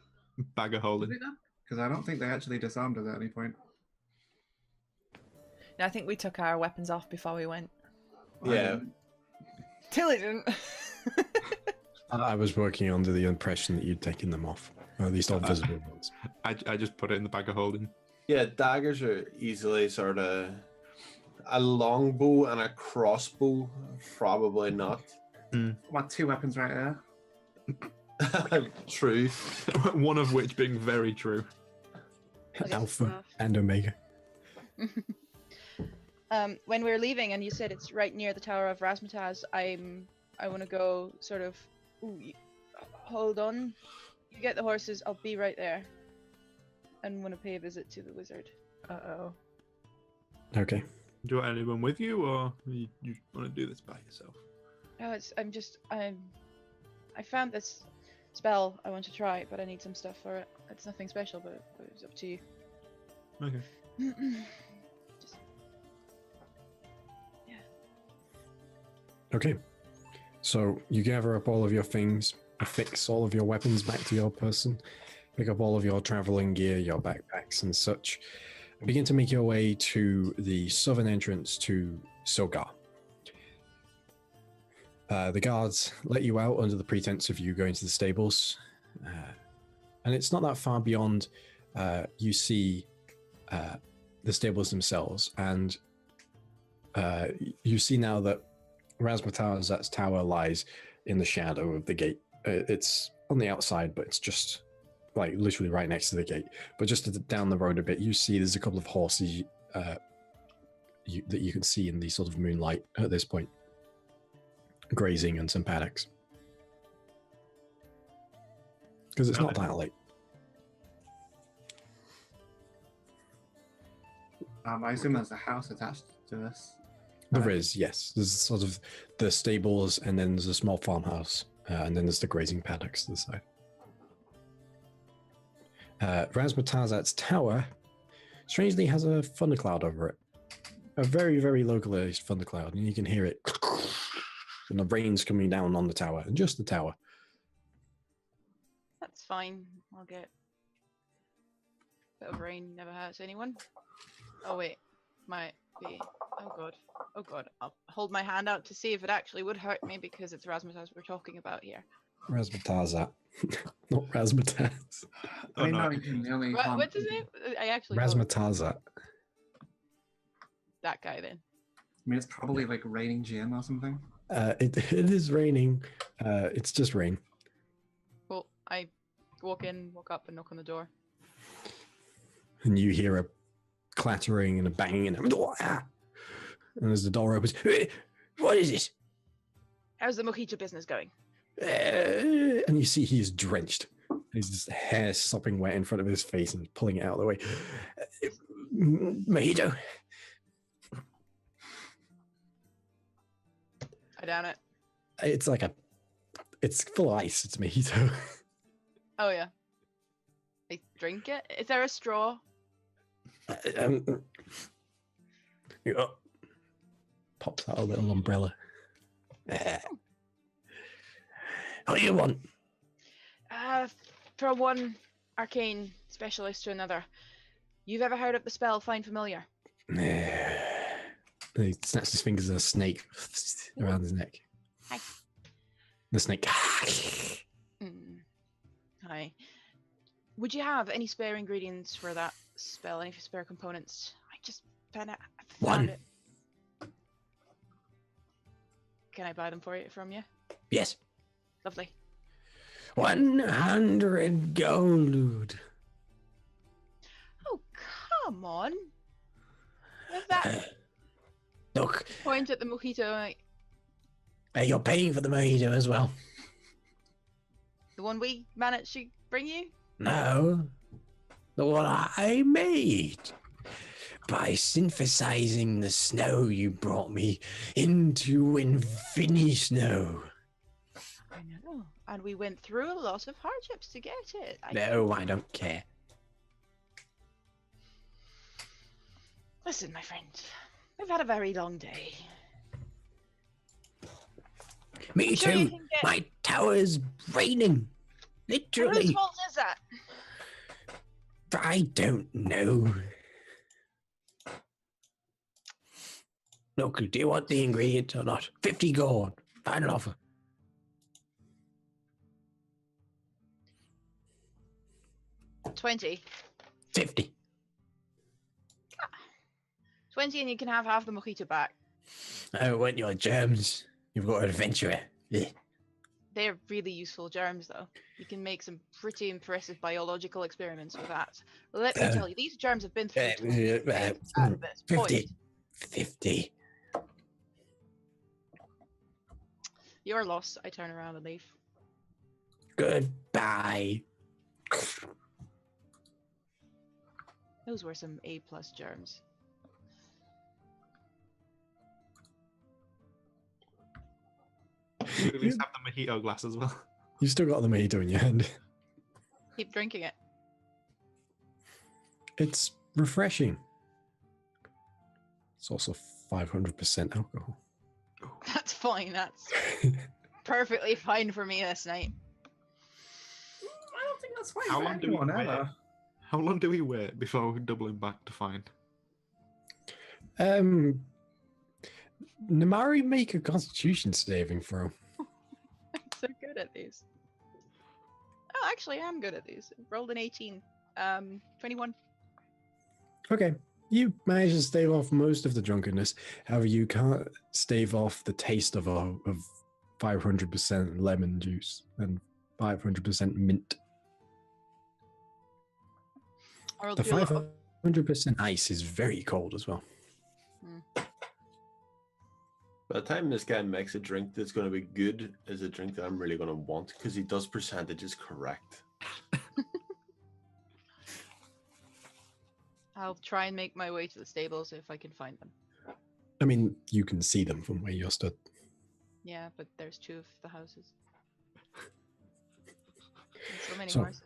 Bag of holding. Because I don't think they actually disarmed us at any point. Yeah, I think we took our weapons off before we went. Yeah. Tilly didn't. I was working under the impression that you'd taken them off, or at least all visible ones. I just put it in the bag of holding. Yeah, daggers are easily sort of a longbow and a crossbow. Probably not. What, 2 weapons right there? True. One of which being very true. Okay, Alpha enough. and Omega. When we're leaving, and you said it's right near the Tower of Razmataz, I want to go sort of. Ooh, hold on. You get the horses. I'll be right there. and want to pay a visit to the wizard. Uh-oh. Okay. Do you want anyone with you, or you want to do this by yourself? Oh, I found this spell I want to try, but I need some stuff for it. It's nothing special, but it's up to you. Okay. Just, yeah. Okay. So you gather up all of your things, affix all of your weapons back to your person, pick up all of your traveling gear, your backpacks and such, and begin to make your way to the southern entrance to Sogar. The guards let you out under the pretense of you going to the stables, and it's not that far beyond. You see the stables themselves, and you see now that Razmataz's tower lies in the shadow of the gate. It's on the outside, but it's just like literally right next to the gate. But just down the road a bit, you see there's a couple of horses that you can see in the sort of moonlight at this point, grazing, and some paddocks. Because it's not that late. I assume there's a house attached to this. There is, yes. There's sort of the stables, and then there's a small farmhouse, and then there's the grazing paddocks to the side. Razmataz's tower, strangely, has a thundercloud over it. A very, very localized thundercloud, and you can hear it. And the rain's coming down on the tower, and just the tower. That's fine. I'll get a bit of rain. Never hurts anyone. Oh wait, might be. Oh god. Oh god. I'll hold my hand out to see if it actually would hurt me, because it's Razmataz we're talking about here. Razmataz, not Razmataz. I mean, no, you can only harm- What's his name? I actually. Razmataz. That guy then. I mean, it's probably like raining GM or something. It is raining. It's just rain. Well, I walk up and knock on the door. And you hear a clattering and a banging and as the door opens, what is it? How's the mojito business going? And you see he's drenched. His just hair sopping wet in front of his face and pulling it out of the way. Mojito. I down it. It's full of ice. It's mojito. Oh yeah. I drink it. Is there a straw? Pops out a little umbrella. What do you want? For one arcane specialist to another. You've ever heard of the spell Find Familiar? He snaps his fingers and a snake around his neck. Hi. The snake. Hi. Would you have any spare ingredients for that spell? Any spare components? I just found it. Can I buy them from you? Yes. Lovely. 100 gold. Oh, come on. Where's that? Look, Point at the mojito. Like, you're paying for the mojito as well. the one we managed to bring you? No, the one I made. By synthesizing the snow you brought me into infinity snow. I know. And we went through a lot of hardships to get it. No, I don't care. Listen, my friend. We've had a very long day. Me I'm sure you too. can get- My tower's raining. Literally. Whose fault is that? I don't know. Look, do you want the ingredient or not? 50 gold. Final offer. 20. 50. 20 and you can have half the mojito back. I want your germs. You've got an adventurer. Yeah. They're really useful germs, though. You can make some pretty impressive biological experiments with that. Let me tell you, these germs have been through at this 50. point. 50. You're lost. I turn around and leave. Goodbye. Those were some A+ germs. You at least have the mojito glass as well. You still got the mojito in your hand. Keep drinking it. It's refreshing. It's also 500% alcohol. That's fine. That's perfectly fine for me this night. I don't think that's fine How for long do we anyone wait? ever. How long do we wait before doubling back to fine? Namari, make a Constitution saving throw. I'm so good at these. Oh, actually, I'm good at these. Rolled an 18. 21. Okay, you manage to stave off most of the drunkenness. However, you can't stave off the taste of 500% lemon juice and 500% mint. I'll The do a little- 500% ice is very cold as well. By the time this guy makes a drink that's going to be good, is a drink that I'm really going to want because he does percentages correct. I'll try and make my way to the stables if I can find them. I mean, you can see them from where you're stood. Yeah, but there's 2 of the houses. And so many So- horses.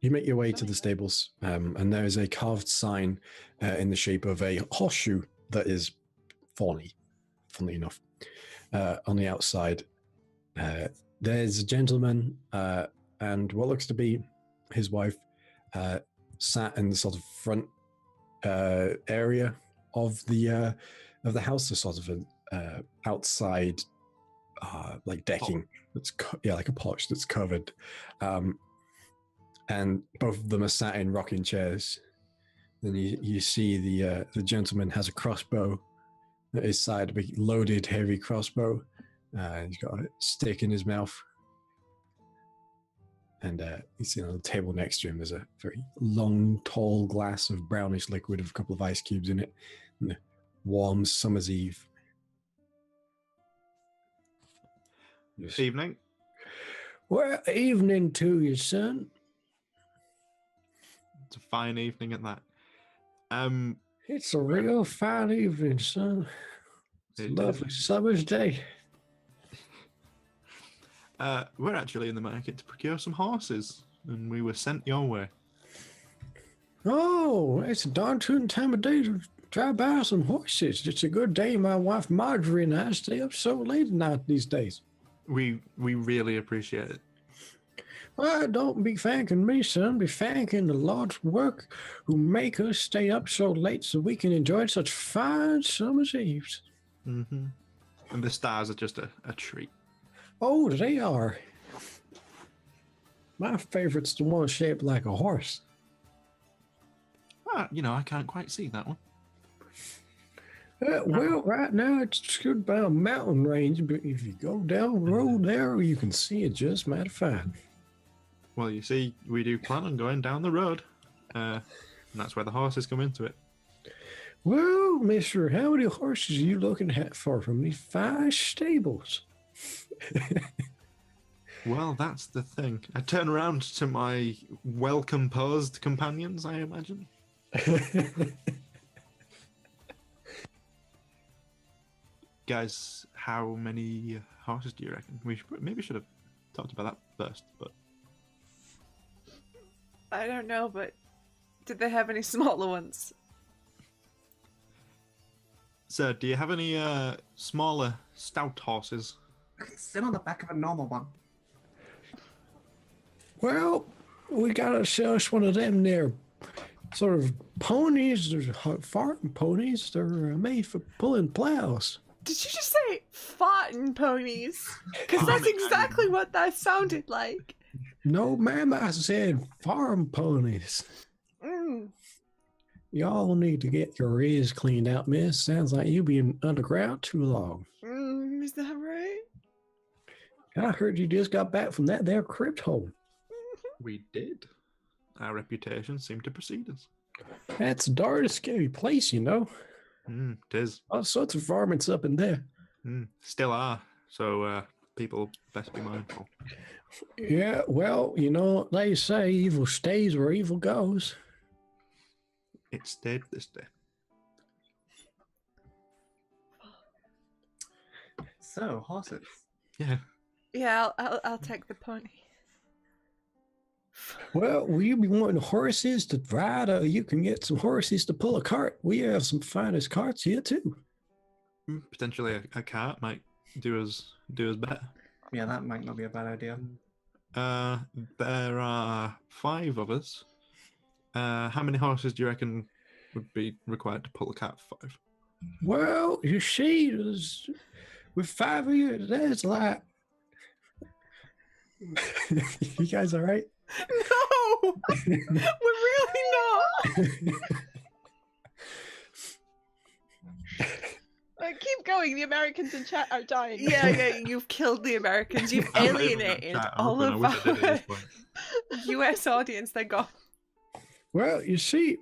You make your way to Funny, the huh? stables, and there is a carved sign in the shape of a horseshoe that is funnily enough. On the outside, there's a gentleman and what looks to be his wife sat in the sort of front area of the house, the sort of an outside like decking that's like a porch that's covered. And both of them are sat in rocking chairs. Then you see the gentleman has a crossbow at his side, a big loaded, heavy crossbow. He's got a stick in his mouth. And you see on the table next to him, there's a very long, tall glass of brownish liquid with a couple of ice cubes in it. And a warm summer's eve. Just, Evening. well, evening to you, son. It's a fine evening at that. It's a real fine evening, son. It's a It is. lovely summer's day. We're actually in the market to procure some horses, and we were sent your way. Oh, it's a darn tootin' time of day to try buy some horses. It's a good day. My wife Marjorie and I stay up so late at night these days. We really appreciate it. Well, don't be thanking me, son. Be thanking the Lord's work who make us stay up so late so we can enjoy such fine summer's eves. Mm-hmm. And the stars are just a treat. Oh, they are. My favorite's the one shaped like a horse. I can't quite see that one. Well, right now it's stood by a mountain range, but if you go down the road there, you can see it just mighty fine. Well, you see, we do plan on going down the road, and that's where the horses come into it. Well, mister, how many horses are you looking at for from these 5 stables? Well, that's the thing. I turn around to my well-composed companions, I imagine. Guys, how many horses do you reckon? We maybe should have talked about that first, but I don't know, but did they have any smaller ones? sir, do you have any smaller, stout horses? I can sit on the back of a normal one. Well, we gotta sell us one of them there sort of ponies. There's farm ponies. They're made for pulling plows. Did you just say farting ponies? Because that's exactly what that sounded like. No, ma'am, I said farm ponies. Mm. Y'all need to get your ears cleaned out, miss. Sounds like you been underground too long. Is that right? I heard you just got back from that there crypt hole. We did. Our reputation seemed to precede us. That's a darn scary place, you know. It is. All sorts of varmints up in there. Still are. So people best be mindful. Yeah, well, you know what they say, evil stays where evil goes. it stayed this day. So, horses. Yeah. Yeah, I'll take the pony. Well, will you be wanting horses to ride? You can get some horses to pull a cart. We have some finest carts here too. Potentially a cart might do us better. Yeah, that might not be a bad idea. There are 5 of us. How many horses do you reckon would be required to pull a cart for 5? Well, you see, with 5 of you, that's like. You guys all right? No, we're really not. Keep going. The Americans in chat are dying. Yeah, you've killed the Americans. You've I'm not even alienated that all open. of I wish I did at our this point. US audience. They're gone. Well, you see,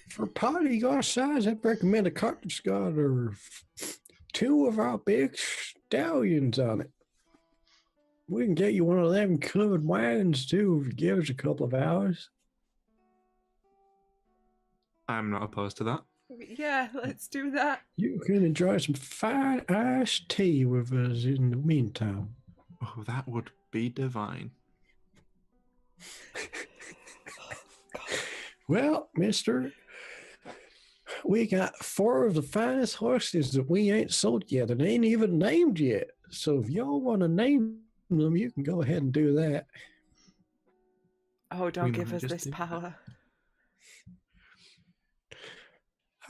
for a party your size, I'd recommend a cart that's got 2 of our big stallions on it. We can get you one of them covered wagons too if you give us a couple of hours. I'm not opposed to that. Yeah, let's do that. You can enjoy some fine iced tea with us in the meantime. Oh, that would be divine. Well, mister, we got 4 of the finest horses that we ain't sold yet and ain't even named yet. So if y'all want to name them, you can go ahead and do that. Oh, don't We give might us just this do that. power.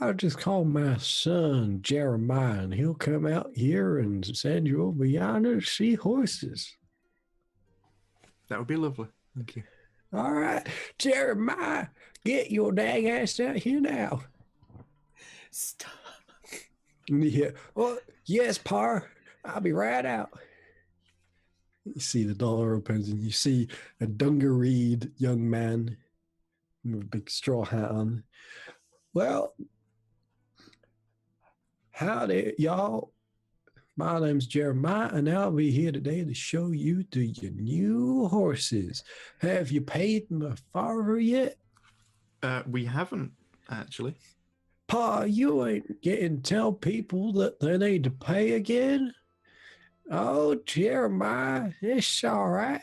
I'll just call my son Jeremiah and he'll come out here and send you over yonder to see horses. That would be lovely. Thank you. All right, Jeremiah, get your dang ass out here now. Stop. Yeah. Oh, yes, Par. I'll be right out. You see the door opens and you see a dungareed young man with a big straw hat on. Well, howdy, y'all. My name's Jeremiah, and I'll be here today to show you to your new horses. Have you paid my father yet? We haven't, actually. Pa, you ain't getting tell people that they need to pay again? Oh, Jeremiah, it's all right.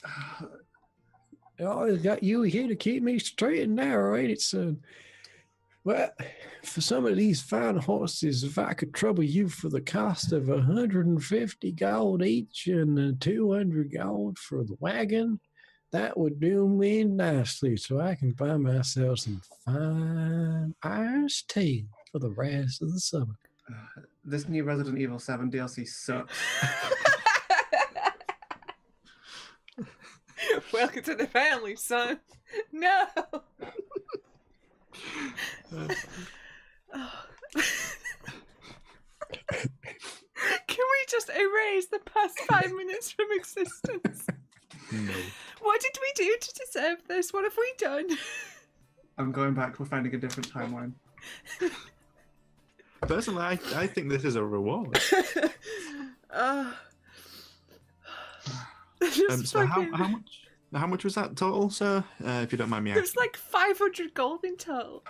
I always got you here to keep me straight and narrow, ain't it, son? Well, for some of these fine horses, if I could trouble you for the cost of 150 gold each and 200 gold for the wagon, that would do me nicely so I can buy myself some fine iced tea for the rest of the summer. This new Resident Evil 7 DLC sucks. Welcome to the family, son. No. Oh. Can we just erase the past 5 minutes from existence? No. What did we do to deserve this? What have we done? I'm going back. We're finding a different timeline. Personally, I think this is a reward. So how much was that total, sir? If you don't mind me asking. It was like 500 gold in total.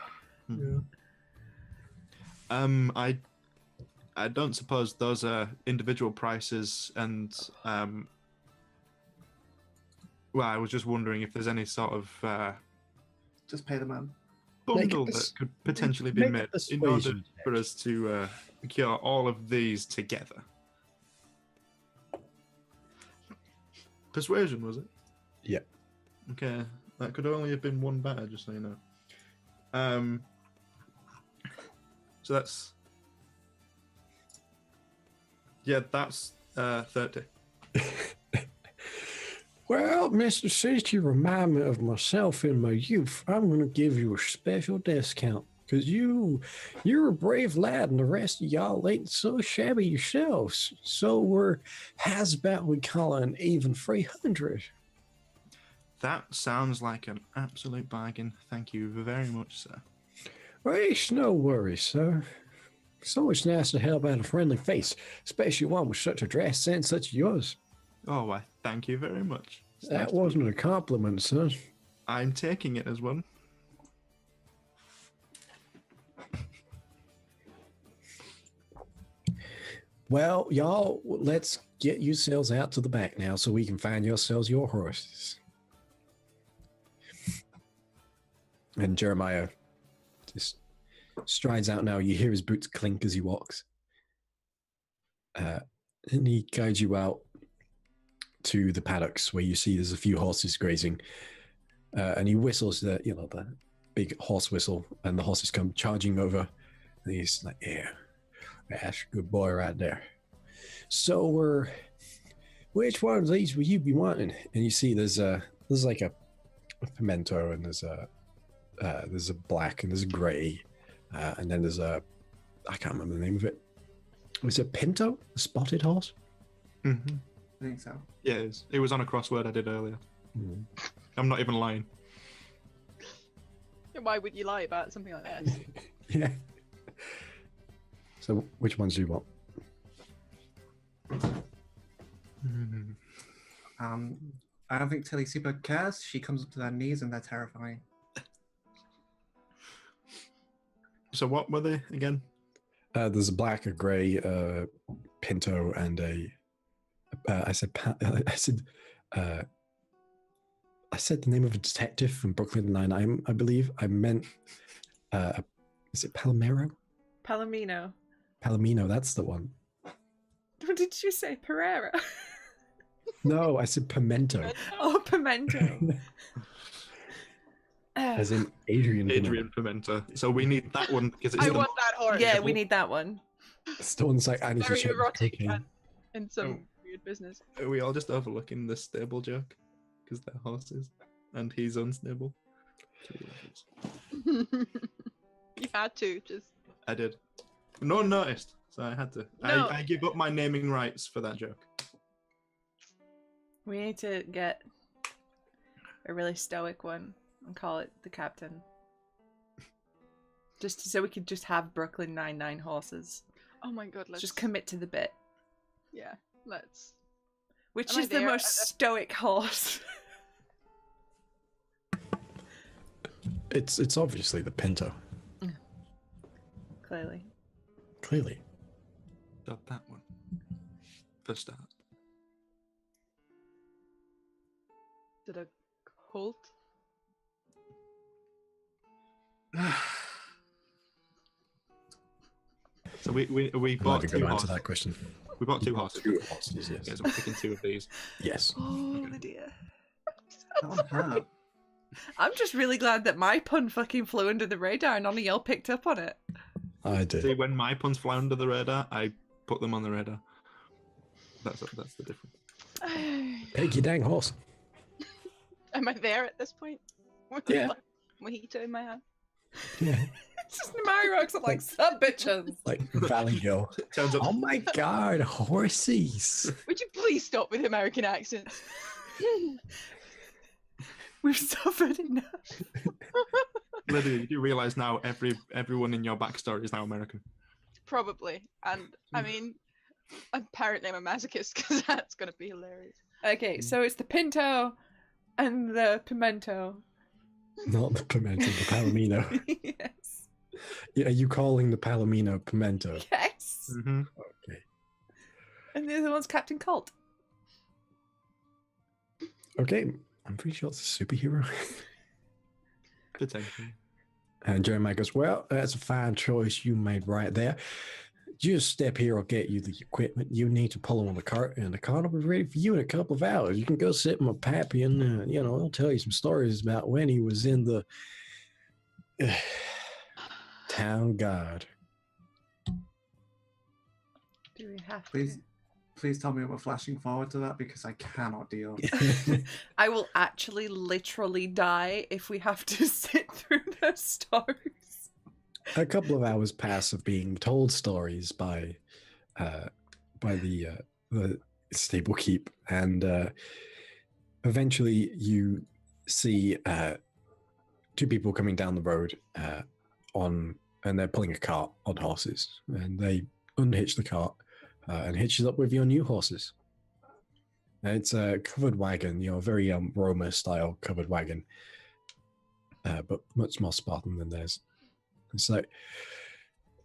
Yeah. I don't suppose those are individual prices, and well, I was just wondering if there's any sort of Just pay the man. bundle that could potentially be made in order for us to procure all of these together. Persuasion, was it? Yeah. Okay, that could only have been one better, just so you know. So that's... Yeah, that's 30. Well, Mr. Since you remind me of myself in my youth, I'm going to give you a special discount. Because you're a brave lad and the rest of y'all ain't so shabby yourselves. So how's about we call it an even 300? That sounds like an absolute bargain. Thank you very much, sir. Well, it's no worries, sir. It's always nice to help out a friendly face, especially one with such a dress sense such as yours. Oh, why, thank you very much. It's nice That to meet wasn't you. a compliment, son. I'm taking it as one. Well, y'all, let's get yourselves out to the back now so we can find yourselves your horses. And Jeremiah just strides out now. You hear his boots clink as he walks. And he guides you out to the paddocks where you see there's a few horses grazing. And he whistles the big horse whistle, and the horses come charging over. And he's like, yeah, that's a good boy right there. So which one of these will you be wanting? And you see there's like a pimento, and there's a black, and there's a gray, and then there's I can't remember the name of it. Was it Pinto, a spotted horse? Mm-hmm. I think so. Yeah, it was on a crossword I did earlier. I'm not even lying. Why would you lie about something like that? Yeah. So which ones do you want? I don't think Tilly super cares. She comes up to their knees and they're terrifying. So what were they again? There's a black, a gray, Pinto, and I said the name of a detective from Brooklyn Nine-Nine, I believe. I meant, is it Palomero? Palomino. Palomino, that's the one. What did you say? Pereira? No, I said Pimento. Oh, Pimento. As in Adrian Pimento. So we need that one because it's I the want that horse. Yeah, we need that one. It's the one's like Annie's Very erotic and some weird business. Are we all just overlooking the stable joke? Because they're horses and he's unstable. You had to just. I did. No one noticed, so I had to. No. I give up my naming rights for that joke. We need to get a really stoic one and call it the Captain. Just so we could just have Brooklyn Nine-Nine horses. Oh my god, let's Just commit to the bit. Yeah, let's. Which Am I is the there? most stoic horse? It's obviously the Pinto. Clearly. Clearly. Got that one. For start. Did a colt? So we I'm bought not two going to answer horses. that question. We bought two horses. Two horses, yes. Okay, so we're picking two of these. Yes. Oh, Lydia. That one hurt. I'm just really glad that my pun fucking flew under the radar and none of y'all picked up on it. I did. See, when my puns fly under the radar, I put them on the radar. That's the difference. Take your dang horse. Am I there at this point? With Yeah. the mojito in my hand. Yeah. It's just my rocks are like sub bitches. Like Valley Girl. Turns up. Oh my god, horses. Would you please stop with American accents? We've suffered enough. Lydia, you do realise now everyone in your backstory is now American. Probably. And I mean, apparently I'm a masochist because that's going to be hilarious. Okay, so it's the Pinto and the Pimento. Not the Pimento, the Palomino. Yes. Yeah, are you calling the Palomino Pimento? Yes. Mm-hmm. Okay. And the other one's Captain Colt. Okay, I'm pretty sure it's a superhero. Potentially. And Jeremiah goes, well, that's a fine choice you made right there. Just step here, I'll get you the equipment you need to pull on the cart, and the cart will be ready for you in a couple of hours. You can go sit with my pappy, and, he'll tell you some stories about when he was in the town guard. Do we have Please tell me we're flashing forward to that because I cannot deal. to? I will actually literally die if we have to sit through those stories. A couple of hours pass of being told stories by the stable keep, and eventually you see two people coming down the road and they're pulling a cart on horses, and they unhitch the cart and hitch it up with your new horses. And it's a covered wagon, very Roma style covered wagon, but much more Spartan than theirs. It's like,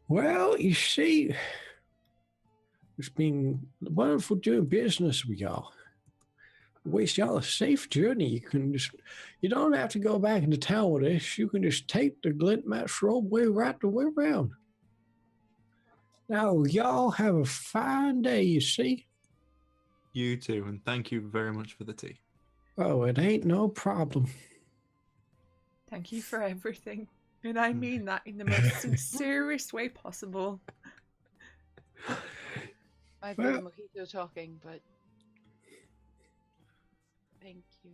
well, you see, It's been wonderful doing business with y'all. Wish y'all a safe journey. You don't have to go back into town with this. You can just take the Glint Match roadway right the way around. Now, y'all have a fine day, you see? You too, and thank you very much for the tea. Oh, it ain't no problem. Thank you for everything. And I mean that in the most sincerest way possible. Might be the mojito talking, but thank you.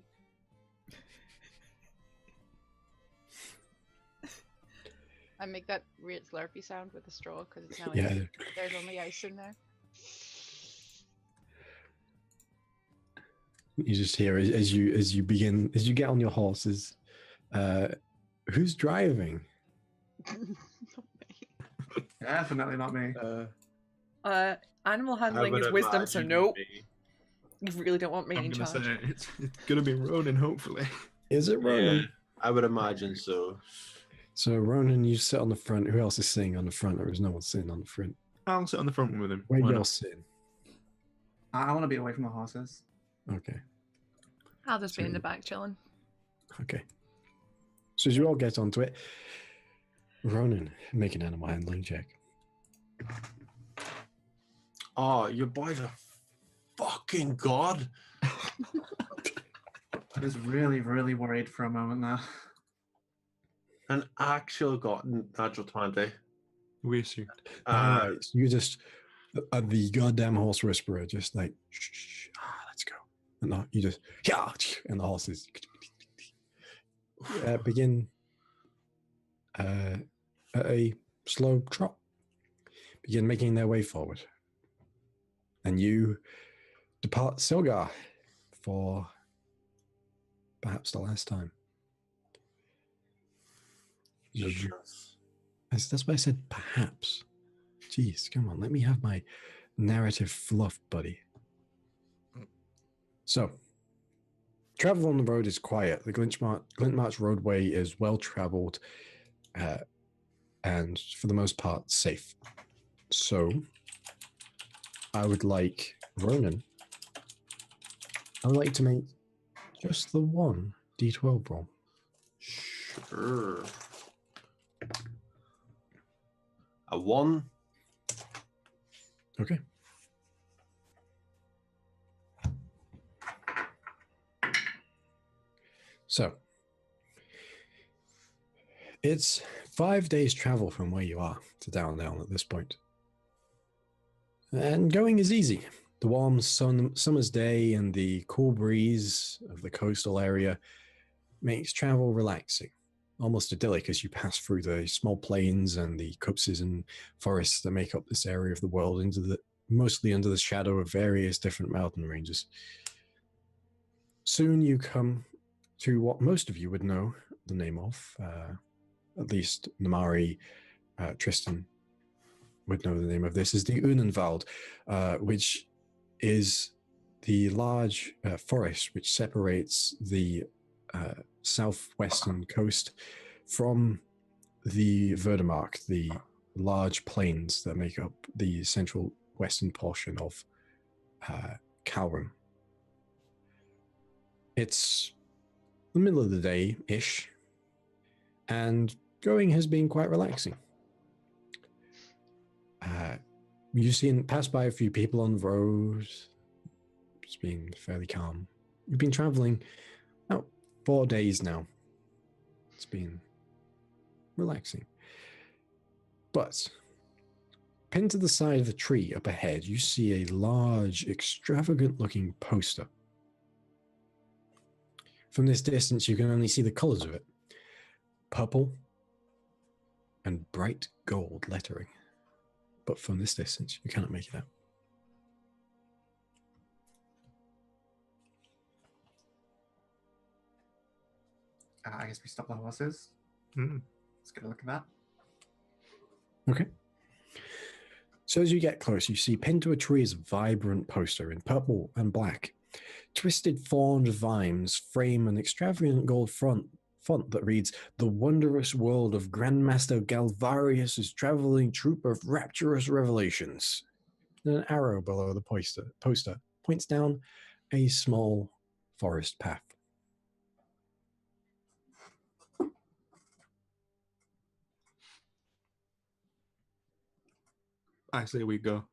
I make that weird slurpy sound with the straw because it's now there's only ice in there. You just hear as you get on your horses. Who's driving? Definitely not me. Animal handling is wisdom, so nope. You really don't want me I'm in gonna charge. say it's gonna be Ronan, hopefully. Is it Ronan? Yeah, I would imagine so. So Ronan, you sit on the front. Who else is sitting on the front? There is no one sitting on the front. I'll sit on the front with him. Where Why y'all not? sitting? I want to be away from the horses. Okay. I'll just be in the back chilling. Okay. So as you all get onto it, Ronan, make an animal handling check. Oh, your boy's a fucking god. I was really, really worried for a moment there. An actual god, natural 20. We assumed. Alright, so you just the goddamn horse whisperer, just like let's go. And you just and the horses begin at a slow trot. Begin making their way forward. And you depart Silgar for perhaps the last time. That's why I said perhaps. Jeez, come on, let me have my narrative fluff, buddy. So, travel on the road is quiet. The Glint March roadway is well traveled and, for the most part, safe. So, I would like Ronan. I would like to make just the one D12 roll. Sure. A 1. Okay. So, it's 5 days travel from where you are to down at this point. And going is easy. The warm summer's day and the cool breeze of the coastal area makes travel relaxing, almost idyllic as you pass through the small plains and the copses and forests that make up this area of the world, mostly under the shadow of various different mountain ranges. Soon you come to what most of you would know the name of, at least Namari, Tristan would know the name of this, is the Unenwald, which is the large forest which separates the southwestern coast from the Verdemark, the large plains that make up the central western portion of Kalrum. It's the middle of the day-ish, and going has been quite relaxing. You've passed by a few people on the road. It's been fairly calm. You've been traveling about 4 days now. It's been relaxing. But pinned to the side of a tree up ahead, you see a large, extravagant-looking poster. From this distance, you can only see the colors of it. Purple and bright gold lettering. But from this distance, you cannot make it out. I guess we stop the horses. Let's get a look at that. Okay. So as you get close, you see pinned to a tree is a vibrant poster in purple and black. Twisted formed vines frame an extravagant gold font that reads, "The wondrous world of Grandmaster Galvarius' traveling troupe of rapturous revelations." and an arrow below the poster points down a small forest path. I say we go.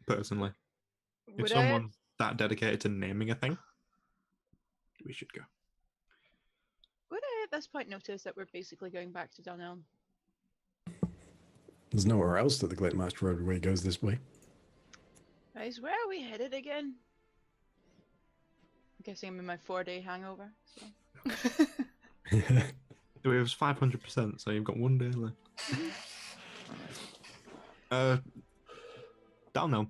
Personally, if Would I, someone's that dedicated to naming a thing, we should go. would I at this point notice that we're basically going back to Dunelm? There's nowhere else that the Glitmaster Roadway goes this way. Guys, where are we headed again? I'm guessing I'm in my 4-day hangover. So. It was 500%, so you've got 1 day left. Down now.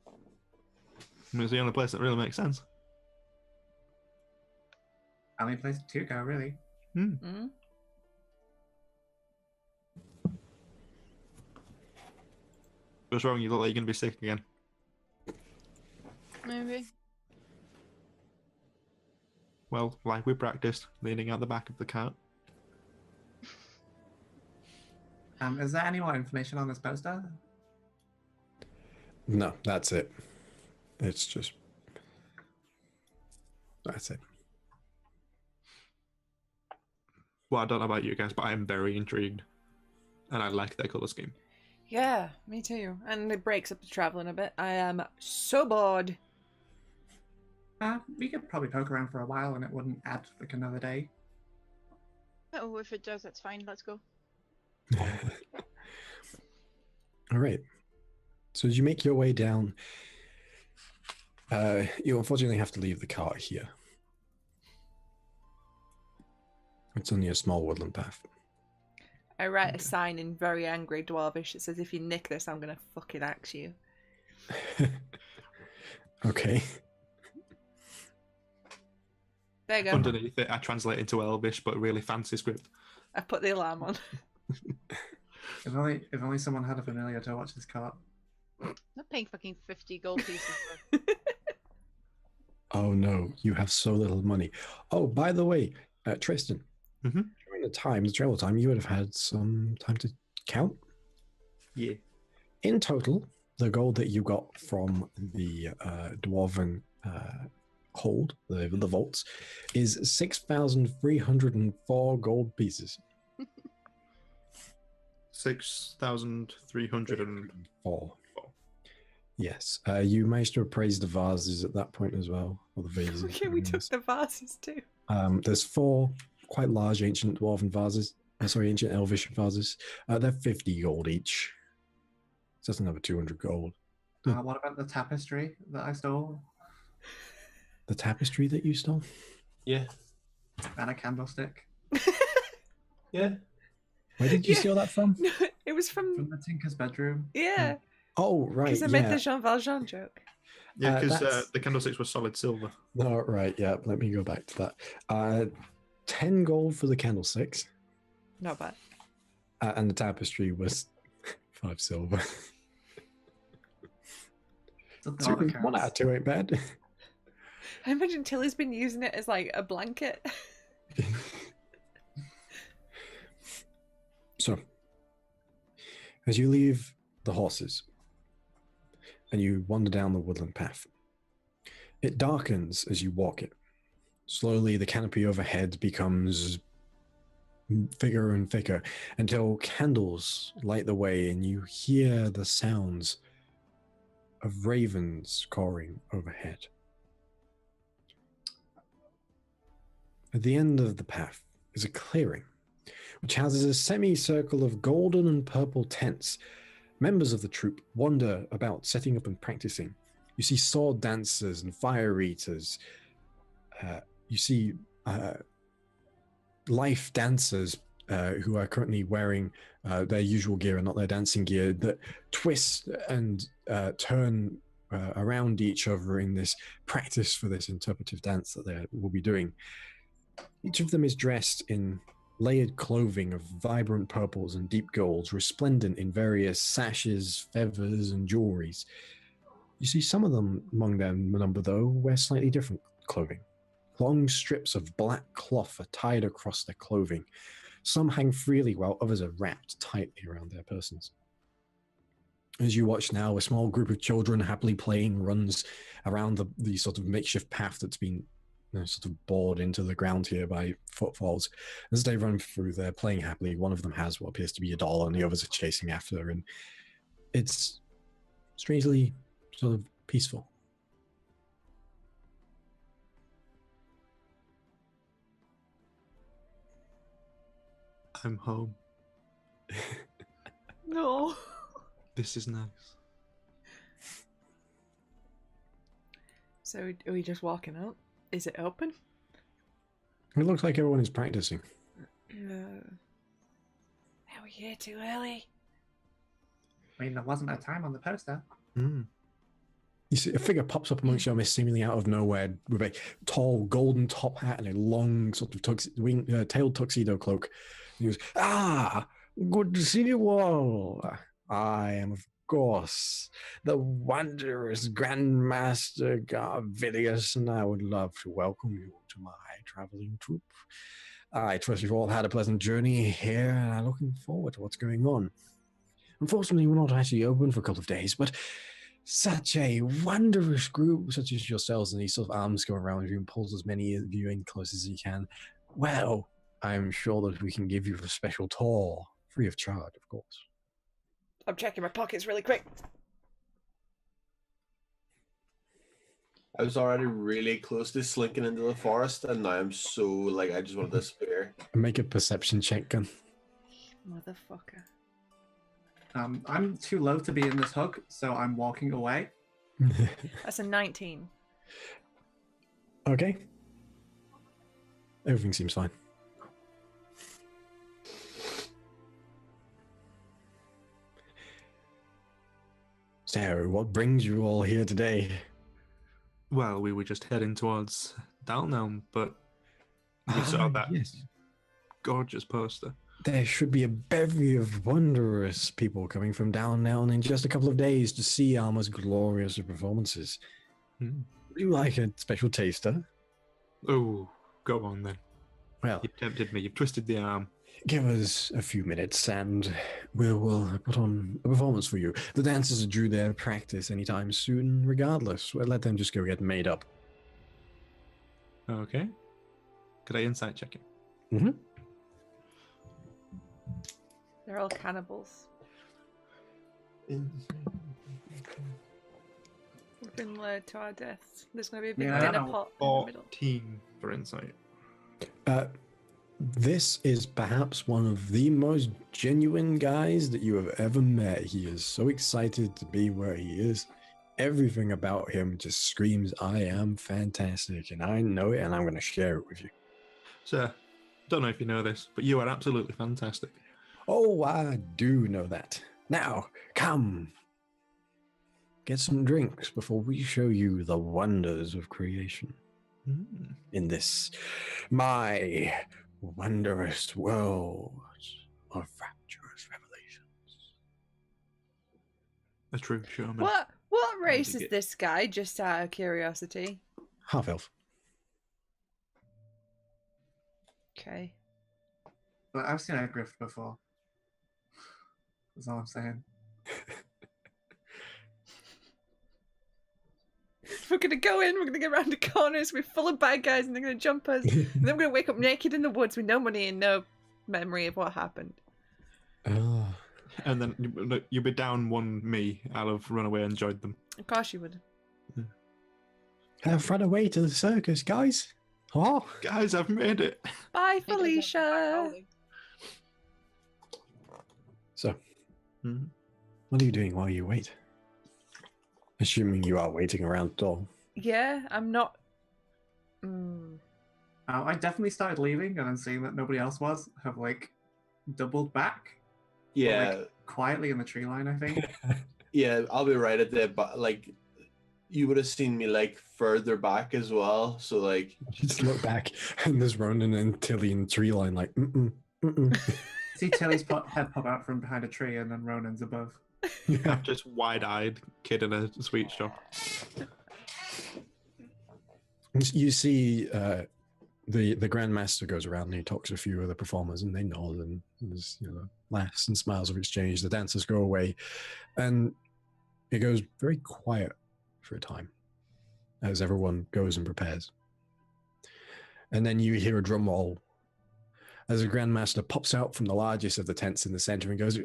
I mean, it's the only place that really makes sense. Only place to go, really. Mm. What's wrong? You look like you're going to be sick again. Maybe. Well, like we practiced, leaning out the back of the cart. Is there any more information on this poster? No, that's it. It's just... That's it. Well, I don't know about you guys, but I am very intrigued. And I like their colour scheme. Yeah, me too. And it breaks up the traveling a bit. I am so bored. We could probably poke around for a while and it wouldn't add like another day. Oh, if it does, that's fine. Let's go. All right. So as you make your way down, you unfortunately have to leave the cart here. It's only a small woodland path. I write a sign in very angry Dwarvish that says, if you nick this, I'm going to fucking axe you. Okay. There you go. Underneath it, I translate into Elvish, but really fancy script. I put the alarm on. If only someone had a familiar to watch this cart. Not paying fucking 50 gold pieces for. Oh no, you have so little money. Oh, by the way, Tristan, Mhm. during the travel time, you would have had some time to count. Yeah. In total, the gold that you got from the dwarven hold, the vaults, is 6,304 gold pieces. 6,304. Yes. You managed to appraise the vases at that point as well, or the vases. Yeah, we took the vases too. There's 4 quite large ancient dwarven vases. Ancient elvish vases. They're 50 gold each. So that's another 200 gold. What about the tapestry that I stole? The tapestry that you stole? Yeah. And a candlestick Yeah. Where did you steal that from? No, it was from from... the Tinker's bedroom. Yeah, Oh, right. because I made the Jean Valjean joke. Yeah, because that's- the candlesticks were solid silver. No, right. Yeah, let me go back to that. 10 gold for the candlesticks. Not bad. And the tapestry was 5 silver. It's a So lot of 1 out of 2 ain't bad. I imagine Tilly's been using it as like a blanket. So, as you leave the horses and you wander down the woodland path, it darkens as you walk it. Slowly, the canopy overhead becomes thicker and thicker until candles light the way and you hear the sounds of ravens cawing overhead. At the end of the path is a clearing, which houses a semicircle of golden and purple tents. Members of the troop wander about, setting up and practicing. You see sword dancers and fire eaters. You see life dancers who are currently wearing their usual gear and not their dancing gear, that twist and turn around each other in this practice for this interpretive dance that they will be doing. Each of them is dressed in layered clothing of vibrant purples and deep golds, resplendent in various sashes, feathers, and jewelries. You see some of them among their number, though, wear slightly different clothing. Long strips of black cloth are tied across their clothing. Some hang freely while others are wrapped tightly around their persons. As you watch now, a small group of children happily playing runs around the sort of makeshift path that's been sort of bored into the ground here by footfalls. As they run through, they're playing happily. One of them has what appears to be a doll, and the others are chasing after, and it's strangely sort of peaceful. I'm home. No. This is nice. So are we just walking out? Is it open? It looks like everyone is practicing. Are we here too early? I mean, there wasn't a time on the poster. Mm. You see a figure pops up amongst your midst, seemingly out of nowhere, with a tall golden top hat and a long sort of tailed tuxedo cloak. He goes, "Ah, good to see you all. I am, of course, the wondrous Grandmaster Garvilius, and I would love to welcome you to my traveling troupe. I trust you've all had a pleasant journey here, and I'm looking forward to what's going on. Unfortunately, we're not actually open for a couple of days, but such a wondrous group, such as yourselves," and he sort of arms go around you and pulls as many of you in close as he can. "Well, I'm sure that we can give you a special tour, free of charge, of course." I'm checking my pockets really quick. I was already really close to slinking into the forest, and now I'm so like I just want to disappear. Make a perception check, Gun. Motherfucker. I'm too low to be in this hug, so I'm walking away. That's a 19. Okay. Everything seems fine. So, what brings you all here today? Well, we were just heading towards Dalnelm, but we saw that Yes. gorgeous poster. There should be a bevy of wondrous people coming from down now in just a couple of days to see Alma's glorious performances. Mm. Would you like a special taster? Oh, go on then. Well, You've tempted me. You've twisted the arm. give us a few minutes and we'll put on a performance for you. The dancers are due their practice anytime soon, regardless. We'll let them just go get made up. Okay. Could I insight check it? Mm-hmm. They're all cannibals. We've been lured to our deaths. There's going to be a big Yeah, I dinner know. pot in the middle. 14 for insight. This is perhaps one of the most genuine guys that you have ever met. He is so excited to be where he is. Everything about him just screams, "I am fantastic," and I know it, and I'm going to share it with you. Sir, don't know if you know this, but you are absolutely fantastic. Oh, I do know that. Now, come. Get some drinks before we show you the wonders of creation. Mm. In this, my wondrous world of rapturous revelations. A true showman. What race dig is it. this guy, just out of curiosity? Half-elf. Okay. But I've seen a grift before. That's all I'm saying. We're going to go in, we're going to get around the corners, we're full of bad guys, and they're going to jump us. And then we're going to wake up naked in the woods with no money and no memory of what happened. Oh. And then you'll be down one me. I'll have run away and joined them. Of course you would. Run away to the circus, guys. Oh. Guys, I've made it. Bye, He doesn't Felicia. start rolling. So, Mhm. what are you doing while you wait? Assuming you are waiting around the door. Yeah, I'm not. I definitely started leaving, and then seeing that nobody else was, have like doubled back. Yeah, Like, quietly in the tree line, I think. yeah, I'll be right at the but like you would have seen me like further back as well. So like Just look back, and there's Ronan and Tilly in the tree line, like, See Tilly's head pop out from behind a tree, and then Ronan's above. Yeah. I'm just wide-eyed kid in a sweet shop. You see the Grandmaster goes around and he talks to a few of the performers, and they nod, and there's laughs and smiles are exchanged. The dancers go away, and it goes very quiet for a time as everyone goes and prepares. And then you hear a drum roll as the Grandmaster pops out from the largest of the tents in the center and goes,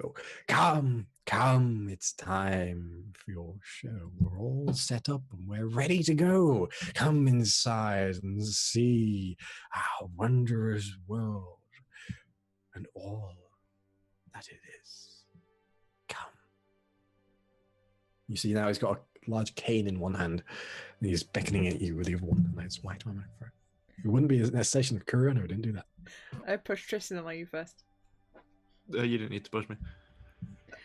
"Come, come, it's time for your show. We're all set up and we're ready to go. Come inside and see our wondrous world and all that it is. Come." You see now he's got a large cane in one hand and he's beckoning at you with the other one. And it's white on my throat. It wouldn't be a session of Kureon if I didn't do that. I pushed Tristan on you first. You didn't need to push me.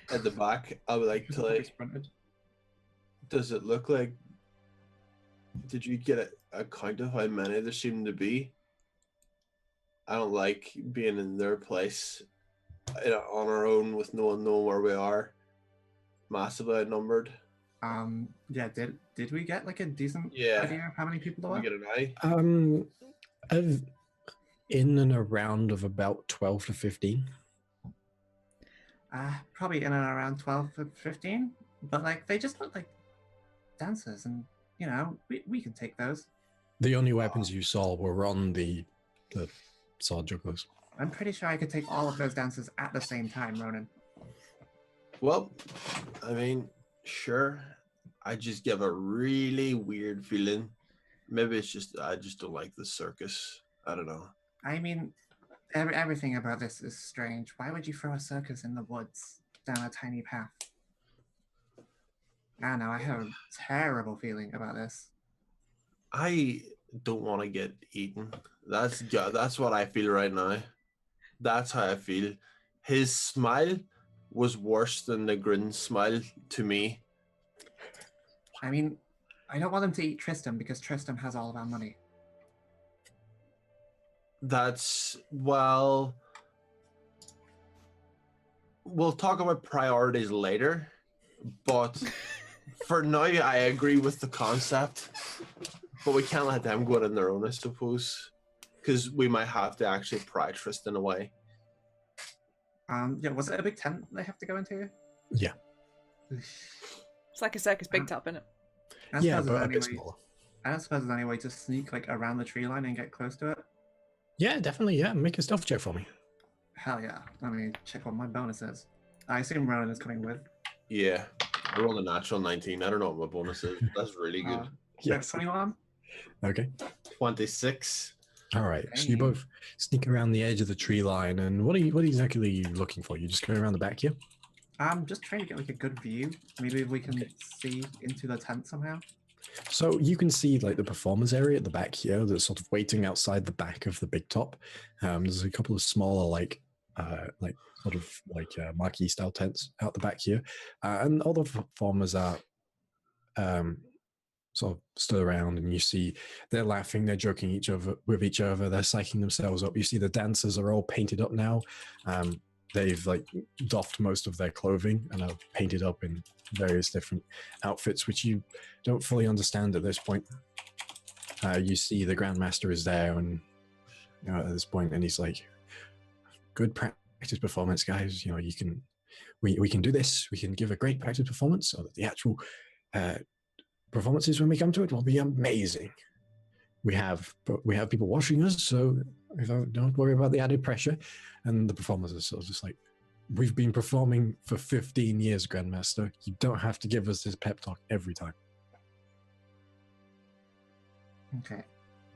At the back, I would like to does it look like, did you get a count of how many there seem to be? I don't like being in their place on our own with no one knowing where we are. Massively outnumbered. Yeah, did we get like a decent Yeah. idea of how many people there We were? get an eye. In and around of about 12 to 15. Probably in and around 12 to 15. But like they just look like dancers, and we can take those. The only weapons you saw were on the sword jugglers. I'm pretty sure I could take all of those dancers at the same time, Ronan. Well, I mean, sure. I just get a really weird feeling. Maybe it's just I just don't like the circus. I don't know. I mean, everything about this is strange. Why would you throw a circus in the woods down a tiny path? I don't know. I have a terrible feeling about this. I don't want to get eaten. That's what I feel right now. That's how I feel. His smile was worse than the grin smile to me. I mean, I don't want them to eat Tristan because Tristan has all of our money. We'll talk about priorities later, but for now I agree with the concept, but we can't let them go on their own, I suppose, because we might have to actually pry Tristan away. Yeah, was it a big tent they have to go into? Yeah. It's like a circus big top, isn't it? Yeah, but a bit smaller. I don't suppose there's any way to sneak like around the tree line and get close to it. Yeah, definitely. Yeah, make a stealth check for me. Hell yeah. Let me check what my bonus is. I assume Ronan is coming with. Yeah, I rolled a natural 19. I don't know what my bonus is. That's really good. Yes. 21? Okay. 26. All right. So you both sneak around the edge of the tree line, and what exactly are you looking for? You just go around the back here? I'm just trying to get like a good view. Maybe we can see into the tent somehow. So you can see like the performers area at the back here that's sort of waiting outside the back of the big top. There's a couple of smaller marquee style tents out the back here. And all the performers are sort of stood around, and you see they're laughing, they're joking with each other, they're psyching themselves up. You see the dancers are all painted up now. They've like doffed most of their clothing and are painted up in various different outfits, which you don't fully understand at this point. You see the Grandmaster is there, and at this point, and he's like, "Good practice performance, guys. We can do this. We can give a great practice performance, so that the actual performances, when we come to it, will be amazing. We have people watching us, so don't worry about the added pressure." And the performers are sort of just like, "We've been performing for 15 years, Grandmaster. You don't have to give us this pep talk every time." Okay.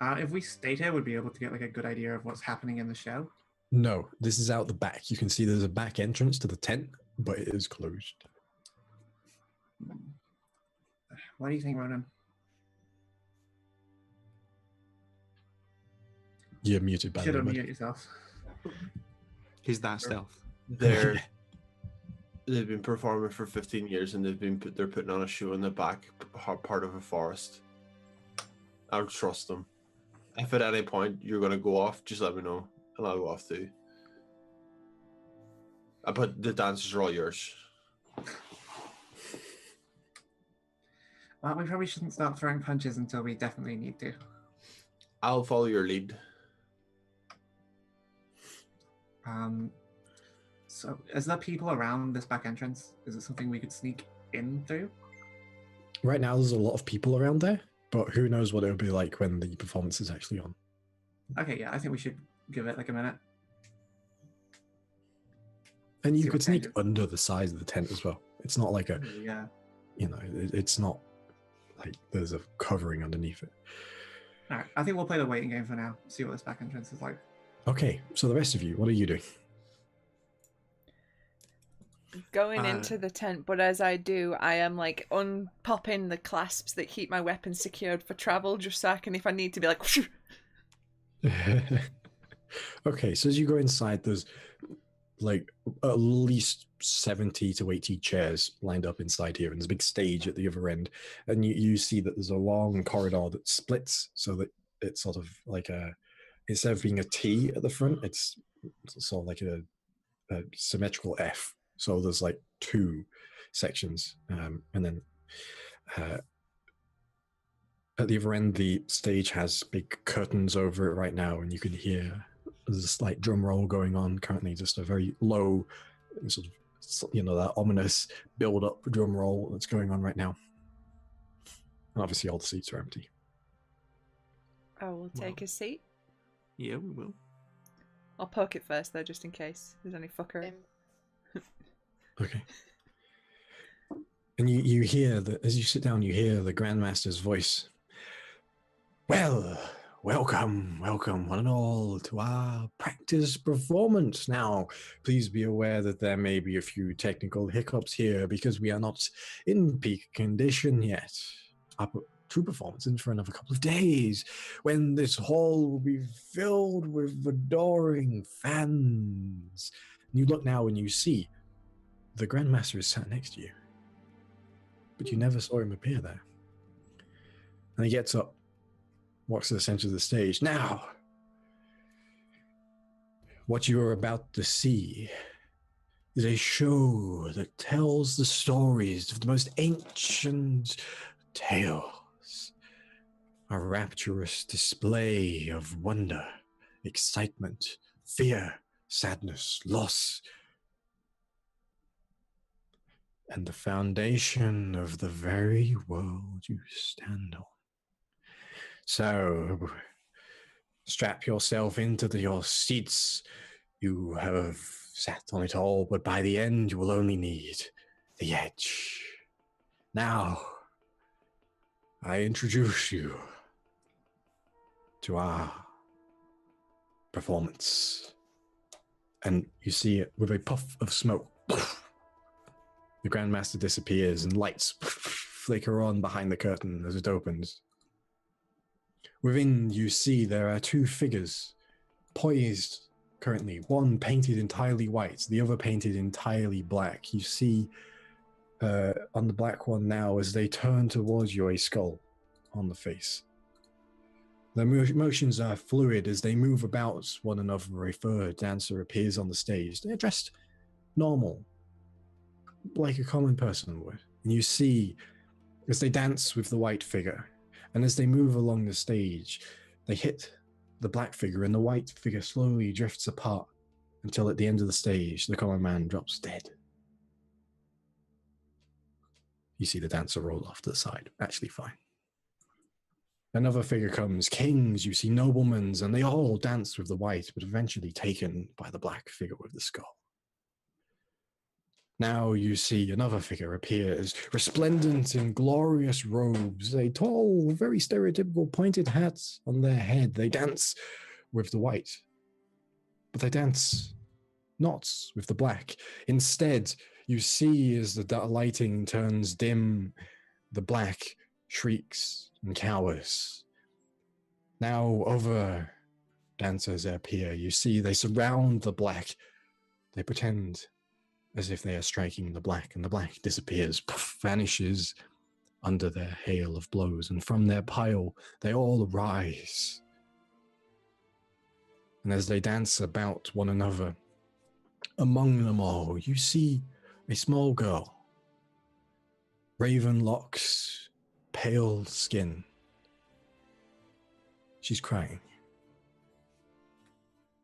If we stayed here, we'd be able to get like a good idea of what's happening in the show. No, this is out the back. You can see there's a back entrance to the tent, but it is closed. What do you think, Ronan? You're muted by You should the way. unmute yourself. Is that stealth? They've been performing for 15 years, and they're putting on a show in the back part of a forest. I would trust them. If at any point you're going to go off, just let me know, and I'll go off too. But the dancers are all yours. Well, we probably shouldn't start throwing punches until we definitely need to. I'll follow your lead. So, is there people around this back entrance? Is it something we could sneak in through? Right now, there's a lot of people around there, but who knows what it'll be like when the performance is actually on. Okay, yeah, I think we should give it like a minute. And you See could what sneak changes. under the sides of the tent as well. It's not like a, Yeah. it's not like there's a covering underneath it. All right, I think we'll play the waiting game for now. See what this back entrance is like. Okay, so the rest of you, what are you doing? Going into the tent, but as I do, I am like unpopping the clasps that keep my weapons secured for travel, just so I can, if I need to, be like. Okay, so as you go inside, there's like at least 70 to 80 chairs lined up inside here, and there's a big stage at the other end, and you see that there's a long corridor that splits so that it's sort of like instead of being a T at the front, it's sort of like a symmetrical F. So there's like two sections, and then at the other end, the stage has big curtains over it right now, and you can hear there's a slight drum roll going on currently, just a very low, sort of, that ominous build-up drum roll that's going on right now. And obviously, all the seats are empty. I will take a seat. Yeah, we will. I'll poke it first, though, just in case there's any fuckery. Okay. And you hear that as you sit down, you hear the Grandmaster's voice. Well, welcome, one and all, to our practice performance. Now, please be aware that there may be a few technical hiccups here because we are not in peak condition yet. Our true performance is for another couple of days, when this hall will be filled with adoring fans. And you look now and you see the Grandmaster is sat next to you, but you never saw him appear there. And he gets up, walks to the center of the stage. Now, what you are about to see is a show that tells the stories of the most ancient tales. A rapturous display of wonder, excitement, fear, sadness, loss, and the foundation of the very world you stand on. So, strap yourself into your seats. You have sat on it all, but by the end you will only need the edge. Now, I introduce you to our performance. And you see it with a puff of smoke. The Grandmaster disappears and lights flicker on behind the curtain as it opens. Within, you see there are two figures poised currently, one painted entirely white, the other painted entirely black. You see on the black one now, as they turn towards you, a skull on the face. Their motions are fluid as they move about one another. A third dancer appears on the stage. They're dressed normal, like a common person would. And you see, as they dance with the white figure, and as they move along the stage, they hit the black figure, and the white figure slowly drifts apart until at the end of the stage, the common man drops dead. You see the dancer roll off to the side, actually fine. Another figure comes, kings, you see noblemen, and they all dance with the white, but eventually taken by the black figure with the skull. Now you see another figure appears, resplendent in glorious robes, a tall, very stereotypical pointed hat on their head. They dance with the white, but they dance not with the black. Instead, you see as the lighting turns dim, the black shrieks and cowers. Now other dancers appear. You see they surround the black. They pretend as if they are striking the black, and the black disappears, vanishes under their hail of blows, and from their pile they all rise. And as they dance about one another, among them all, you see a small girl, raven locks, pale skin. She's crying.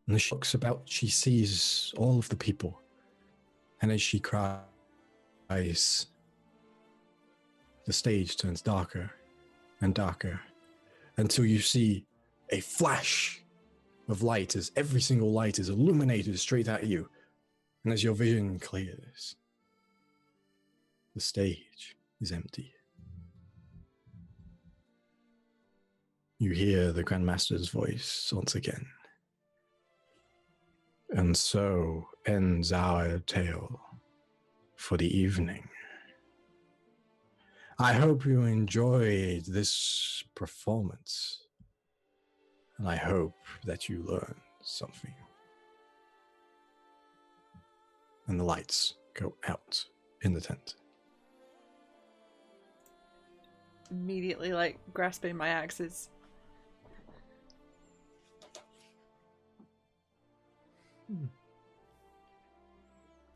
And as she looks about, she sees all of the people. And as she cries, the stage turns darker and darker until you see a flash of light as every single light is illuminated straight at you. And as your vision clears, the stage is empty. You hear the Grandmaster's voice once again. And so ends our tale for the evening. I hope you enjoyed this performance. And I hope that you learned something. And the lights go out in the tent. Immediately, like, grasping my axes.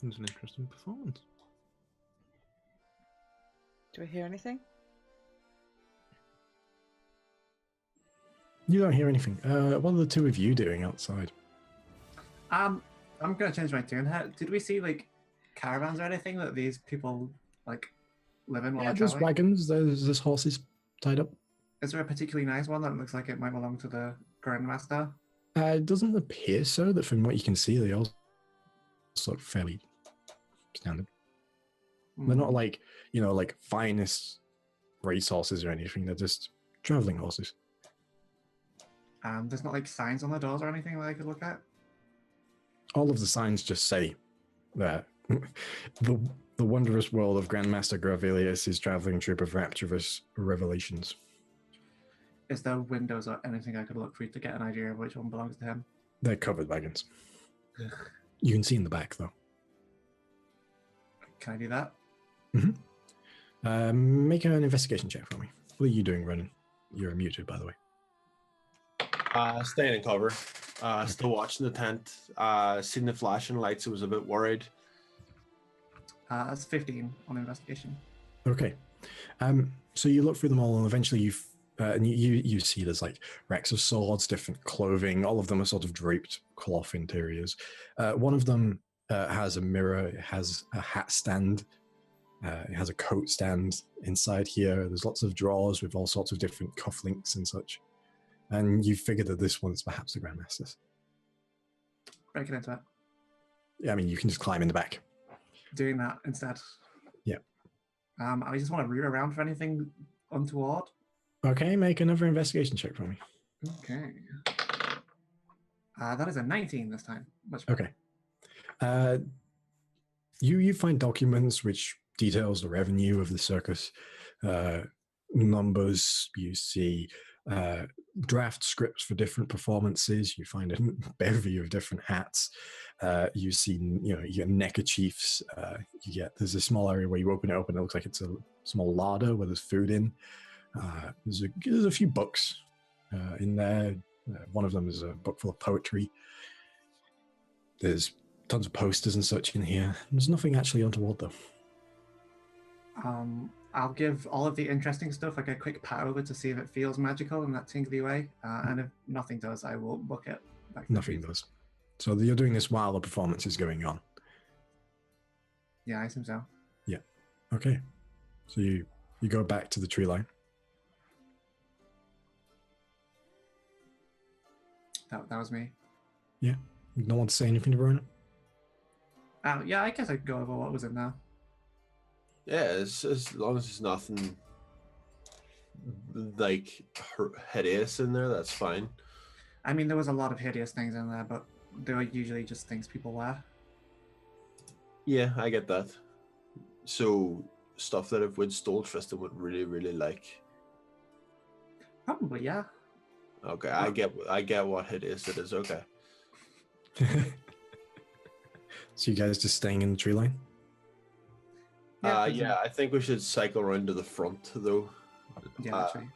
It was an interesting performance. Do I hear anything? You don't hear anything. What are the two of you doing outside? I'm gonna change my tune. Did we see like caravans or anything that these people like live in while Yeah, they're there's traveling? wagons, there's horses tied up. Is there a particularly nice one that looks like it might belong to the Grandmaster? It doesn't appear so, that from what you can see, they all look fairly standard. They're not like, like finest race horses or anything. They're just traveling horses. There's not like signs on the doors or anything that I could look at? All of the signs just say that the wondrous world of Grandmaster Gravelius is traveling troop of rapturous revelations. Is there windows or anything I could look through to get an idea of which one belongs to him? They're covered wagons. You can see in the back, though. Can I do that? Make an investigation check for me. What are you doing, Ronan? You're muted, by the way. Staying in cover. Still watching the tent. Seen the flashing lights. I was a bit worried. That's 15 on investigation. Okay. So you look through them all, and eventually you see there's like racks of swords, different clothing. All of them are sort of draped cloth interiors. One of them has a mirror. It has a hat stand. It has a coat stand inside here. There's lots of drawers with all sorts of different cufflinks and such. And you figure that this one's perhaps the Grandmaster's. Break it into it. Yeah, I mean, you can just climb in the back. Doing that instead. Yeah. I just want to root around for anything untoward. Okay, make another investigation check for me. Okay. That is a 19 this time. Much better. Okay. You find documents which details the revenue of the circus, numbers. You see draft scripts for different performances. You find a bevy of different hats. You see, you get neckerchiefs. There's a small area where you open it up and it looks like it's a small larder where there's food in. There's a few books in there. One of them is a book full of poetry. There's tons of posters and such in here. There's nothing actually untoward, though. I'll give all of the interesting stuff like a quick pat over to see if it feels magical in that tingly way. And if nothing does, I will book it. Nothing does. So you're doing this while the performance is going on? Yeah, I assume so. Yeah. Okay. So you go back to the tree line. That was me. Yeah. You don't want to say anything to Verona? Yeah, I guess I could go over what was in there. Yeah, as long as there's nothing like hideous in there, that's fine. I mean, there was a lot of hideous things in there, but they were usually just things people wear. Yeah, I get that. So stuff that if Wood stole, Tristan would really, really like. Probably, yeah. Okay, I get what hideous it is. Okay. So you guys just staying in the tree line? Yeah, I think we should cycle around to the front though. Yeah, actually.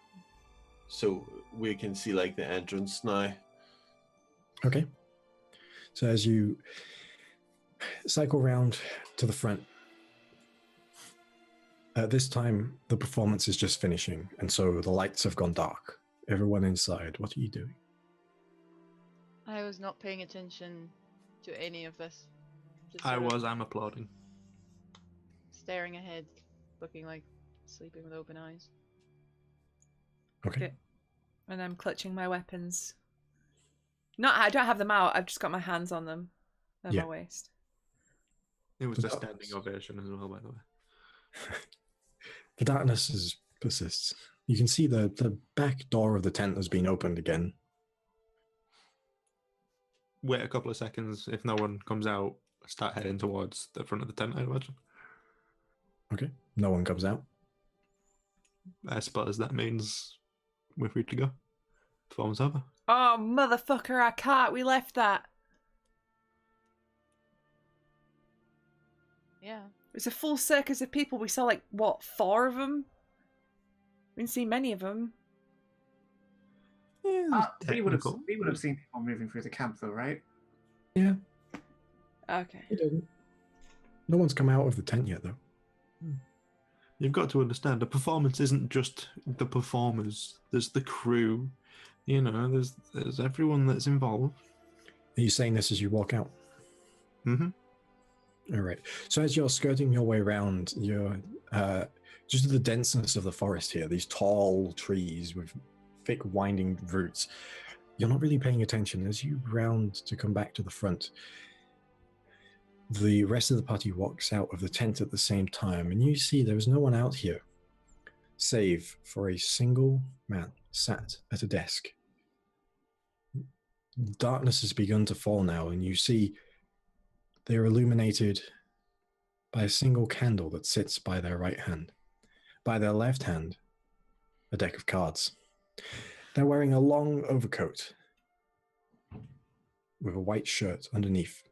So we can see like the entrance now. Okay. So as you cycle round to the front, at this time the performance is just finishing, and so the lights have gone dark. Everyone inside, what are you doing? I was not paying attention to any of this. Just I sort of was. I'm applauding. staring ahead, looking like sleeping with open eyes. Okay. And I'm clutching my weapons. No, I don't have them out. I've just got my hands on them at Yeah. my waist. It was The a standing darkness. ovation as well, by the way. The darkness persists. You can see the back door of the tent has been opened again. Wait a couple of seconds. If no one comes out, start heading towards the front of the tent, I imagine. Okay. No one comes out. I suppose that means we're free to go. Performance over. Oh, motherfucker, I can't. We left that. Yeah. It was a full circus of people. We saw, like, what, 4 of them? We didn't see many of them. Yeah. We would have seen people moving through the camp, though, right? Yeah. Okay. You didn't. No one's come out of the tent yet, though. You've got to understand, a performance isn't just the performers. There's the crew. You know, there's everyone that's involved. Are you saying this as you walk out? Mm-hmm. All right. So as you're skirting your way around, you're just the denseness of the forest here, these tall trees with thick winding roots. You're not really paying attention. As you round to come back to the front, the rest of the party walks out of the tent at the same time, and you see there is no one out here, save for a single man sat at a desk. Darkness has begun to fall now, and you see they're illuminated by a single candle that sits by their right hand. By their left hand, a deck of cards. They're wearing a long overcoat with a white shirt underneath.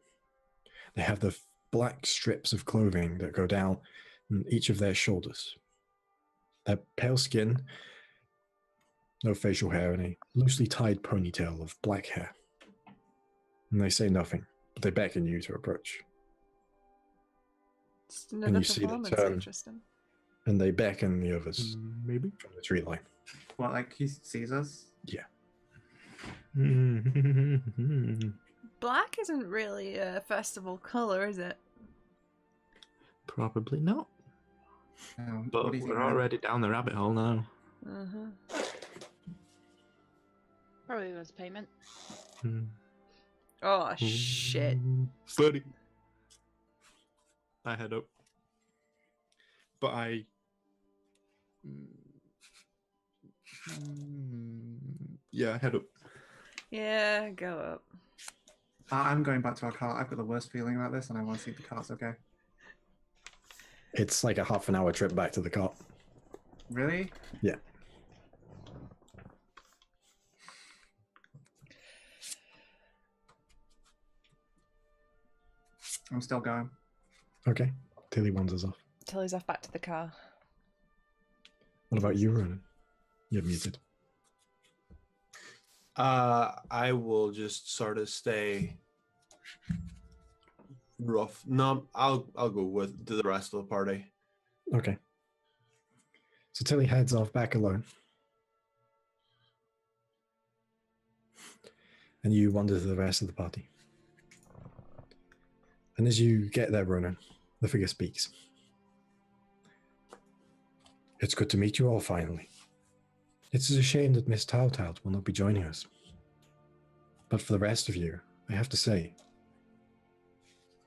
They have the black strips of clothing that go down each of their shoulders. Their pale skin, no facial hair, and a loosely tied ponytail of black hair. And they say nothing, but they beckon you to approach. Just another you see the performance. turn. Interesting. And they beckon the others Maybe. from the tree line. Well, like he sees us. Yeah. Black isn't really a festival color, is it? Probably not. But What do you think, we're man? already down the rabbit hole now. Uh-huh. Probably was payment. Oh, shit. Buddy. I head up. But I... Yeah, I head up. Yeah, go up. I'm going back to our cart. I've got the worst feeling about this, and I want to see if the cart's okay. It's like a half an hour trip back to the cart. Really? Yeah. I'm still going. Okay. Tilly wanders off. Tilly's off back to the car. What about you, Ronan? You're muted. I will just sort of stay rough. No, I'll go with the rest of the party. Okay. So Tilly heads off back alone. And you wander to the rest of the party. And as you get there, Ronan, the figure speaks. It's good to meet you all finally. It's a shame that Miss Tautalt will not be joining us. But for the rest of you, I have to say,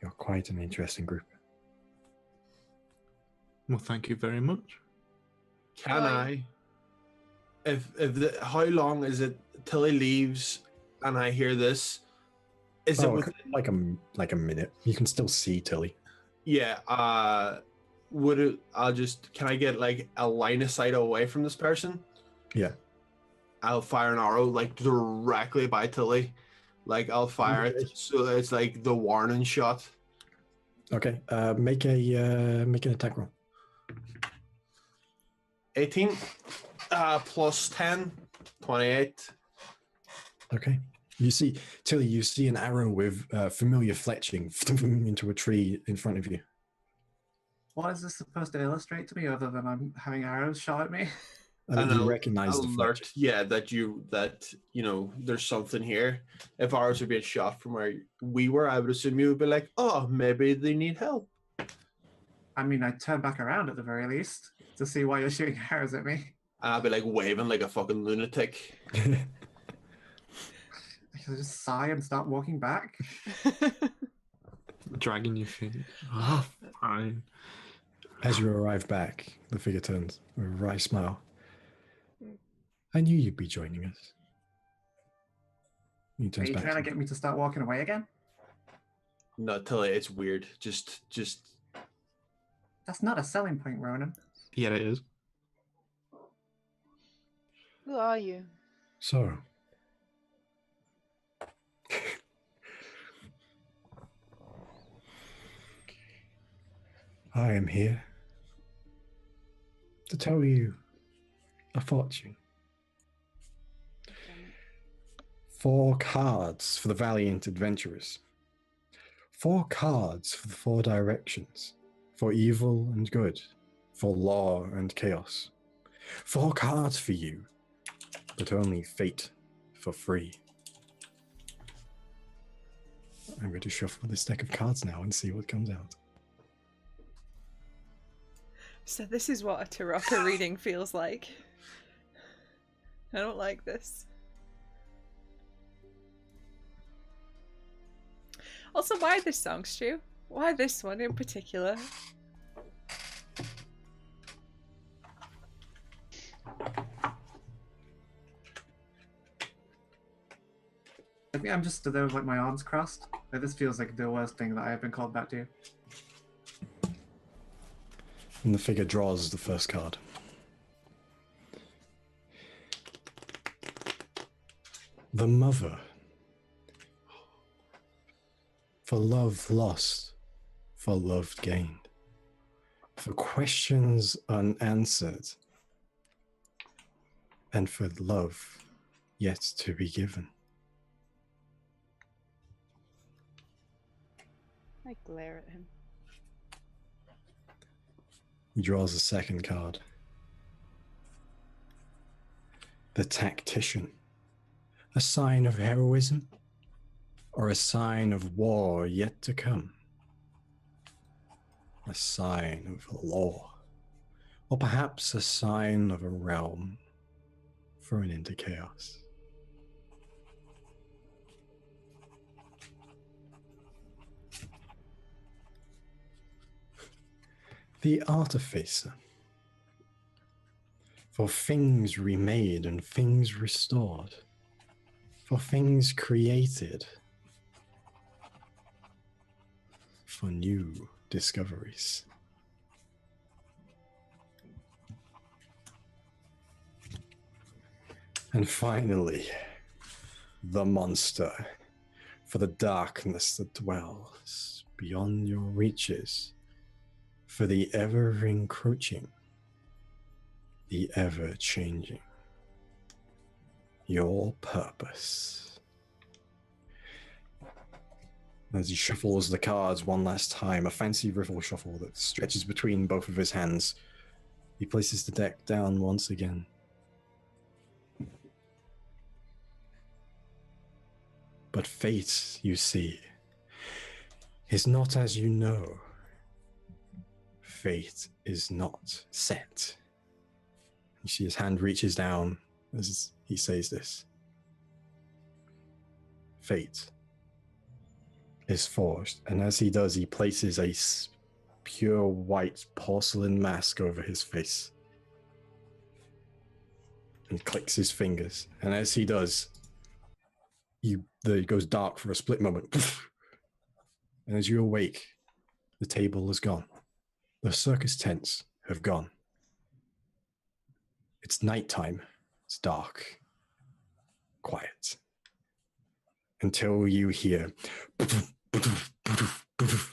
you're quite an interesting group. Well, thank you very much. Can I? How long is it till he leaves and I hear this? Is it within, like a minute? You can still see Tilly. yeah, can I get like a line of sight away from this person? Yeah. I'll fire an arrow like directly by Tilly. Like I'll fire it so it's like the warning shot. Okay. Make an attack roll. 18 plus 10, 28. Okay. You see, Tilly, you see an arrow with familiar fletching into a tree in front of you. What is this supposed to illustrate to me other than I'm having arrows shot at me? And And you recognize the alert, fletcher. yeah, that you know there's something here. If ours were being shot from where we were, I would assume you would be like, oh, maybe they need help. I mean, I'd turn back around at the very least to see why you're shooting arrows at me. And I'd be like waving like a fucking lunatic. I just sigh and start walking back. Dragging your feet. Oh, fine. As you arrive back, the figure turns with a wry smile. I knew you'd be joining us. He Are turns you back trying to you. get me to start walking away again? Not till it's weird. Just That's not a selling point, Ronan. Yeah, it is. Who are you? So, I am here to tell you a fortune. 4 cards for the valiant adventurers. 4 cards for the 4 directions. For evil and good. For law and chaos. 4 cards for you, but only fate for free. I'm going to shuffle this deck of cards now and see what comes out. So this is what a Taraka reading feels like. I don't like this. Also, why this song, Stu? Why this one in particular? I think I'm just stood there with like my arms crossed. Like, this feels like the worst thing that I have been called back to. And the figure draws the first card. The Mother. For love lost, for love gained. For questions unanswered, and for love yet to be given. I glare at him. He draws a second card. The Tactician. A sign of heroism, or a sign of war yet to come? A sign of law, or perhaps a sign of a realm thrown into chaos. The Artificer. For things remade and things restored. For things created. For new discoveries. And finally, the Monster. For the darkness that dwells beyond your reaches. For the ever encroaching, the ever changing. Your purpose. As he shuffles the cards one last time, a fancy riffle shuffle that stretches between both of his hands, he places the deck down once again. But fate, you see, is not as you know. Fate is not set. You see his hand reaches down as he says this. Fate is forged, and as he does, he places a pure white porcelain mask over his face and clicks his fingers. And as he does, it goes dark for a split moment. And as you awake, the table is gone. The circus tents have gone. It's nighttime. It's dark. Quiet. Until you hear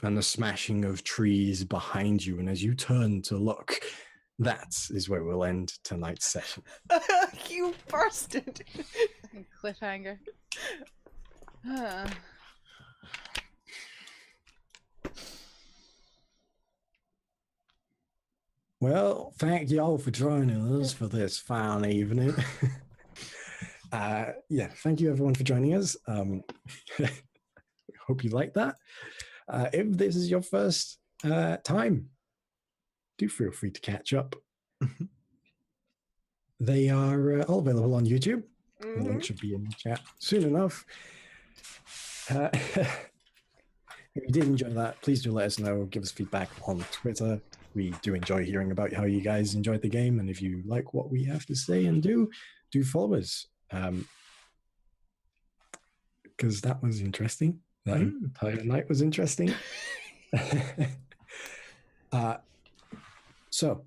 and the smashing of trees behind you. And as you turn to look, that is where we'll end tonight's session. You bastard! Fucking cliffhanger. Well, thank you all for joining us for this fine evening. Yeah, thank you everyone for joining us. Hope you like that. If this is your first time, do feel free to catch up. They are all available on YouTube. The link should be in the chat soon enough. If you did enjoy that, please do let us know. Give us feedback on Twitter. We do enjoy hearing about how you guys enjoyed the game. And if you like what we have to say and do follow us. Because that was interesting. That entire night was interesting. So,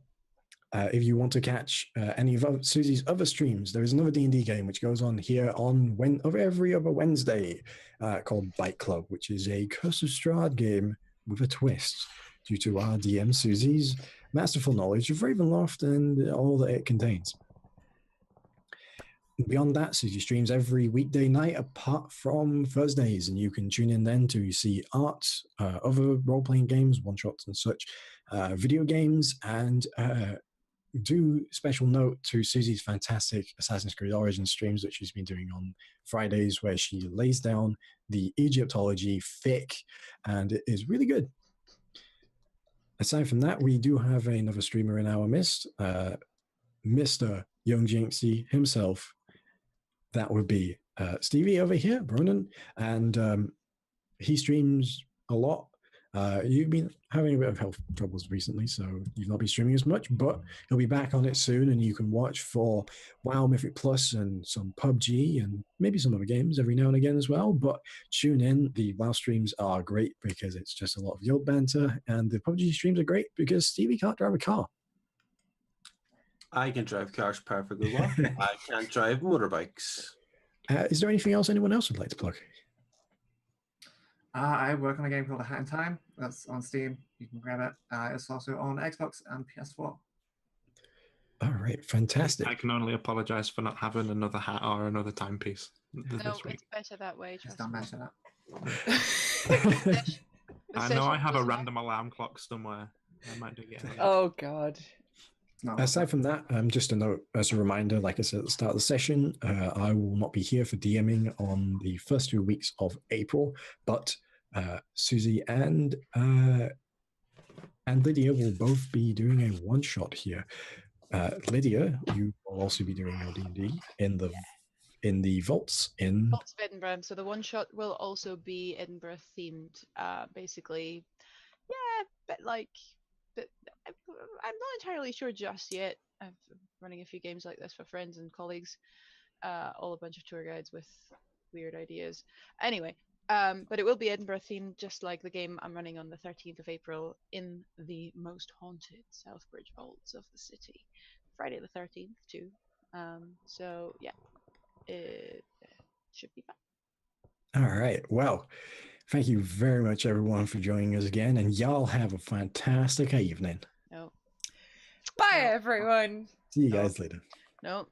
if you want to catch any of Susie's other streams, there is another D&D game which goes on here on every other Wednesday called Bite Club, which is a Curse of Strahd game with a twist due to our DM Susie's masterful knowledge of Ravenloft and all that it contains. Beyond that, Susie streams every weekday night apart from Thursdays, and you can tune in then to see art, other role-playing games, one-shots and such, video games, and do special note to Susie's fantastic Assassin's Creed Origins streams, which she's been doing on Fridays, where she lays down the Egyptology thick, and it is really good. Aside from that, we do have another streamer in our midst, Mr. Young Jinxie himself. That would be Stevie over here, Bronan, and he streams a lot. You've been having a bit of health troubles recently, so you've not been streaming as much, but he'll be back on it soon, and you can watch for WoW Mythic Plus and some PUBG and maybe some other games every now and again as well. But tune in. The WoW streams are great because it's just a lot of Yod banter, and the PUBG streams are great because Stevie can't drive a car. I can drive cars perfectly well. I can't drive motorbikes. Is there anything else anyone else would like to plug? I work on a game called A Hat in Time. That's on Steam. You can grab it. It's also on Xbox and PS4. All right, fantastic. I can only apologise for not having another hat or another timepiece No, this week. it's better that way. Just Trust don't me. mention that. I know I have a random alarm clock somewhere. I might do it. Oh God. No, Aside from that, just a note as a reminder, like I said at the start of the session, I will not be here for DMing on the first 2 weeks of April, but Susie and Lydia will both be doing a one-shot here. Lydia, you will also be doing your D&D in the vaults in Vaults of Edinburgh. So the one shot will also be Edinburgh themed. Basically, yeah, but I'm not entirely sure just yet. I'm running a few games like this for friends and colleagues, all a bunch of tour guides with weird ideas. Anyway, but it will be Edinburgh themed, just like the game I'm running on the 13th of April in the most haunted Southbridge vaults of the city. Friday the 13th too. So yeah, it should be fun. All right. Well, thank you very much, everyone, for joining us again, and y'all have a fantastic evening. No. Bye, everyone. See you guys later. No.